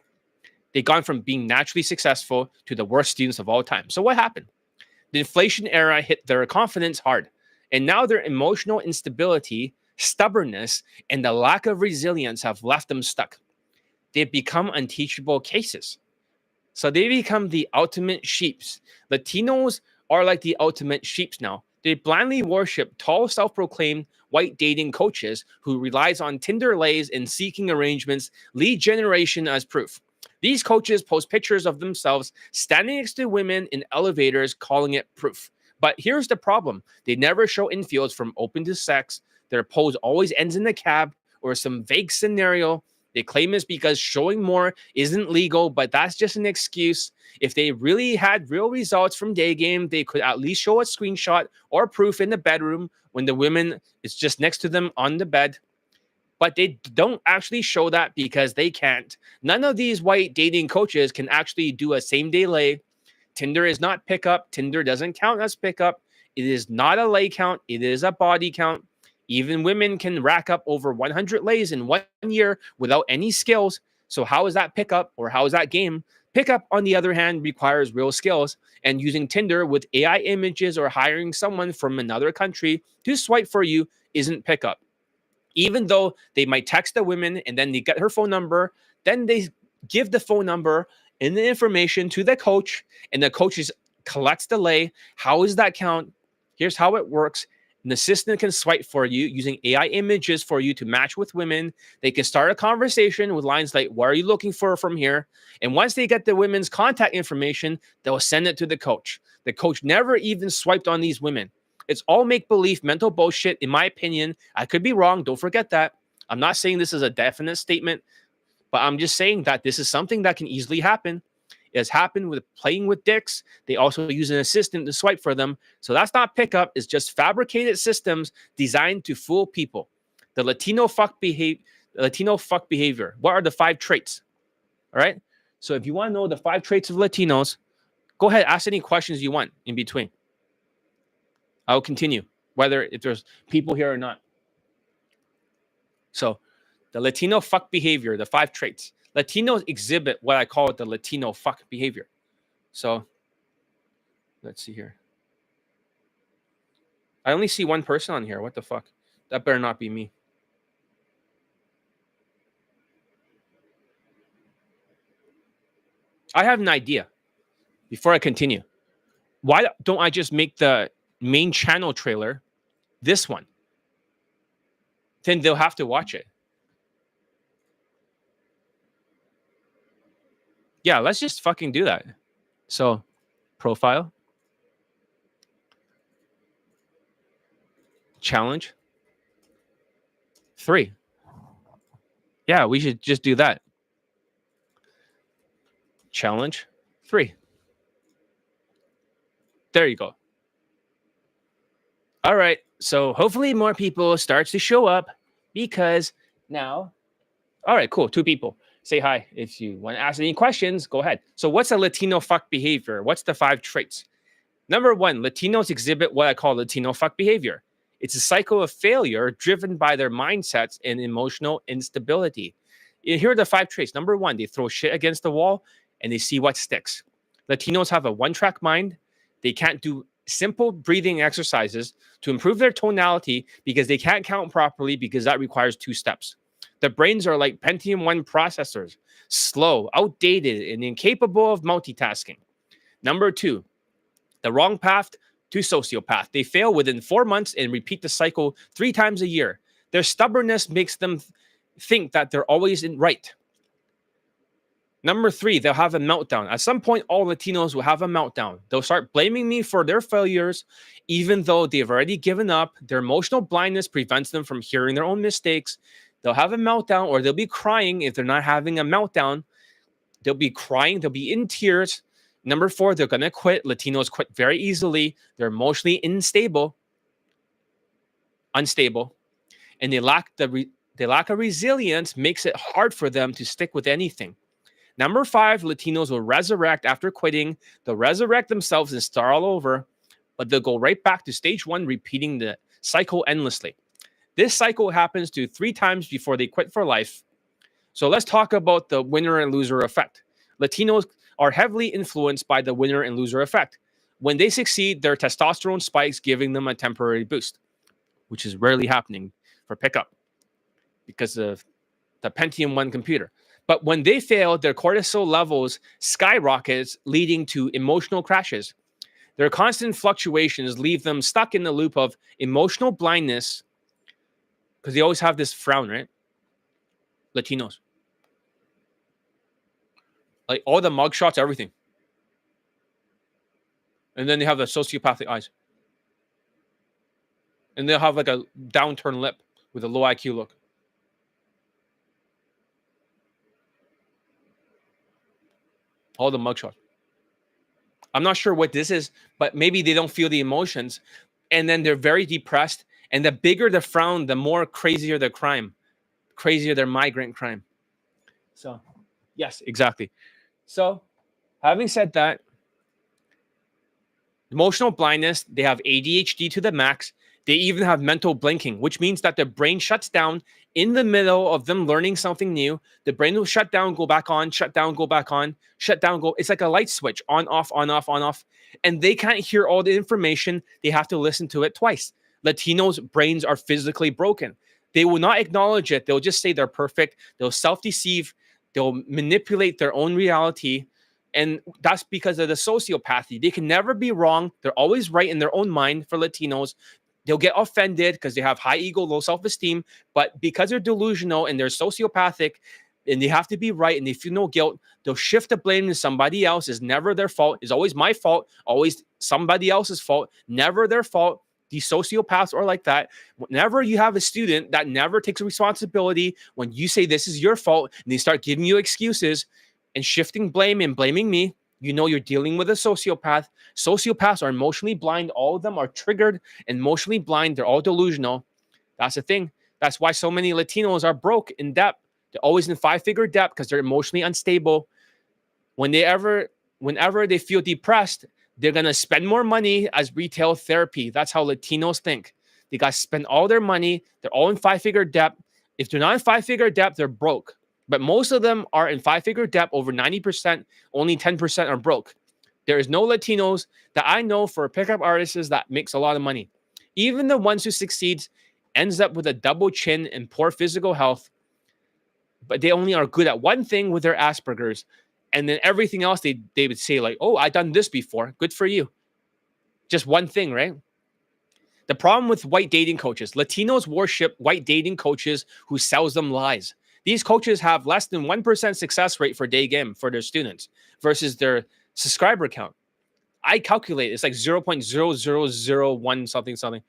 They've gone from being naturally successful to the worst students of all time. So what happened? The inflation era hit their confidence hard, and now their emotional instability, stubbornness, and the lack of resilience have left them stuck. They've become unteachable cases. So they become the ultimate sheeps. Latinos are like the ultimate sheeps now. They blindly worship tall, self-proclaimed white dating coaches who relies on Tinder lays and seeking arrangements, lead generation as proof. These coaches post pictures of themselves standing next to women in elevators, calling it proof. But here's the problem. They never show infields from open to sex. Their pose always ends in a cab or some vague scenario. They claim it's because showing more isn't legal, but that's just an excuse. If they really had real results from Daygame, they could at least show a screenshot or proof in the bedroom when the woman is just next to them on the bed. But they don't actually show that because they can't. None of these white dating coaches can actually do a same-day lay. Tinder is not pickup. Tinder doesn't count as pickup. It is not a lay count. It is a body count. Even women can rack up over 100 lays in 1 year without any skills. So how is that pickup or how is that game? Pickup, on the other hand, requires real skills. And using Tinder with AI images or hiring someone from another country to swipe for you isn't pickup. Even though they might text the woman and then they get her phone number, then they give the phone number and the information to the coach, and the coach collects the lay. How is that count? Here's how it works. An assistant can swipe for you using AI images for you to match with women. They can start a conversation with lines like, what are you looking for from here? And once they get the women's contact information, they'll send it to the coach. The coach never even swiped on these women. It's all make-believe mental bullshit, in my opinion. I could be wrong. Don't forget that. I'm not saying this is a definite statement, but I'm just saying that this is something that can easily happen. It has happened with playing with dicks. They also use an assistant to swipe for them. So that's not pickup. It's just fabricated systems designed to fool people. The Latino fuck behavior. What are the 5 traits? All right. So if you want to know the 5 traits of Latinos, go ahead, ask any questions you want in between. I'll continue, whether if there's people here or not. So the Latino fuck behavior, the 5 traits. Latinos exhibit what I call the Latino fuck behavior. So let's see here. I only see one person on here. What the fuck? That better not be me. I have an idea. Before I continue, why don't I just make the main channel trailer this one? Then they'll have to watch it. Yeah, let's just fucking do that. So, profile, challenge, 3. Yeah, we should just do that. Challenge, 3. There you go. All right. So hopefully more people starts to show up because now. All right, cool. 2 people. Say hi. If you want to ask any questions, go ahead. So what's a Latino fuck behavior? What's the 5 traits? Number 1, Latinos exhibit what I call Latino fuck behavior. It's a cycle of failure driven by their mindsets and emotional instability. Here are the 5 traits. Number 1, they throw shit against the wall and they see what sticks. Latinos have a one-track mind. They can't do simple breathing exercises to improve their tonality because they can't count properly because that requires 2 steps. The brains are like Pentium 1 processors, slow, outdated, and incapable of multitasking. Number 2, the wrong path to sociopath. They fail within 4 months and repeat the cycle 3 times a year. Their stubbornness makes them think that they're always right. Number 3, they'll have a meltdown. At some point, all Latinos will have a meltdown. They'll start blaming me for their failures, even though they've already given up. Their emotional blindness prevents them from hearing their own mistakes. They'll have a meltdown, or they'll be crying. If they're not having a meltdown, they'll be crying. They'll be in tears. Number 4, they're going to quit. Latinos quit very easily. They're emotionally unstable, and they lack a resilience, makes it hard for them to stick with anything. Number 5, Latinos will resurrect after quitting. They'll resurrect themselves and start all over, but they'll go right back to stage 1, repeating the cycle endlessly. This cycle happens to 3 times before they quit for life. So let's talk about the winner and loser effect. Latinos are heavily influenced by the winner and loser effect. When they succeed, their testosterone spikes, giving them a temporary boost, which is rarely happening for pickup because of the Pentium 1 computer. But when they fail, their cortisol levels skyrockets, leading to emotional crashes. Their constant fluctuations leave them stuck in the loop of emotional blindness because they always have this frown, right? Latinos. Like all the mugshots, everything. And then they have the sociopathic eyes. And they'll have like a downturned lip with a low IQ look. All the mugshots. I'm not sure what this is, but maybe they don't feel the emotions. And then they're very depressed. And the bigger the frown, the more crazier the crime. Crazier their migrant crime. So, yes, exactly. So, having said that, emotional blindness, they have ADHD to the max. They even have mental blinking, which means that their brain shuts down in the middle of them learning something new. The brain will shut down, go back on, shut down, go back on, shut down, go. It's like a light switch, on, off, on, off, on, off. And they can't hear all the information. They have to listen to it twice. Latinos' brains are physically broken. They will not acknowledge it. They'll just say they're perfect. They'll self-deceive. They'll manipulate their own reality. And that's because of the sociopathy. They can never be wrong. They're always right in their own mind for Latinos. They'll get offended because they have high ego, low self-esteem. But because they're delusional and they're sociopathic and they have to be right and they feel no guilt, they'll shift the blame to somebody else. It's never their fault. It's always my fault, always somebody else's fault, never their fault. These sociopaths are like that. Whenever you have a student that never takes responsibility, when you say this is your fault and they start giving you excuses and shifting blame and blaming me, you know you're dealing with a sociopath. Sociopaths are emotionally blind. All of them are triggered and emotionally blind. They're all delusional. That's the thing. That's why so many Latinos are broke in debt. They're always in 5-figure debt because they're emotionally unstable. Whenever they feel depressed, they're going to spend more money as retail therapy. That's how Latinos think. They got to spend all their money. They're all in 5-figure debt. If they're not in 5-figure debt, they're broke. But most of them are in 5-figure debt, over 90%, only 10% are broke. There is no Latinos that I know for pickup artists that makes a lot of money. Even the ones who succeed ends up with a double chin and poor physical health, but they only are good at one thing with their Asperger's. And then everything else, they would say like, oh, I've done this before. Good for you. Just one thing, right? The problem with white dating coaches, Latinos worship white dating coaches who sells them lies. These coaches have less than 1% success rate for Daygame for their students versus their subscriber count. I calculate it's like 0.0001 something something.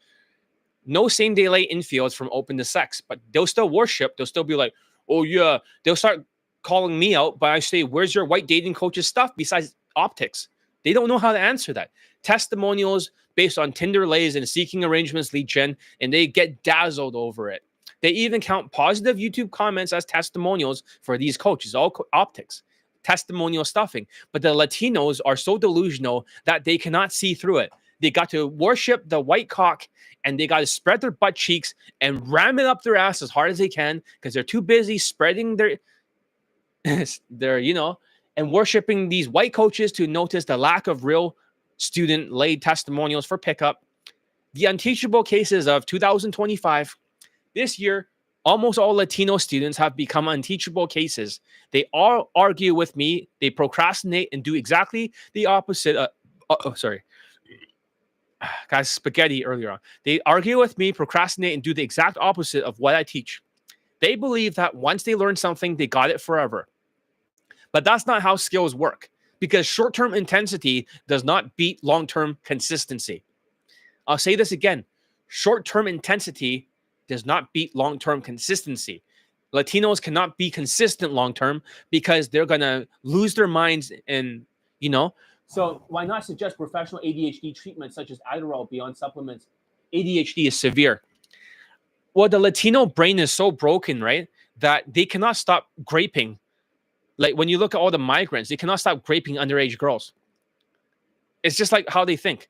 No same day late infields from open to sex, but they'll still worship. They'll still be like, oh yeah. They'll start calling me out, but I say, where's your white dating coach's stuff besides optics? They don't know how to answer that. Testimonials based on Tinder lays and seeking arrangements lead gen, and they get dazzled over it. They even count positive YouTube comments as testimonials for these coaches, all optics, testimonial stuffing. But the Latinos are so delusional that they cannot see through it. They got to worship the white cock, and they got to spread their butt cheeks and ram it up their ass as hard as they can because they're too busy spreading their and worshiping these white coaches to notice the lack of real student laid testimonials for pickup. The unteachable cases of 2025. This year, almost all Latino students have become unteachable cases. They all argue with me. They procrastinate and do exactly the opposite. Got spaghetti earlier on. They argue with me, procrastinate, and do the exact opposite of what I teach. They believe that once they learn something, they got it forever. But that's not how skills work, because short-term intensity does not beat long-term consistency. I'll say this again. Short-term intensity does not beat long-term consistency. Latinos cannot be consistent long-term because they're going to lose their minds and, So why not suggest professional ADHD treatment such as Adderall beyond supplements? ADHD is severe. Well, the Latino brain is so broken, right, that they cannot stop graping. Like when you look at all the migrants, they cannot stop graping underage girls. It's just like how they think.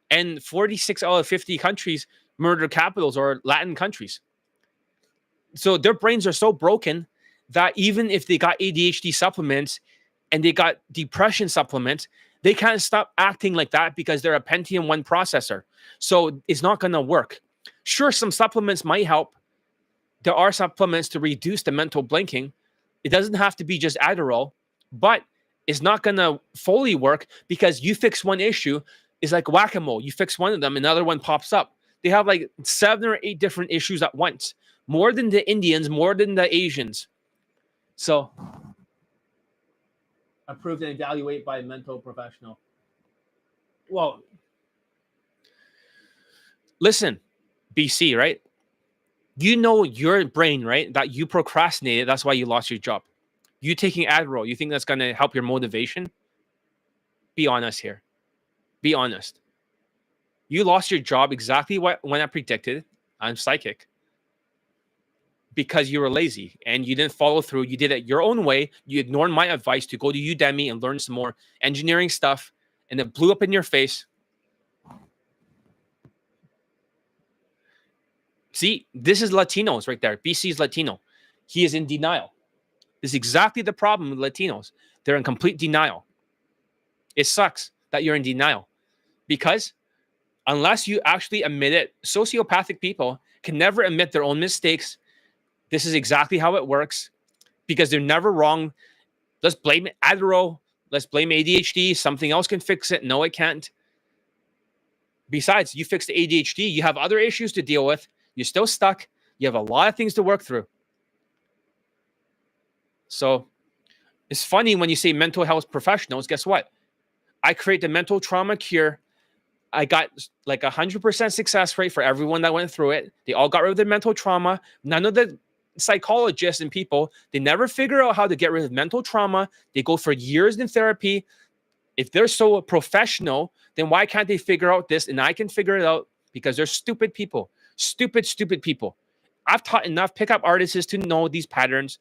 And 46 out of 50 countries, murder capitals are Latin countries. So their brains are so broken that even if they got ADHD supplements and they got depression supplements, they can't stop acting like that because they're a Pentium 1 processor. So it's not going to work. Sure, some supplements might help. There are supplements to reduce the mental blinking. It doesn't have to be just Adderall, but it's not going to fully work because you fix one issue. It's like whack-a-mole. You fix one of them, another one pops up. They have like 7 or 8 different issues at once. More than the Indians, more than the Asians. So, approved and evaluated by a mental professional. Well, listen, BC, right? You know your brain, right? That you procrastinated. That's why you lost your job. You taking Adderall, you think that's going to help your motivation? Be honest here. Be honest. You lost your job exactly when I predicted. I'm psychic. Because you were lazy and you didn't follow through. You did it your own way. You ignored my advice to go to Udemy and learn some more engineering stuff, and it blew up in your face. See, this is Latinos right there. BC is Latino. He is in denial. This is exactly the problem with Latinos. They're in complete denial. It sucks that you're in denial because unless you actually admit it, sociopathic people can never admit their own mistakes. This is exactly how it works because they're never wrong. Let's blame Adderall. Let's blame ADHD. Something else can fix it. No, it can't. Besides, you fix the ADHD. You have other issues to deal with. You're still stuck. You have a lot of things to work through. So it's funny when you say mental health professionals. Guess what? I create the mental trauma cure. I got like 100% success rate for everyone that went through it. They all got rid of their mental trauma. None of the psychologists and people, they never figure out how to get rid of mental trauma. They go for years in therapy. If they're so professional, then why can't they figure out this? And I can figure it out because they're stupid people. Stupid people. I've taught enough pickup artists to know these patterns.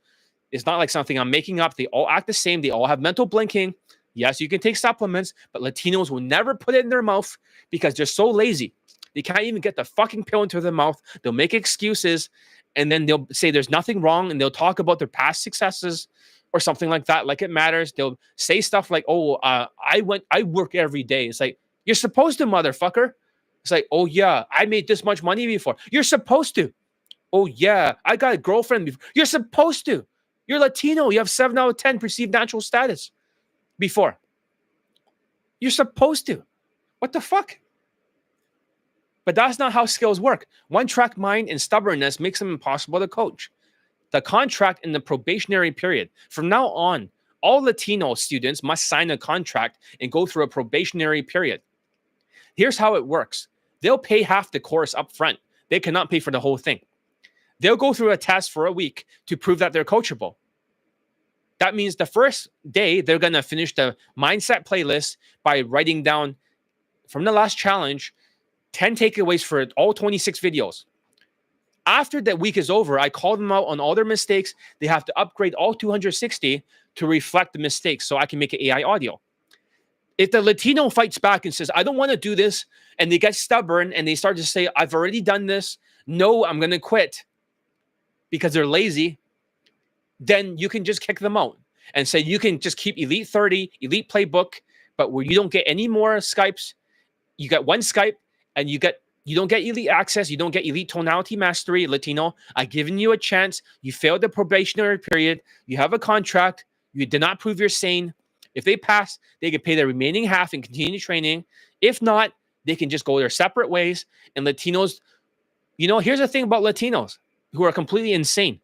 It's not like something I'm making up. They all act the same. They all have mental blinking. Yes, you can take supplements, but Latinos will never put it in their mouth because they're so lazy. They can't even get the fucking pill into their mouth. They'll make excuses, and then they'll say there's nothing wrong, and they'll talk about their past successes or something like that, like it matters. They'll say stuff like, I work every day. It's like, you're supposed to, motherfucker. It's like, oh yeah, I made this much money before. You're supposed to. Oh yeah, I got a girlfriend before. You're supposed to. You're Latino. You have 7 out of 10 perceived natural status before. You're supposed to. What the fuck? But that's not how skills work. One-track mind and stubbornness makes them impossible to coach. The contract in the probationary period. From now on, all Latino students must sign a contract and go through a probationary period. Here's how it works. They'll pay half the course up front. They cannot pay for the whole thing. They'll go through a test for a week to prove that they're coachable. That means the first day, they're going to finish the mindset playlist by writing down from the last challenge 10 takeaways for all 26 videos. After that week is over, I call them out on all their mistakes. They have to upgrade all 260 to reflect the mistakes so I can make an AI audio. If the Latino fights back and says, I don't want to do this, and they get stubborn and they start to say, I've already done this. No, I'm going to quit because they're lazy. Then you can just kick them out and say, you can just keep Elite 30, Elite Playbook, but where you don't get any more Skypes, you get one Skype and you don't get Elite Access, you don't get Elite Tonality Mastery, Latino. I've given you a chance. You failed the probationary period. You have a contract. You did not prove you're sane. If they pass, they can pay the remaining half and continue training. If not, they can just go their separate ways. And Latinos, here's the thing about Latinos who are completely insane.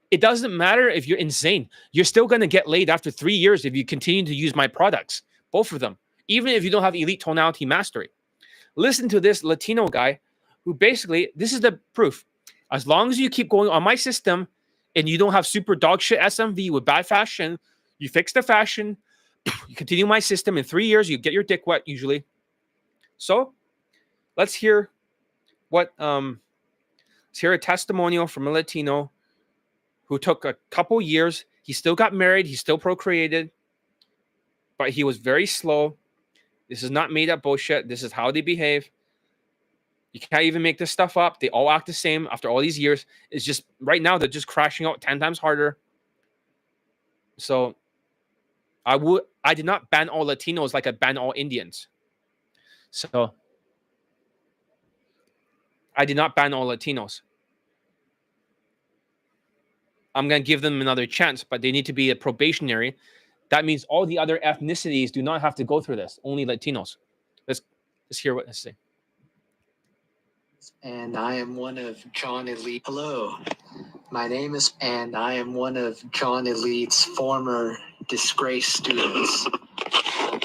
It doesn't matter if you're insane. You're still going to get laid after 3 years if you continue to use my products, both of them, even if you don't have Elite Tonality Mastery. Listen to this Latino guy who basically, this is the proof. As long as you keep going on my system and you don't have super dog shit SMV with bad fashion, you fix the fashion, you continue my system, in 3 years, you get your dick wet usually. So let's hear let's hear a testimonial from a Latino who took a couple years. He still got married. He still procreated, but he was very slow. This is not made up bullshit. This is how they behave. You can't even make this stuff up. They all act the same after all these years. It's just right now they're just crashing out 10 times harder. So I did not ban all Latinos like I ban all Indians. So I did not ban all Latinos. I'm going to give them another chance, but they need to be a probationary. That means all the other ethnicities do not have to go through this. Only Latinos. Let's hear what they say. And I am one of John Elite. Hello, my name is, and I am one of John Elite's former disgraced students.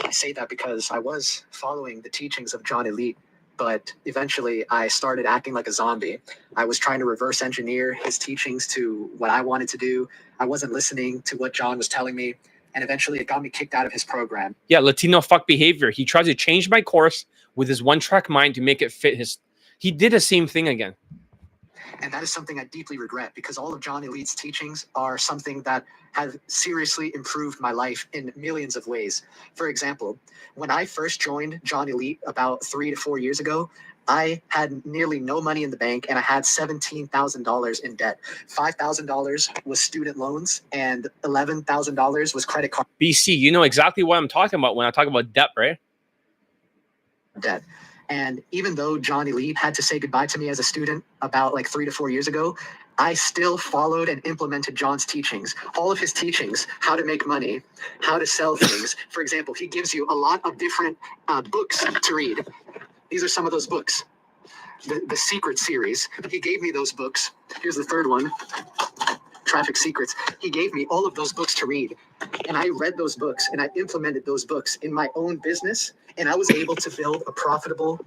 I say that because I was following the teachings of John Elite, but eventually I started acting like a zombie. I was trying to reverse engineer his teachings to what I wanted to do. I wasn't listening to what John was telling me, and eventually it got me kicked out of his program. Yeah, Latino fuck behavior. He tried to change my course with his one-track mind to make it fit his... He did the same thing again. And that is something I deeply regret, because all of John Elite's teachings are something that have seriously improved my life in millions of ways. For example, when I first joined John Elite about 3 to 4 years ago, I had nearly no money in the bank and I had $17,000 in debt. $5,000 was student loans and $11,000 was credit card BC, you know exactly what I'm talking about when I talk about debt, right? debt. And even though John Elite had to say goodbye to me as a student about like 3 to 4 years ago, I still followed and implemented John's teachings. All of his teachings, how to make money, how to sell things. For example, he gives you a lot of different books to read. These are some of those books. The Secret series, he gave me those books. Here's the third one, Traffic Secrets. He gave me all of those books to read. And I read those books and I implemented those books in my own business. And I was able to build a profitable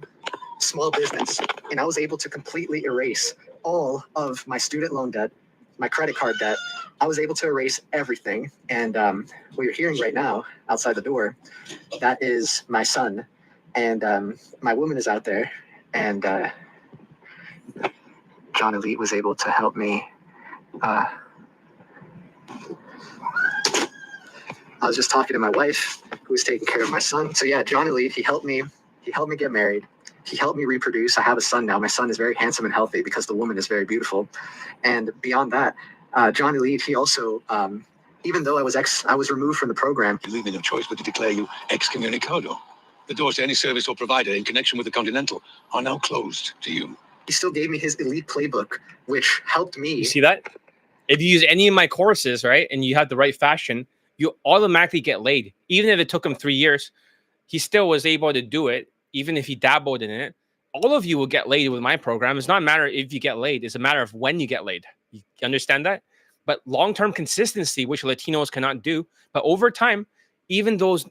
small business. And I was able to completely erase all of my student loan debt, my credit card debt. I was able to erase everything. And what you're hearing right now outside the door, that is my son. And my woman is out there. And John Elite was able to help me. I was just talking to my wife, who was taking care of my son. So yeah, John Elite, he helped me get married. He helped me reproduce. I have a son now. My son is very handsome and healthy because the woman is very beautiful. And beyond that, John Elite, he also, even though I was removed from the program. You leave me no choice but to declare you excommunicado. The doors to any service or provider in connection with the Continental are now closed to you. He still gave me his elite playbook, which helped me. You see that? If you use any of my courses, right, and you have the right fashion, you automatically get laid. Even if it took him 3 years, he still was able to do it, even if he dabbled in it. All of you will get laid with my program. It's not a matter if you get laid. It's a matter of when you get laid. You understand that? But long-term consistency, which Latinos cannot do. But over time, even those,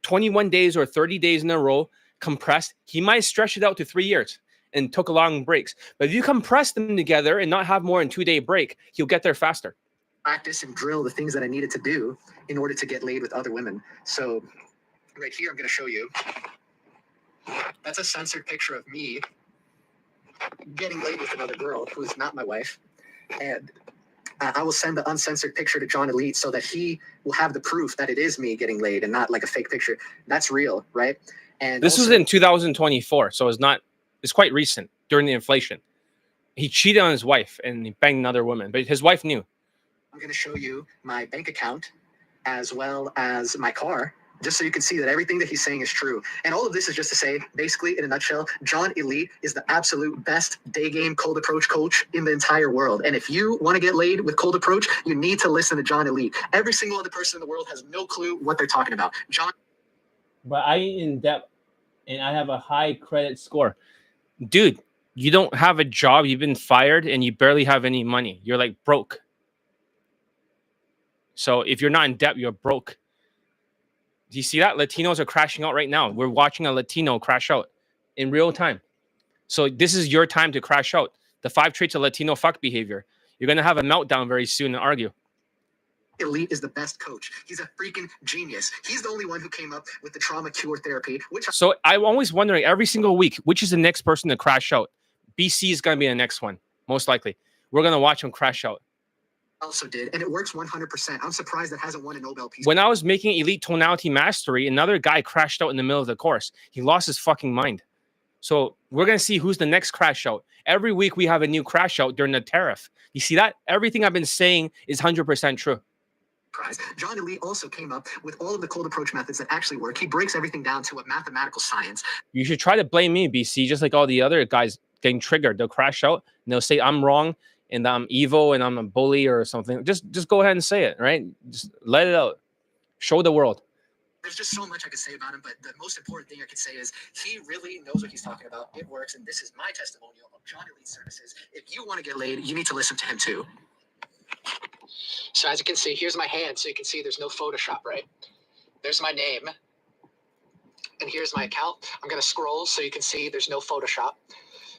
21 days or 30 days in a row compressed, he might stretch it out to 3 years and took long breaks. But if you compress them together and not have more than 2-day break, he'll get there faster. Practice and drill the things that I needed to do in order to get laid with other women. So right here, I'm going to show you. That's a censored picture of me getting laid with another girl who is not my wife. And I will send the uncensored picture to John Elite so that he will have the proof that it is me getting laid and not like a fake picture. That's real, right? And this was in 2024, so it's quite recent during the inflation. He cheated on his wife and he banged another woman, but his wife knew. I'm going to show you my bank account as well as my car, just so you can see that everything that he's saying is true. And all of this is just to say, basically, in a nutshell, John Elite is the absolute best day game cold approach coach in the entire world. And if you want to get laid with cold approach, you need to listen to John Elite. Every single other person in the world has no clue what they're talking about. But I in depth and I have a high credit score. Dude, you don't have a job, you've been fired, and you barely have any money. You're like broke. So if you're not in debt, you're broke. Do you see that? Latinos are crashing out right now. We're watching a Latino crash out in real time. So this is your time to crash out. The 5 traits of Latino fuck behavior. You're going to have a meltdown very soon and argue. Elite is the best coach. He's a freaking genius. He's the only one who came up with the trauma cure therapy. So I'm always wondering every single week, which is the next person to crash out? BC is going to be the next one, most likely. We're going to watch him crash out. Also did, and it works 100%. I'm surprised that hasn't won a Nobel Peace. When I was making Elite Tonality Mastery, another guy crashed out in the middle of the course. He lost his fucking mind. So we're going to see who's the next crash out. Every week we have a new crash out during the tariff. You see that? Everything I've been saying is 100% true. John Elite also came up with all of the cold approach methods that actually work. He breaks everything down to a mathematical science. You should try to blame me, BC, just like all the other guys getting triggered. They'll crash out and they'll say I'm wrong and I'm evil and I'm a bully or something. Just go ahead and say it, right? Just let it out. Show the world. There's just so much I could say about him, but the most important thing I could say is he really knows what he's talking about. It works, and this is my testimonial of John Elite services. If you want to get laid, you need to listen to him too. So as you can see, here's my hand, so you can see there's no Photoshop, right? There's my name, and here's my account. I'm going to scroll so you can see there's no Photoshop.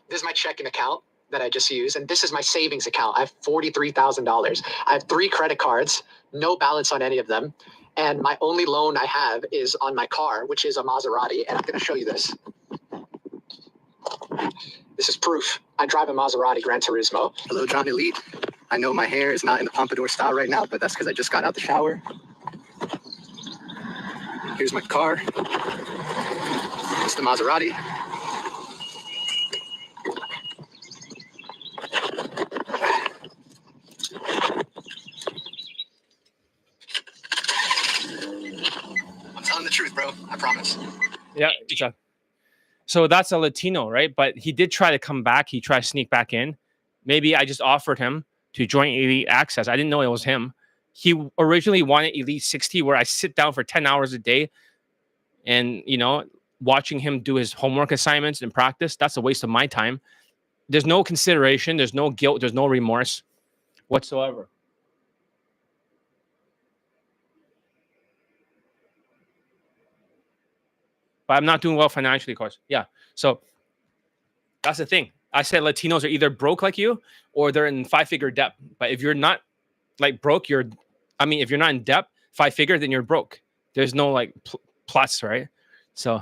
This is my checking account that I just used, and this is my savings account. I have $43,000. I have 3 credit cards, no balance on any of them, and my only loan I have is on my car, which is a Maserati, and I'm going to show you this. This is proof. I drive a Maserati Gran Turismo. Hello, John Elite. I know my hair is not in the pompadour style right now, but that's because I just got out the shower. Here's my car. It's the Maserati. I'm telling the truth, bro. I promise. Yeah. So that's a Latino, right? But he did try to come back. He tried to sneak back in. Maybe I just offered him to join Elite Access. I didn't know it was him. He originally wanted Elite 60, where I sit down for 10 hours a day and, watching him do his homework assignments and practice. That's a waste of my time. There's no consideration. There's no guilt. There's no remorse whatsoever. But I'm not doing well financially, of course. Yeah. So that's the thing. I said Latinos are either broke like you or they're in 5-figure debt. But if you're not like broke, if you're not in debt, 5-figure, then you're broke. There's no like plus, right? So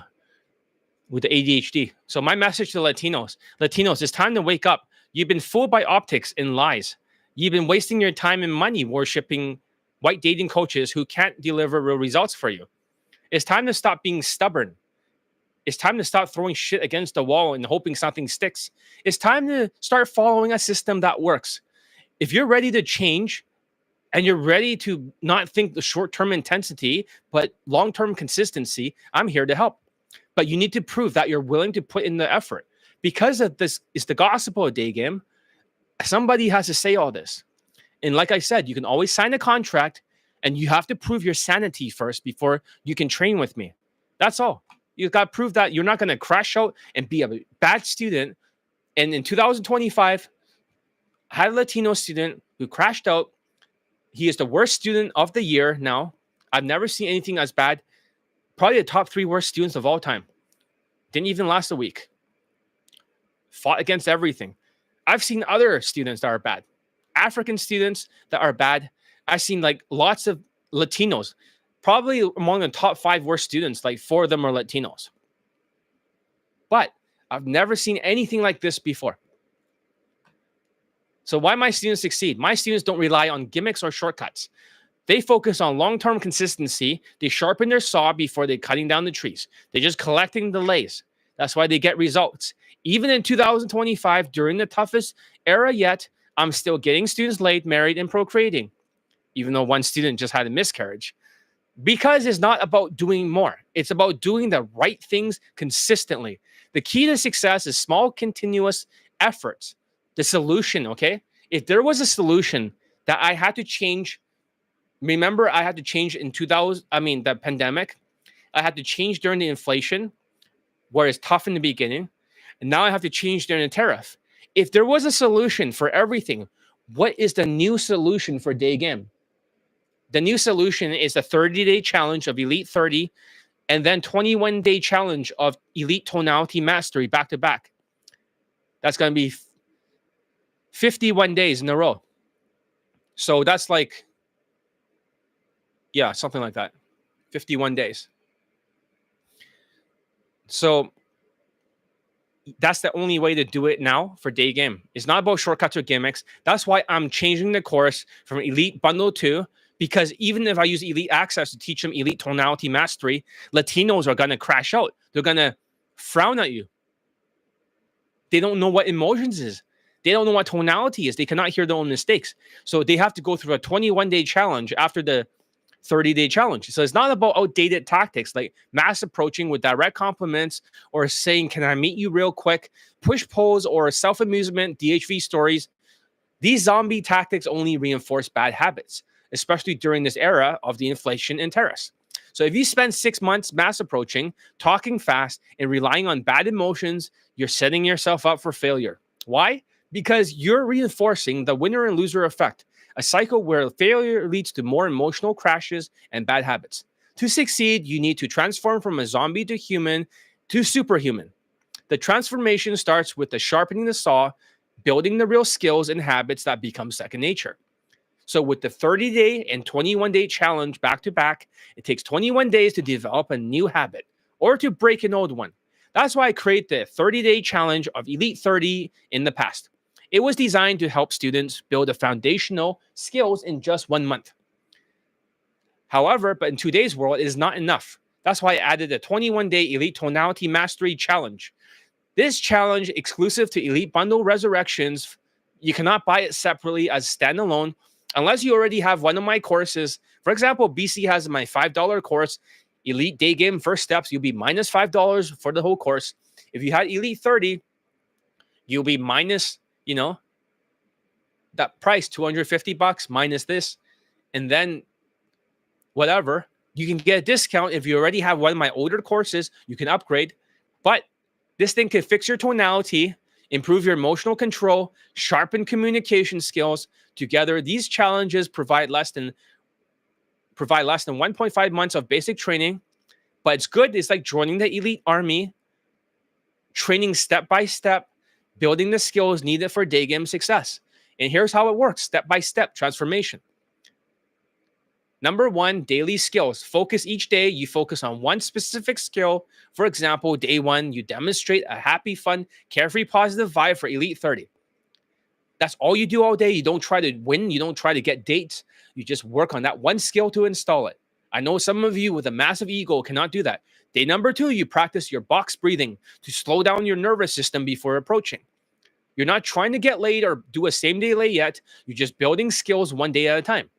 with the ADHD. So my message to Latinos, it's time to wake up. You've been fooled by optics and lies. You've been wasting your time and money worshiping white dating coaches who can't deliver real results for you. It's time to stop being stubborn. It's time to stop throwing shit against the wall and hoping something sticks. It's time to start following a system that works. If you're ready to change, and you're ready to not think the short-term intensity, but long-term consistency, I'm here to help. But you need to prove that you're willing to put in the effort. Because of this is the gospel of Daygame, somebody has to say all this. And like I said, you can always sign a contract, and you have to prove your sanity first before you can train with me. That's all. You've got to prove that you're not going to crash out and be a bad student. And in 2025, I had a Latino student who crashed out. He is the worst student of the year now. I've never seen anything as bad. Probably the top 3 worst students of all time. Didn't even last a week. Fought against everything. I've seen other students that are bad. African students that are bad. I've seen like lots of Latinos. Probably among the top 5 worst students, like 4 of them are Latinos. But I've never seen anything like this before. So why my students succeed? My students don't rely on gimmicks or shortcuts. They focus on long-term consistency. They sharpen their saw before they're cutting down the trees. They're just collecting the lays. That's why they get results. Even in 2025, during the toughest era yet, I'm still getting students laid, married, and procreating, even though one student just had a miscarriage. Because it's not about doing more. It's about doing the right things consistently. The key to success is small, continuous efforts. The solution, okay? If there was a solution that I had to change, remember I had to change in the pandemic. I had to change during the inflation, where it's tough in the beginning. And now I have to change during the tariff. If there was a solution for everything, what is the new solution for Daygame? The new solution is a 30-day challenge of Elite 30 and then 21-day challenge of Elite Tonality Mastery back to back. That's going to be 51 days in a row. So that's like, yeah, something like that. 51 days. So that's the only way to do it now for Daygame. It's not about shortcuts or gimmicks. That's why I'm changing the course from Elite Bundle 2, because even if I use Elite Access to teach them Elite Tonality Mastery, Latinos are going to crash out. They're going to frown at you. They don't know what emotions is. They don't know what tonality is. They cannot hear their own mistakes. So they have to go through a 21-day challenge after the 30-day challenge. So it's not about outdated tactics like mass approaching with direct compliments or saying, can I meet you real quick? Push polls or self-amusement, DHV stories. These zombie tactics only reinforce bad habits, especially during this era of the inflation and tariffs. So if you spend 6 months mass approaching, talking fast, and relying on bad emotions, you're setting yourself up for failure. Why? Because you're reinforcing the winner and loser effect, a cycle where failure leads to more emotional crashes and bad habits. To succeed, you need to transform from a zombie to human to superhuman. The transformation starts with the sharpening the saw, building the real skills and habits that become second nature. So with the 30-day and 21-day challenge back to back, it takes 21 days to develop a new habit or to break an old one. That's why I create the 30-day challenge of Elite 30 in the past. It was designed to help students build the foundational skills in just 1 month. However, but in today's world, it is not enough. That's why I added a 21-day Elite Tonality Mastery Challenge. This challenge, exclusive to Elite Bundle Resurrections, you cannot buy it separately as standalone unless you already have one of my courses. For example, BC has my $5 course, Elite Daygame First Steps. You'll be minus $5 for the whole course. If you had Elite 30, you'll be minus, that price, $250 minus this. And then whatever, you can get a discount. If you already have one of my older courses, you can upgrade. But this thing can fix your tonality, improve your emotional control, sharpen communication skills. Together, these challenges provide less than 1.5 months of basic training. But it's good. It's like joining the elite army, training step by step, building the skills needed for Daygame success. And here's how it works, step-by-step transformation. Number 1, daily skills. Focus each day. You focus on one specific skill. For example, day 1, you demonstrate a happy, fun, carefree, positive vibe for Elite 30. That's all you do all day. You don't try to win. You don't try to get dates. You just work on that one skill to install it. I know some of you with a massive ego cannot do that. Day number 2, you practice your box breathing to slow down your nervous system before approaching. You're not trying to get laid or do a same-day lay yet. You're just building skills one day at a time.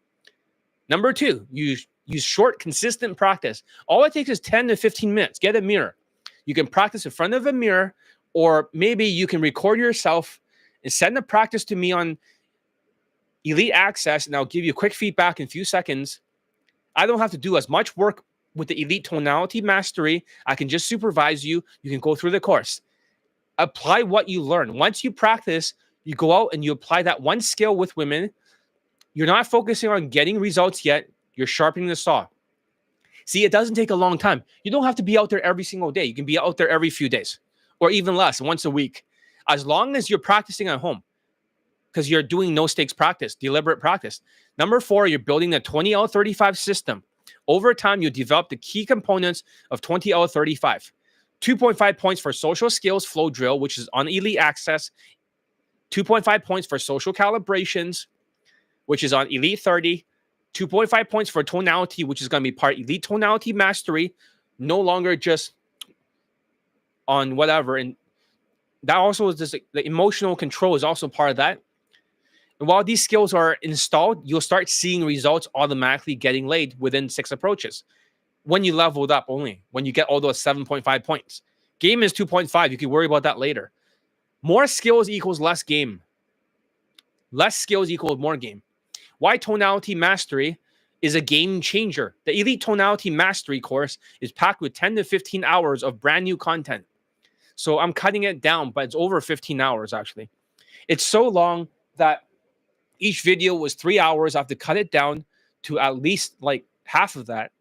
Number 2, use short, consistent practice. All it takes is 10 to 15 minutes. Get a mirror. You can practice in front of a mirror, or maybe you can record yourself and send the practice to me on Elite Access, and I'll give you quick feedback in a few seconds. I don't have to do as much work with the Elite Tonality Mastery. I can just supervise you. You can go through the course. Apply what you learn. Once you practice, you go out and you apply that one skill with women. You're not focusing on getting results yet. You're sharpening the saw. See, it doesn't take a long time. You don't have to be out there every single day. You can be out there every few days or even less, once a week, as long as you're practicing at home, because you're doing no stakes practice, deliberate practice. Number 4, you're building a 20 out of 35 system. Over time, you develop the key components of 20 out of 35. 2.5 points for social skills flow drill, which is on Elite Access. 2.5 points for social calibrations, which is on Elite 30. 2.5 points for tonality, which is going to be part Elite Tonality Mastery, no longer just on whatever. And that also is just the emotional control is also part of that. And while these skills are installed, you'll start seeing results automatically getting laid within 6 approaches. When you leveled up only, when you get all those 7.5 points. Game is 2.5. You can worry about that later. More skills equals less game. Less skills equals more game. Why Tonality Mastery is a game changer. The Elite Tonality Mastery course is packed with 10 to 15 hours of brand new content. So I'm cutting it down, but it's over 15 hours actually. It's so long that each video was 3 hours. I have to cut it down to at least like half of that.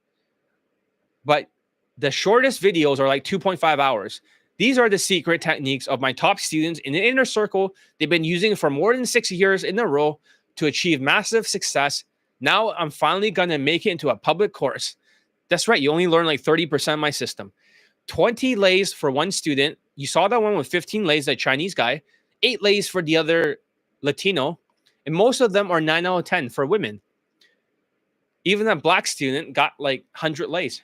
But the shortest videos are like 2.5 hours. These are the secret techniques of my top students in the inner circle. They've been using for more than 6 years in a row to achieve massive success. Now I'm finally going to make it into a public course. That's right. You only learn like 30% of my system. 20 lays for one student. You saw that one with 15 lays, that Chinese guy. 8 lays for the other Latino. And most of them are 9 out of 10 for women. Even that black student got like 100 lays.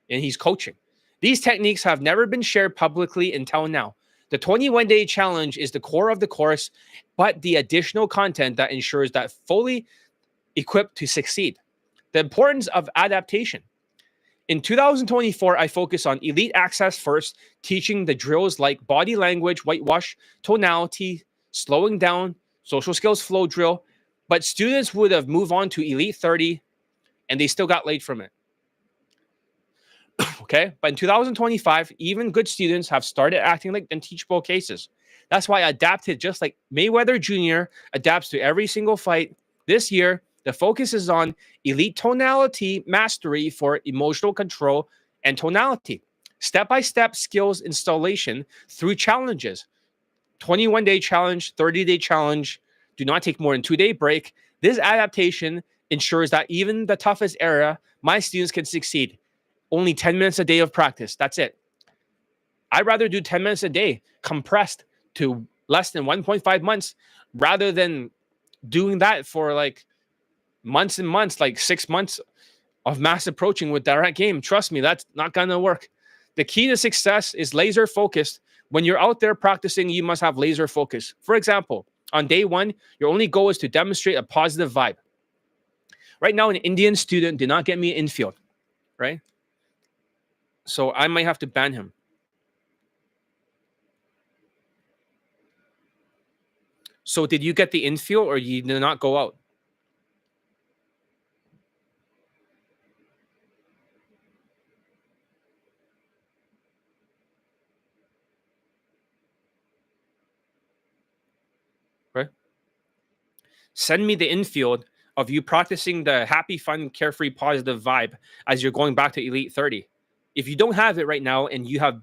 And he's coaching. These techniques have never been shared publicly until now. The 21-day challenge is the core of the course, but the additional content that ensures that fully equipped to succeed. The importance of adaptation. In 2024, I focus on Elite Access first, teaching the drills like body language, whitewash, tonality, slowing down, social skills flow drill, but students would have moved on to Elite 30 and they still got laid from it. Okay, but in 2025, even good students have started acting like unteachable cases. That's why I adapted just like Mayweather Jr. adapts to every single fight. This year, the focus is on Elite Tonality Mastery for emotional control and tonality. Step-by-step skills installation through challenges. 21-day challenge, 30-day challenge. Do not take more than 2-day break. This adaptation ensures that even the toughest era, my students can succeed. Only 10 minutes a day of practice. That's it. I'd rather do 10 minutes a day compressed to less than 1.5 months rather than doing that for like months and months, like 6 months of mass approaching with direct game. Trust me, that's not going to work. The key to success is laser focused. When you're out there practicing, you must have laser focus. For example, on day 1, your only goal is to demonstrate a positive vibe. Right now, an Indian student did not get me infield, right? So I might have to ban him. So did you get the infield or you did not go out? Right? Send me the infield of you practicing the happy, fun, carefree, positive vibe as you're going back to Elite 30. If you don't have it right now and you have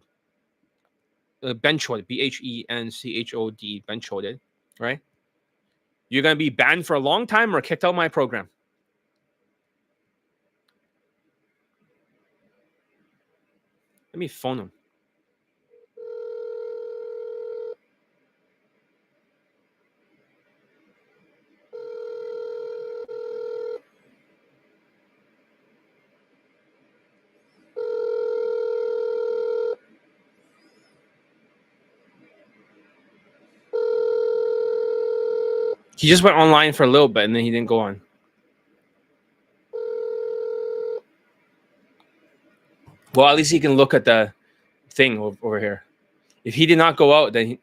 benchloaded, benchod, benchloaded, right? You're going to be banned for a long time or kicked out of my program. Let me phone him. He just went online for a little bit and then he didn't go on. Well, at least he can look at the thing over here. If he did not go out, then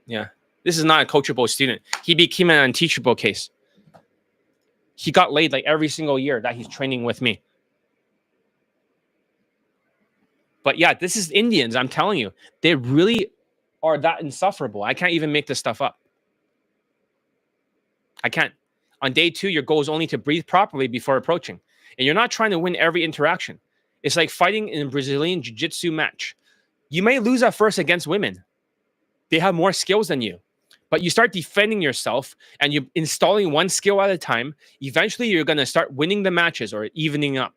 yeah, this is not a coachable student. He became an unteachable case. He got laid like every single year that he's training with me. But yeah, this is Indians. I'm telling you, they really are that insufferable. I can't even make this stuff up. I can't. On day 2, your goal is only to breathe properly before approaching. And you're not trying to win every interaction. It's like fighting in a Brazilian jiu-jitsu match. You may lose at first against women. They have more skills than you. But you start defending yourself and you're installing one skill at a time. Eventually, you're going to start winning the matches or evening up.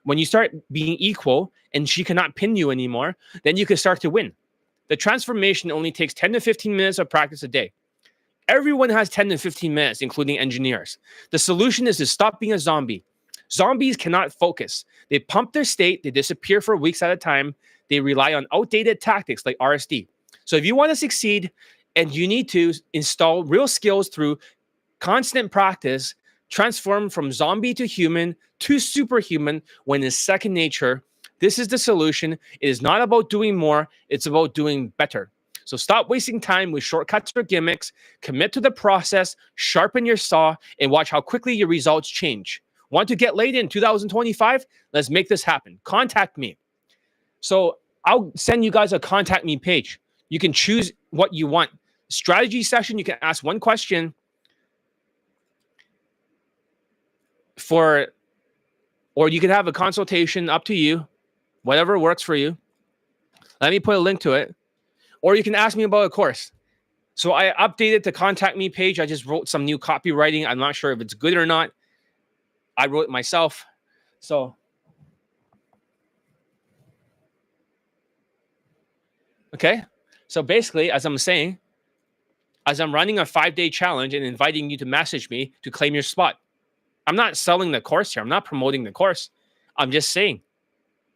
When you start being equal and she cannot pin you anymore, then you can start to win. The transformation only takes 10 to 15 minutes of practice a day. Everyone has 10 to 15 minutes, including engineers. The solution is to stop being a zombie. Zombies cannot focus. They pump their state, they disappear for weeks at a time. They rely on outdated tactics like RSD. So if you want to succeed and you need to install real skills through constant practice, transform from zombie to human to superhuman when it's second nature, this is the solution. It is not about doing more, it's about doing better. So stop wasting time with shortcuts or gimmicks, commit to the process, sharpen your saw, and watch how quickly your results change. Want to get laid in 2025? Let's make this happen. Contact me. So I'll send you guys a contact me page. You can choose what you want. Strategy session, you can ask one question or you can have a consultation, up to you, whatever works for you. Let me put a link to it. Or you can ask me about a course. So I updated the contact me page. I just wrote some new copywriting. I'm not sure if it's good or not. I wrote it myself. So, okay. So basically, as I'm saying, as I'm running a 5-day challenge and inviting you to message me to claim your spot. I'm not selling the course here. I'm not promoting the course. I'm just saying,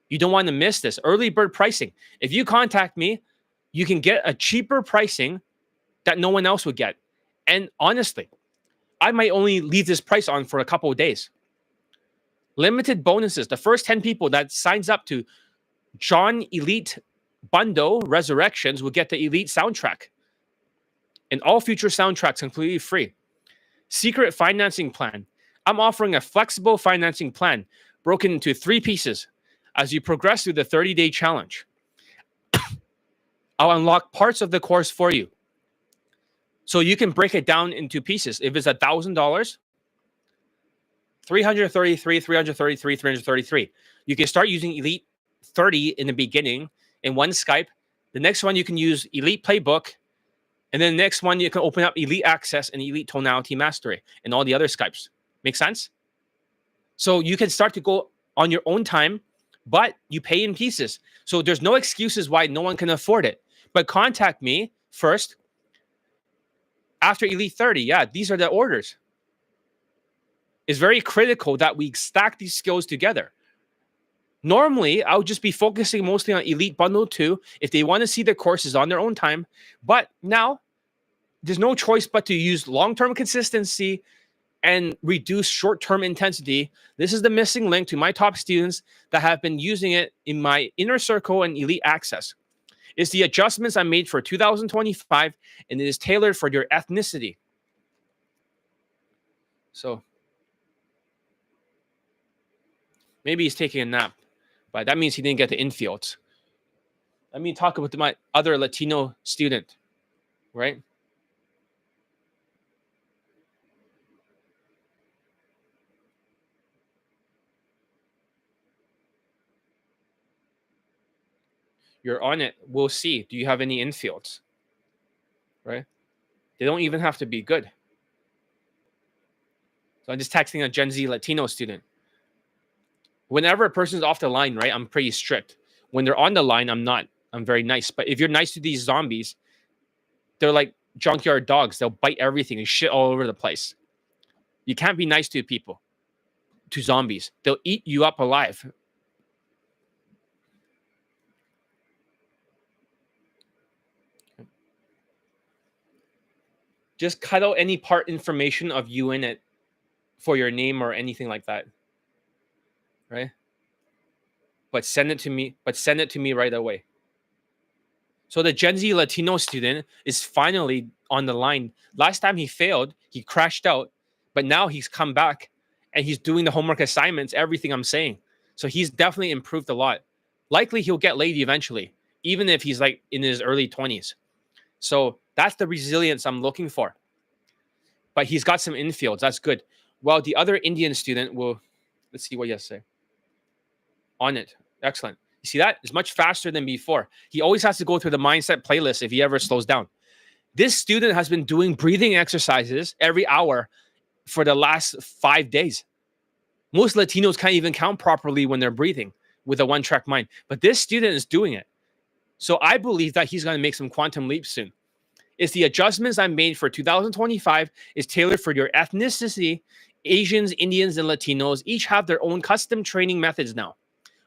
you don't want to miss this. Early bird pricing. If you contact me, you can get a cheaper pricing that no one else would get. And honestly, I might only leave this price on for a couple of days. Limited bonuses. The first 10 people that signs up to John Elite Bundle Resurrections will get the Elite soundtrack. And all future soundtracks completely free. Secret financing plan. I'm offering a flexible financing plan broken into 3 pieces as you progress through the 30-day challenge. I'll unlock parts of the course for you. So you can break it down into pieces. If it's $1,000, 333, 333, 333. You can start using Elite 30 in the beginning in one Skype. The next one you can use Elite Playbook. And then the next one you can open up Elite Access and Elite Tonality Mastery and all the other Skypes. Make sense? So you can start to go on your own time, but you pay in pieces. So there's no excuses why no one can afford it. But contact me first. After Elite 30, yeah, these are the orders. It's very critical that we stack these skills together. Normally, I would just be focusing mostly on Elite Bundle 2 if they want to see the courses on their own time. But now, there's no choice but to use long-term consistency and reduce short-term intensity. This is the missing link to my top students that have been using it in my inner circle and Elite Access. It's the adjustments I made for 2025, and it is tailored for your ethnicity. So maybe he's taking a nap, but that means he didn't get the infields. Let me talk with my other Latino student, right? You're on it. We'll see. Do you have any infields? Right? They don't even have to be good. So I'm just texting a Gen Z Latino student. Whenever a person's off the line, right, I'm pretty strict. When they're on the line, I'm not. I'm very nice. But if you're nice to these zombies, they're like junkyard dogs. They'll bite everything and shit all over the place. You can't be nice to people, to zombies. They'll eat you up alive. Just cut out any part information of you in it for your name or anything like that. Right? but send it to me right away. So the Gen Z Latino student is finally on the line. Last time he failed, he crashed out, but now he's come back and he's doing the homework assignments, everything I'm saying. So he's definitely improved a lot. Likely he'll get laid eventually, even if he's like in his early 20s. So that's the resilience I'm looking for. But he's got some infields. That's good. Well, the other Indian student will, let's see what he has to say. On it. Excellent. You see that? It's much faster than before. He always has to go through the mindset playlist if he ever slows down. This student has been doing breathing exercises every hour for the last 5 days. Most Latinos can't even count properly when they're breathing with a one-track mind. But this student is doing it. So I believe that he's going to make some quantum leaps soon. It's the adjustments I made for 2025 is tailored for your ethnicity. Asians, Indians, and Latinos each have their own custom training methods now.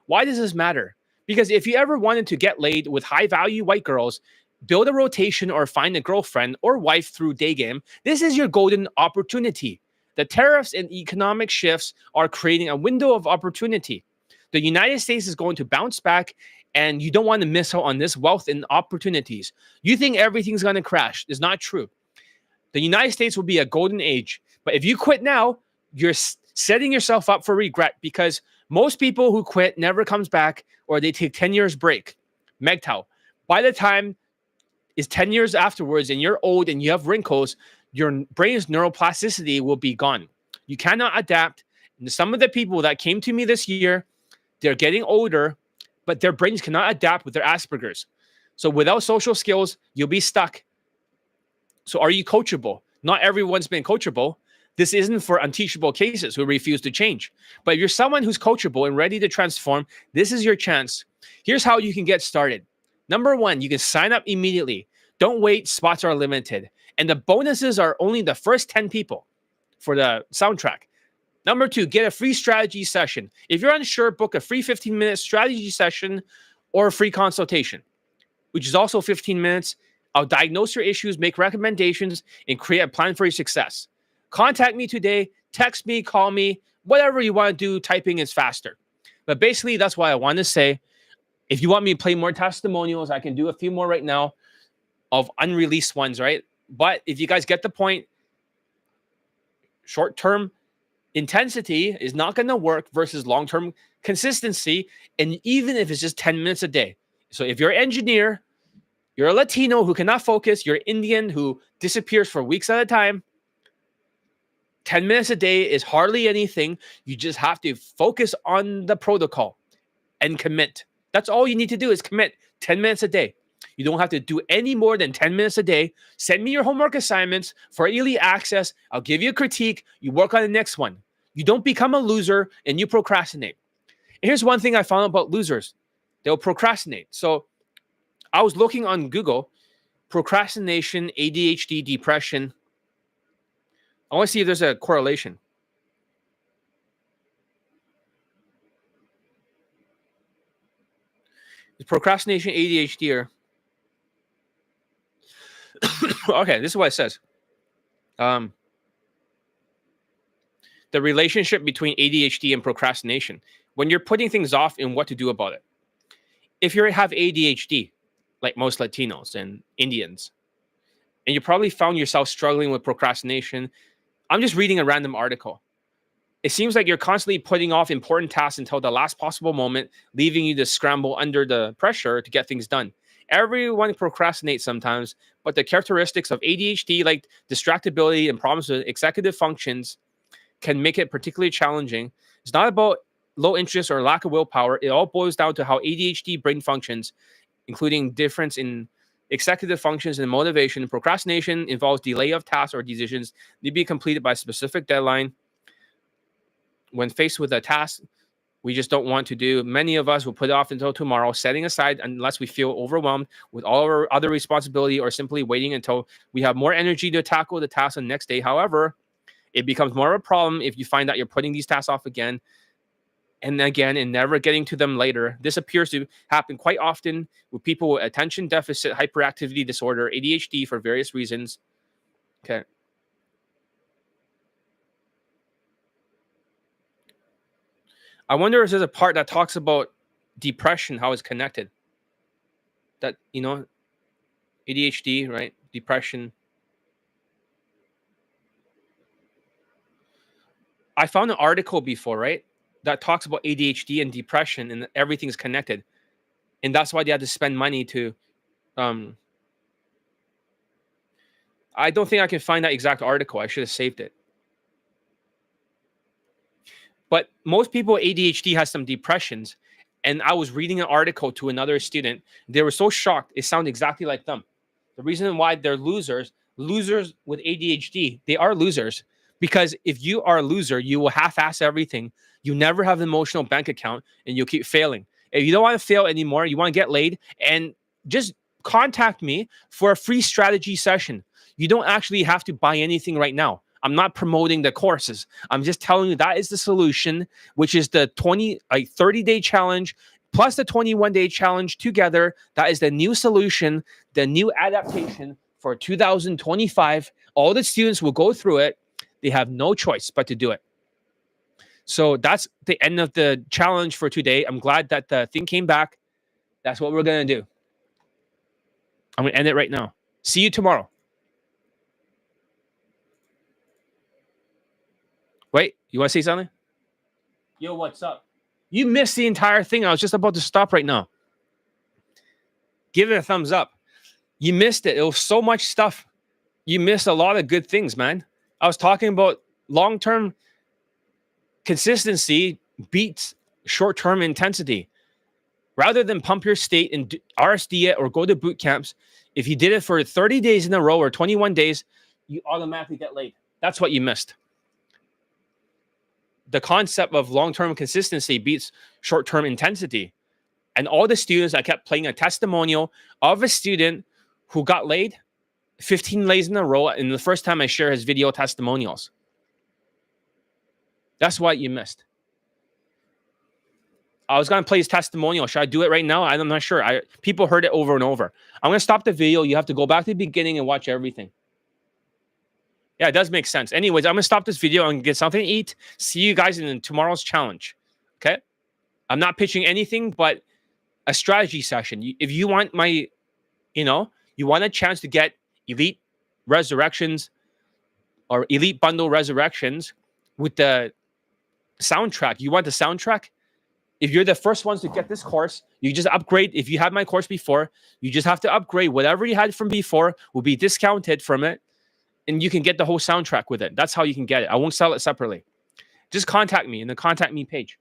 Why does this matter? Because if you ever wanted to get laid with high-value white girls, build a rotation or find a girlfriend or wife through Daygame, this is your golden opportunity. The tariffs and economic shifts are creating a window of opportunity. The United States is going to bounce back, and you don't want to miss out on this wealth and opportunities. You think everything's going to crash. It's not true. The United States will be a golden age. But if you quit now, you're setting yourself up for regret, because most people who quit never comes back, or they take 10 years break. MGTOW. By the time it's 10 years afterwards and you're old and you have wrinkles, your brain's neuroplasticity will be gone. You cannot adapt. And some of the people that came to me this year, they're getting older, but their brains cannot adapt with their Asperger's. So without social skills, you'll be stuck. So are you coachable? Not everyone's been coachable. This isn't for unteachable cases who refuse to change. But if you're someone who's coachable and ready to transform, this is your chance. Here's how you can get started. Number one, you can sign up immediately. Don't wait. Spots are limited. And the bonuses are only the first 10 people for the soundtrack. Number two, get a free strategy session. If you're unsure, book a free 15-minute strategy session or a free consultation, which is also 15 minutes. I'll diagnose your issues, make recommendations, and create a plan for your success. Contact me today, text me, call me, whatever you want to do. Typing is faster. But basically, that's what I want to say. If you want me to play more testimonials, I can do a few more right now of unreleased ones, right? But if you guys get the point, short-term intensity is not going to work versus long-term consistency. And even if it's just 10 minutes a day. So if you're an engineer, you're a Latino who cannot focus, you're Indian who disappears for weeks at a time, 10 minutes a day is hardly anything. You just have to focus on the protocol and commit. That's all you need to do is commit 10 minutes a day. You don't have to do any more than 10 minutes a day. Send me your homework assignments for elite access. I'll give you a critique. You work on the next one. You don't become a loser and you procrastinate. And here's one thing I found about losers. They'll procrastinate. So I was looking on Google, procrastination, ADHD, depression. I want to see if there's a correlation. Is procrastination ADHD or... Okay, this is what it says. The relationship between ADHD and procrastination. When you're putting things off and what to do about it. If you have ADHD, like most Latinos and Indians, and you probably found yourself struggling with procrastination, I'm just reading a random article. It seems like you're constantly putting off important tasks until the last possible moment, leaving you to scramble under the pressure to get things done. Everyone procrastinates sometimes, but the characteristics of ADHD, like distractibility and problems with executive functions, can make it particularly challenging. It's not about low interest or lack of willpower. It all boils down to how ADHD brain functions, including difference in executive functions and motivation. Procrastination involves delay of tasks or decisions need to be completed by a specific deadline. When faced with a task we just don't want to do, many of us will put it off until tomorrow, setting aside unless we feel overwhelmed with all our other responsibility, or simply waiting until we have more energy to tackle the task the next day. However, it becomes more of a problem if you find that you're putting these tasks off again and again and never getting to them later. This appears to happen quite often with people with attention deficit hyperactivity disorder, ADHD, for various reasons. Okay. I wonder if there's a part that talks about depression, how it's connected. That, ADHD, right? Depression. I found an article before, right, that talks about ADHD and depression and everything's connected. And that's why they had to spend money to I don't think I can find that exact article. I should have saved it. But most people with ADHD has some depressions. And I was reading an article to another student. They were so shocked. It sounded exactly like them. The reason why they're losers with ADHD, they are losers. Because if you are a loser, you will half-ass everything. You never have an emotional bank account, and you'll keep failing. If you don't want to fail anymore, you want to get laid, and just contact me for a free strategy session. You don't actually have to buy anything right now. I'm not promoting the courses. I'm just telling you that is the solution, which is the 30-day challenge plus the 21-day challenge together. That is the new solution, the new adaptation for 2025. All the students will go through it. They have no choice but to do it. So that's the end of the challenge for today. I'm glad that the thing came back. That's what we're going to do. I'm going to end it right now. See you tomorrow. Wait, you want to say something? Yo, what's up? You missed the entire thing. I was just about to stop right now. Give it a thumbs up. You missed it. It was so much stuff. You missed a lot of good things, man. I was talking about long-term consistency beats short-term intensity. Rather than pump your state and RSD it or go to boot camps, if you did it for 30 days in a row or 21 days, you automatically get laid. That's what you missed. The concept of long-term consistency beats short-term intensity. And all the students, I kept playing a testimonial of a student who got laid 15 lays in a row. And the first time I share his video testimonials. That's what you missed. I was going to play his testimonial. Should I do it right now? I'm not sure. People heard it over and over. I'm going to stop the video. You have to go back to the beginning and watch everything. Yeah, it does make sense. Anyways, I'm going to stop this video and get something to eat. See you guys in tomorrow's challenge. Okay? I'm not pitching anything but a strategy session. If you want you want a chance to get elite resurrections or elite bundle resurrections with the soundtrack. You want the soundtrack? If you're the first ones to get this course, you just upgrade. If you had my course before, you just have to upgrade. Whatever you had from before will be discounted from it. And you can get the whole soundtrack with it. That's how you can get it. I won't sell it separately. Just contact me in the contact me page.